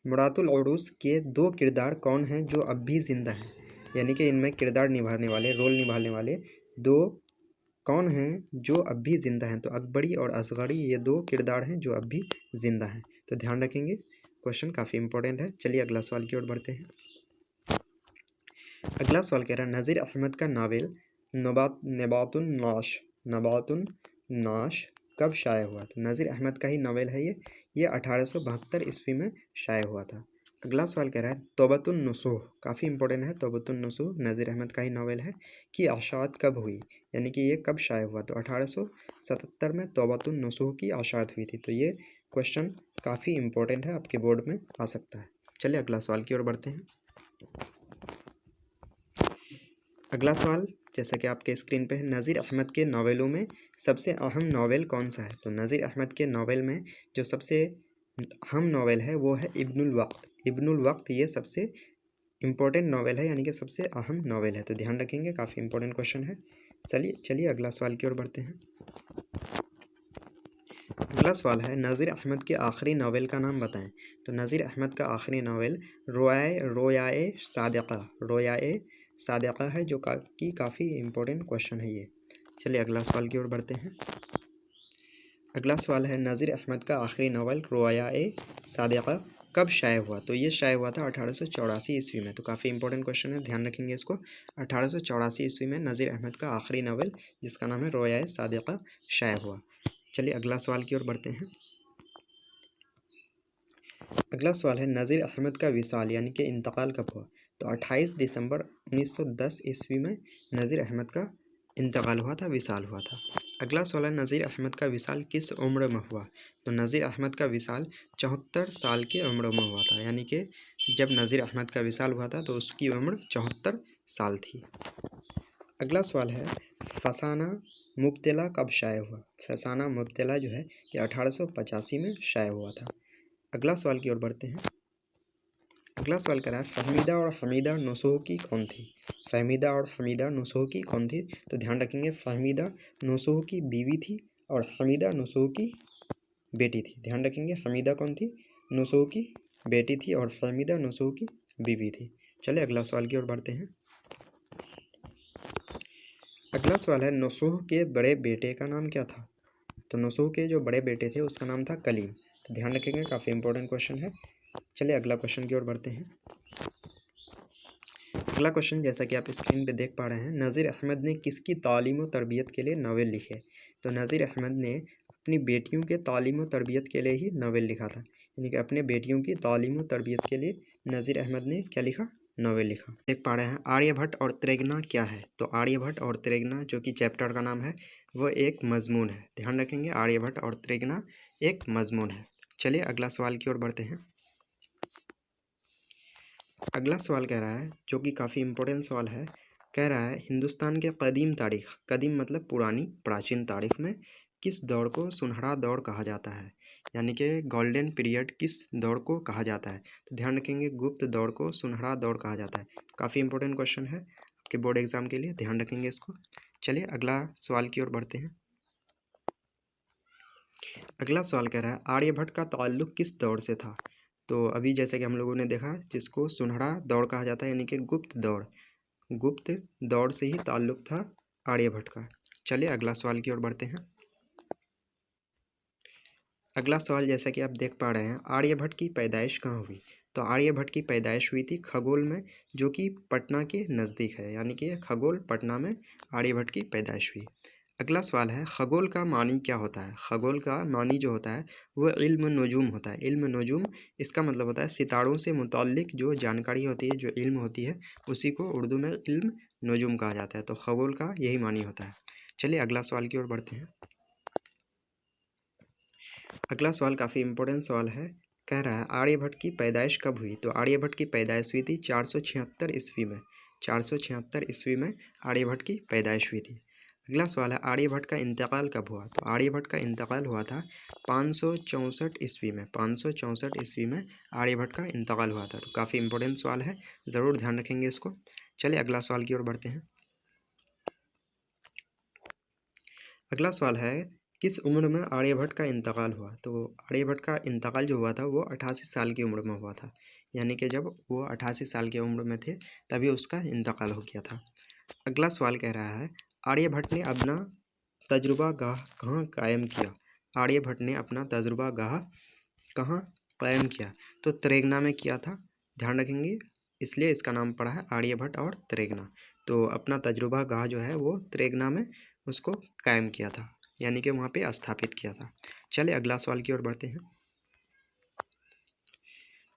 मुरातुल उरूस के 2 किरदार कौन हैं जो अब भी जिंदा हैं? यानी कि इनमें किरदार निभाने वाले, रोल निभाने वाले 2 कौन हैं जो अब भी ज़िंदा हैं? तो अकबरी और असगरी ये 2 किरदार हैं जो अब भी ज़िंदा हैं। तो ध्यान रखेंगे, क्वेश्चन काफ़ी इंपॉर्टेंट है। चलिए अगला सवाल की ओर बढ़ते हैं। अगला सवाल कह रहा है नज़ीर अहमद का नावल नबातुन नाश कब शाया हुआ? तो नज़ीर अहमद का ही नावल है ये 1872 ईस्वी में शाया हुआ था। अगला सवाल कह रहा है तौबतुन नुसूह, काफ़ी इंपॉर्टेंट है। तौबतुन नुसूह नज़ीर अहमद का ही नावल है कि आशात कब हुई? यानी कि ये कब शाया हुआ? तो 1877 में तौबतुन नुसूह की आशात हुई थी। तो ये क्वेश्चन काफ़ी इंपॉर्टेंट है, आपके बोर्ड में आ सकता है। चलिए अगला सवाल की ओर बढ़ते हैं। अगला सवाल जैसा कि आपके स्क्रीन पे है, नज़ीर अहमद के नावलों में सबसे अहम नावल कौन सा है? तो नज़ीर अहमद के नावल में जो सबसे अहम नावल है वो है इब्नुल वक्त। इब्नुल वक्त ये सबसे इम्पोर्टेंट नावल है, यानी कि सबसे अहम नावल है। तो ध्यान रखेंगे, काफ़ी इंपॉर्टेंट क्वेश्चन है। चलिए अगला सवाल की ओर बढ़ते हैं। अगला सवाल है नज़ीर अहमद के आखिरी नावल का नाम बताएं। तो नज़ीर अहमद का आखिरी नावल रोयाए सादिक़ा है, जो कि काफ़ी इम्पोर्टेंट क्वेश्चन है ये। चलिए अगला सवाल की ओर बढ़ते हैं। अगला सवाल है नज़ीर अहमद का आखिरी नावल रोयाए सादिक़ा कब शाया हुआ? तो ये शाया हुआ था 1884 ईस्वी में। तो काफ़ी इंपॉर्टेंट क्वेश्चन है, ध्यान रखेंगे इसको। 1884 ईस्वी में नज़ीर अहमद का आखिरी नावल जिसका नाम है रोयाए सादिक़ा शाया हुआ। चलिए अगला सवाल की ओर बढ़ते हैं। अगला सवाल है नज़ीर अहमद का विसाल यानी कि इंतकाल कब हुआ? तो 28 दिसंबर 1910 ईस्वी में नज़ीर अहमद का इंतकाल हुआ था, विसाल हुआ था। अगला सवाल है नज़ीर अहमद का विसाल किस उम्र में हुआ? तो नज़ीर अहमद का विसाल 74 साल की उम्र में हुआ था। यानी कि जब नज़ीर अहमद का विसाल हुआ था तो उसकी उम्र 74 साल थी। अगला सवाल है फसाना मुब्तला कब शाया हुआ? फसाना मुब्तला जो है ये 1885 में शाया हुआ था। अगला सवाल की ओर बढ़ते हैं। अगला सवाल कह रहा है फ़हमीदा और हमीदा नुसूही कौन थी? फ़हमीदा और हमीदा नुसूही कौन थी? तो ध्यान रखेंगे, फ़हमीदा नुसूही की बीवी थी और हमीदा नुसूही की बेटी थी। ध्यान रखेंगे, हमीदा कौन थी? नुसूही की बेटी थी और फ़हमीदा नुसूही की बीवी थी। चलिए अगला सवाल की ओर बढ़ते हैं। अगला सवाल है नुसूह के बड़े बेटे का नाम क्या था? तो नुसूह के जो बड़े बेटे थे उसका नाम था कलीम। तो ध्यान रखेंगे, काफ़ी इंपॉर्टेंट क्वेश्चन है। चलिए अगला क्वेश्चन की ओर बढ़ते हैं। अगला क्वेश्चन जैसा कि आप स्क्रीन पे देख पा रहे हैं, नज़ीर अहमद ने किसकी तालीम व तरबियत के लिए नावल लिखे? तो नज़ीर अहमद ने अपनी बेटियों के तालीम व तरबियत के लिए ही नावल लिखा था। यानी कि अपने बेटियों की तालीम व तरबियत के लिए नज़ीर अहमद ने क्या लिखा? नावल लिखा। देख पा रहे हैं आर्यभट्ट और त्रिगना क्या है? तो आर्यभट्ट और त्रिगना जो कि चैप्टर का नाम है वो एक मजमून है। ध्यान रखेंगे, आर्यभट्ट और त्रिगना एक मजमून है। चलिए अगला सवाल की ओर बढ़ते हैं। अगला सवाल कह रहा है जो कि काफ़ी इम्पोर्टेंट सवाल है, कह रहा है हिंदुस्तान के कदीम तारीख, कदीम मतलब पुरानी प्राचीन तारीख में किस दौर को सुनहरा दौर कहा जाता है? यानी कि गोल्डन पीरियड किस दौर को कहा जाता है? तो ध्यान रखेंगे, गुप्त दौर को सुनहरा दौर कहा जाता है। काफ़ी इंपॉर्टेंट क्वेश्चन है आपके बोर्ड एग्जाम के लिए, ध्यान रखेंगे इसको। चलिए अगला सवाल की ओर बढ़ते हैं। अगला सवाल कह रहा है आर्यभट्ट का ताल्लुक किस दौर से था? तो अभी जैसे कि हम लोगों ने देखा जिसको सुनहरा दौर कहा जाता है यानी कि गुप्त दौर से ही ताल्लुक था आर्यभट्ट का। चलिए अगला सवाल की ओर बढ़ते हैं। अगला सवाल जैसा कि आप देख पा रहे हैं, आर्यभट्ट की पैदाइश कहाँ हुई? तो आर्यभट्ट की पैदाइश हुई थी खगोल में, जो कि पटना के नज़दीक है, यानी कि खगोल पटना में आर्यभट्ट की पैदाइश हुई। अगला सवाल है, खगोल का मानी क्या होता है? खगोल का मानी जो होता है वो इल्म नजूम होता है। इल्म नजूम इसका मतलब होता है सितारों से मुताल्लिक जो जानकारी होती है, जो इल्म होती है, उसी को उर्दू में इल्म नजूम कहा जाता है। तो खगोल का यही मानी होता है। चलिए अगला सवाल की ओर बढ़ते हैं। अगला सवाल काफ़ी इंपॉर्टेंट सवाल है। कह रहा है आर्यभट्ट की पैदाइश कब हुई? तो आर्यभट्ट की पैदाइश हुई थी 476 ईस्वी में। 476 ईस्वी में आर्यभट्ट की पैदाइश हुई थी। अगला सवाल है आर्यभट्ट का इंतकाल कब हुआ? तो आर्यभट्ट का इंतकाल हुआ था 564 ईस्वी में। 564 ईस्वी में आर्यभट्ट का इंतकाल हुआ था। तो काफ़ी इंपॉर्टेंट सवाल है, ज़रूर ध्यान रखेंगे इसको। चलिए अगला सवाल की ओर बढ़ते हैं। अगला सवाल है किस उम्र में आर्यभट्ट का इंतकाल हुआ? तो आर्यभट्ट का इंतकाल जो हुआ था वो 88 साल की उम्र में हुआ था, यानी कि जब वो 88 साल की उम्र में थे तभी उसका इंतकाल हो गया था। अगला सवाल कह रहा है आर्यभट्ट ने अपना तजुर्बा गाह कहाँ कायम किया? आर्यभट्ट ने अपना तजुर्बा गाह कहाँ कायम किया? तो त्रेगना में किया था, ध्यान रखेंगे, इसलिए इसका नाम पड़ा है आर्यभट्ट और त्रेगना। तो अपना तजुर्बा गाह जो है वो त्रेगना में उसको कायम किया था, यानी कि वहाँ पे स्थापित किया था। चलिए अगला सवाल की ओर बढ़ते हैं।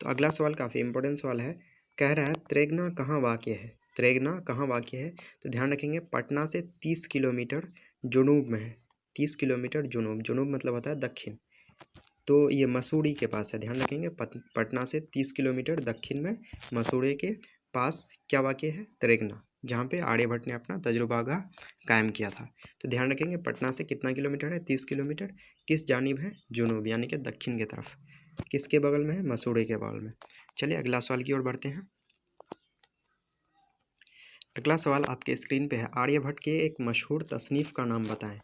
तो अगला सवाल काफ़ी इंपॉर्टेंट सवाल है। कह रहा है त्रेगना कहाँ वाक़ है? त्रेगना कहाँ वाक़ है? तो ध्यान रखेंगे पटना से 30 किलोमीटर जुनूब में है। 30 किलोमीटर जुनूब, जुनूब मतलब होता है दक्षिण। तो ये मसूरी के पास है, ध्यान रखेंगे पटना से 30 किलोमीटर दक्षिण में मसूरी के पास क्या वाक़ है? त्रेगना, जहाँ पे आर्यभट्ट ने अपना तजुर्बागाह कायम किया था। तो ध्यान रखेंगे पटना से कितना किलोमीटर है? 30 किलोमीटर। किस जानिब है? जुनूब, यानी कि दक्षिण की तरफ। किसके बगल में है? मसूरी के बगल में। चलिए अगला सवाल की ओर बढ़ते हैं। अगला सवाल आपके स्क्रीन पे है, आर्यभट्ट के एक मशहूर तसनीफ़ का नाम बताएं।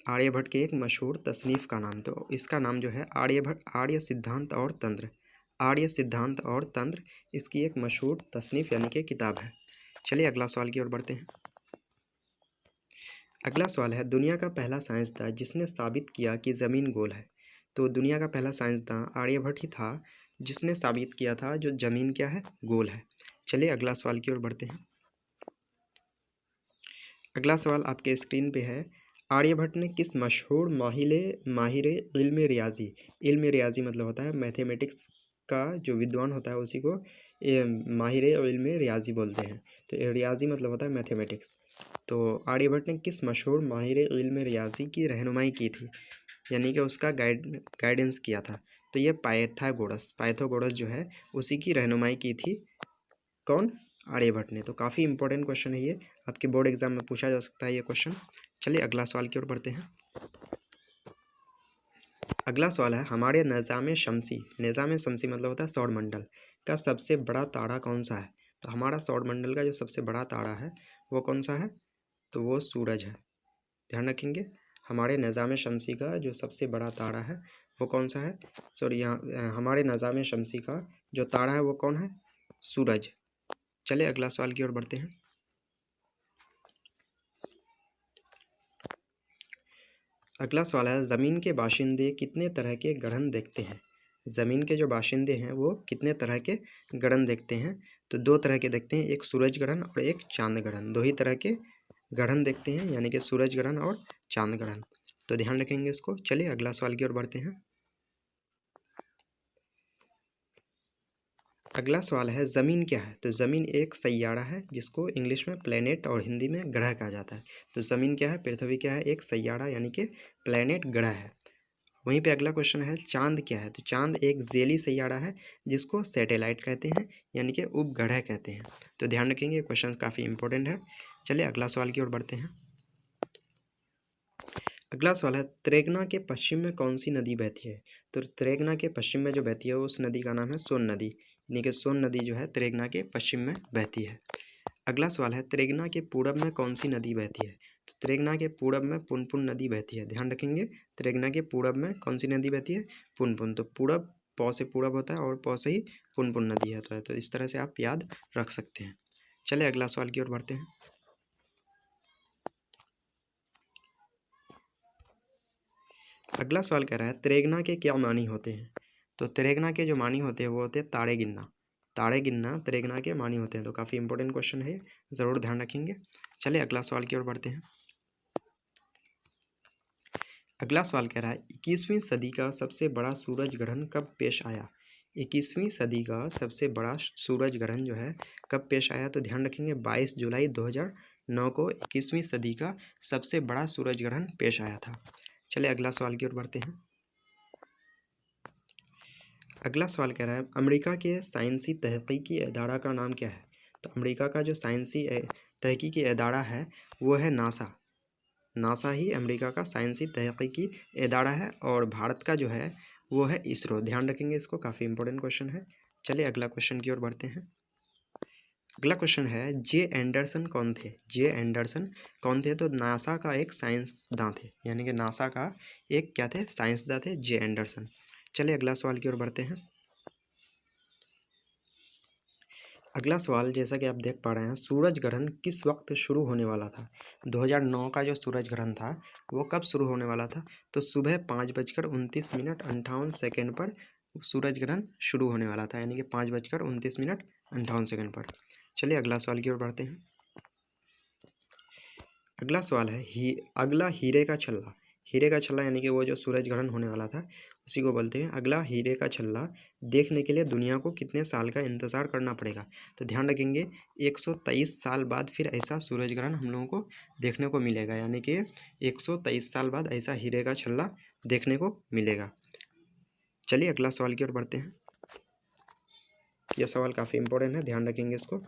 आर्यभट्ट के एक मशहूर तसनीफ़ का नाम, तो इसका नाम जो है आर्यभट्ट आर्य सिद्धांत और तंत्र। आर्य सिद्धांत और तंत्र इसकी एक मशहूर तसनीफ़ यानी कि किताब है। चलिए अगला सवाल की ओर बढ़ते हैं। अगला सवाल है दुनिया का पहला साइंसदान जिसने साबित किया कि ज़मीन गोल है। तो दुनिया का पहला साइंसदान आर्यभट्ट ही था जिसने साबित किया था जो ज़मीन क्या है? गोल है। चलिए अगला सवाल की ओर बढ़ते हैं। अगला सवाल आपके स्क्रीन पे है, आर्यभट्ट ने किस मशहूर माहिर इल्म रियाजी मतलब होता है मैथमेटिक्स का जो विद्वान होता है उसी को माहिर इल्म रियाजी बोलते हैं। तो रियाजी मतलब होता है मैथमेटिक्स। तो आर्यभट्ट ने किस मशहूर माहिर इल्म रियाजी की रहनुमाई की थी, यानी कि उसका गाइडेंस किया था? तो ये पाइथागोरस जो है उसी की रहनुमाई की थी। कौन? आर्यभट्ट ने। तो काफ़ी इंपॉर्टेंट क्वेश्चन है ये, आपके बोर्ड एग्जाम में पूछा जा सकता है ये क्वेश्चन। चलिए अगला सवाल की ओर बढ़ते हैं। अगला सवाल है हमारे निज़ाम शमसी मतलब होता है सौरमंडल का सबसे बड़ा तारा कौन सा है? तो हमारा सौरमंडल का जो सबसे बड़ा तारा है वो कौन सा है? तो वो सूरज है, ध्यान रखेंगे। हमारे निज़ाम शमसी का जो सबसे बड़ा तारा है वो कौन सा है? सॉरी, यहाँ हमारे निज़ाम शमसी का जो तारा है वो कौन है? सूरज। चलिए अगला सवाल की ओर बढ़ते हैं। अगला सवाल है ज़मीन के बाशिंदे कितने तरह के ग्रहण देखते हैं? ज़मीन के जो बाशिंदे हैं वो कितने तरह के ग्रहण देखते हैं? तो 2 तरह के देखते हैं, एक सूरज ग्रहण और एक चांद ग्रहण। 2 ही तरह के ग्रहण देखते हैं, यानी कि सूरज ग्रहण और चांद ग्रहण। तो ध्यान रखेंगे इसको। चलिए अगला सवाल की ओर बढ़ते हैं। अगला सवाल है ज़मीन क्या है? तो ज़मीन एक सैयारा है जिसको इंग्लिश में प्लैनेट और हिंदी में ग्रह कहा जाता है। तो ज़मीन क्या है? पृथ्वी क्या है? एक सैयारा यानी कि प्लैनेट, ग्रह है। वहीं पे अगला क्वेश्चन है चांद क्या है? तो चांद एक जेली सैयारा है जिसको सैटेलाइट कहते हैं, यानी कि उपग्रह कहते हैं। तो ध्यान रखेंगे, ये क्वेश्चन काफ़ी इंपॉर्टेंट है। चलिए अगला सवाल की ओर बढ़ते हैं। अगला सवाल है त्रेगना के पश्चिम में कौन सी नदी बहती है? तो त्रेगना के पश्चिम में जो बहती है उस नदी का नाम है सोन नदी, यानी कि सोन नदी जो है त्रेगना के पश्चिम में बहती है। अगला सवाल है त्रेगना के पूरब में कौन सी नदी बहती है? तो त्रेगना के पूरब में पुनपुन नदी बहती है, ध्यान रखेंगे। त्रेगना के पूरब में कौन सी नदी बहती है? पुनपुन। तो पूरब पौ से पूरब होता है और पौ से ही पुनपुन नदी है, तो इस तरह से आप याद रख सकते हैं। चलिए अगला सवाल की ओर बढ़ते हैं। अगला सवाल कह रहा है त्रेगना के क्या मानी होते हैं। तो त्रेगना के जो मानी होते हैं वो होते हैं ताड़े गिनना। ताड़े गिनना त्रेगना के मानी होते हैं। तो काफ़ी इंपॉर्टेंट क्वेश्चन है, ज़रूर ध्यान रखेंगे। चलिए अगला सवाल की ओर बढ़ते हैं। अगला सवाल कह रहा है 21वीं सदी का सबसे बड़ा सूरज ग्रहण कब पेश आया। 21वीं सदी का सबसे बड़ा सूरज ग्रहण जो है कब पेश आया। तो ध्यान रखेंगे 22 जुलाई 2009 को 21वीं सदी का सबसे बड़ा सूरज ग्रहण पेश आया था। चलिए अगला सवाल की ओर बढ़ते हैं। अगला सवाल कह रहा है अमेरिका के साइंसी तहकीकी इदारा का नाम क्या है। तो अमेरिका का जो साइंसी तहकीकी इदारा है वो है नासा। नासा ही अमेरिका का साइंसी तहकीकी इदारा है। और भारत का जो है वो है इसरो। ध्यान रखेंगे इसको, काफ़ी इंपॉर्टेंट क्वेश्चन है। चलिए अगला क्वेश्चन की ओर बढ़ते हैं। अगला क्वेश्चन है जे एंडरसन कौन थे। जे एंडरसन कौन थे। तो नासा का एक साइंसदान थे, यानी कि नासा का एक क्या थे, साइंसदान थे, जे एंडरसन। चलिए अगला सवाल की ओर बढ़ते हैं। अगला सवाल जैसा कि आप देख पा रहे हैं सूरज ग्रहण किस वक्त शुरू होने वाला था। 2009 का जो सूरज ग्रहण था वो कब शुरू होने वाला था। तो सुबह 5:29 पर सूरज ग्रहण शुरू होने वाला था, यानी कि 5:29 पर। चलिए अगला सवाल की ओर बढ़ते हैं। अगला सवाल है अगला हीरे का छल्ला। हीरे का छल्ला यानी कि वो जो सूरज ग्रहण होने वाला था उसी को बोलते हैं अगला हीरे का छल्ला देखने के लिए दुनिया को कितने साल का इंतज़ार करना पड़ेगा। तो ध्यान रखेंगे 123 साल बाद फिर ऐसा सूरज ग्रहण हम लोगों को देखने को मिलेगा, यानी कि 123 साल बाद ऐसा हीरे का छल्ला देखने को मिलेगा। चलिए अगला सवाल की ओर बढ़ते हैं। यह सवाल काफ़ी इंपॉर्टेंट है, ध्यान रखेंगे इसको।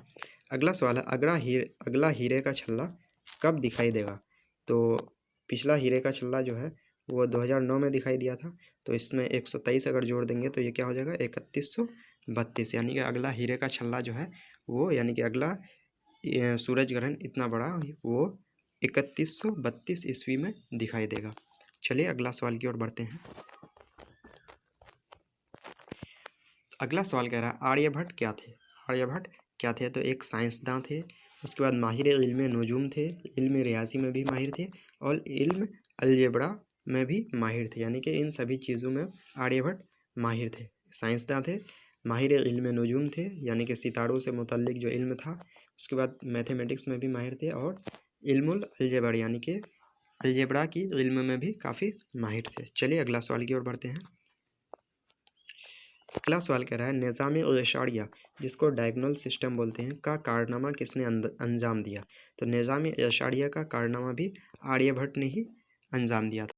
अगला सवाल है अगला हीरे का छल्ला कब दिखाई देगा। तो पिछला हीरे का छल्ला जो है वो 2009 में दिखाई दिया था। तो इसमें 123 अगर जोड़ देंगे तो ये क्या हो जाएगा 3132, यानी कि अगला हीरे का छल्ला जो है वो, यानी कि अगला सूरज ग्रहण इतना बड़ा वो 3132 ईस्वी में दिखाई देगा। चलिए अगला सवाल की ओर बढ़ते हैं। अगला सवाल कह रहा है आर्यभट्ट क्या थे। आर्यभट्ट क्या थे। तो एक साइंसदान थे, उसके बाद माहिर इल्म नजूम थे, इल्म रियाजी में भी माहिर थे और इल्म अलजेब्रा में भी माहिर थे, यानी कि इन सभी चीज़ों में आर्यभट्ट माहिर थे। साइंसदान थे, माहिर इल्म नजूम थे, यानी कि सितारों से मुतल्लिक जो इल्म था, उसके बाद मैथमेटिक्स में भी माहिर थे और इल्मुल अलजेब्रा यानी कि अलजेब्रा की इल्म में भी काफ़ी माहिर थे। चलिए अगला सवाल की ओर बढ़ते हैं। अगला सवाल कह रहा है निज़ाम-ए-इशारिया जिसको डायगोनल सिस्टम बोलते हैं का कारनामा किसने अंजाम दिया। तो निज़ाम-ए-इशारिया का कारनामा भी आर्यभट्ट ने ही अंजाम दिया था।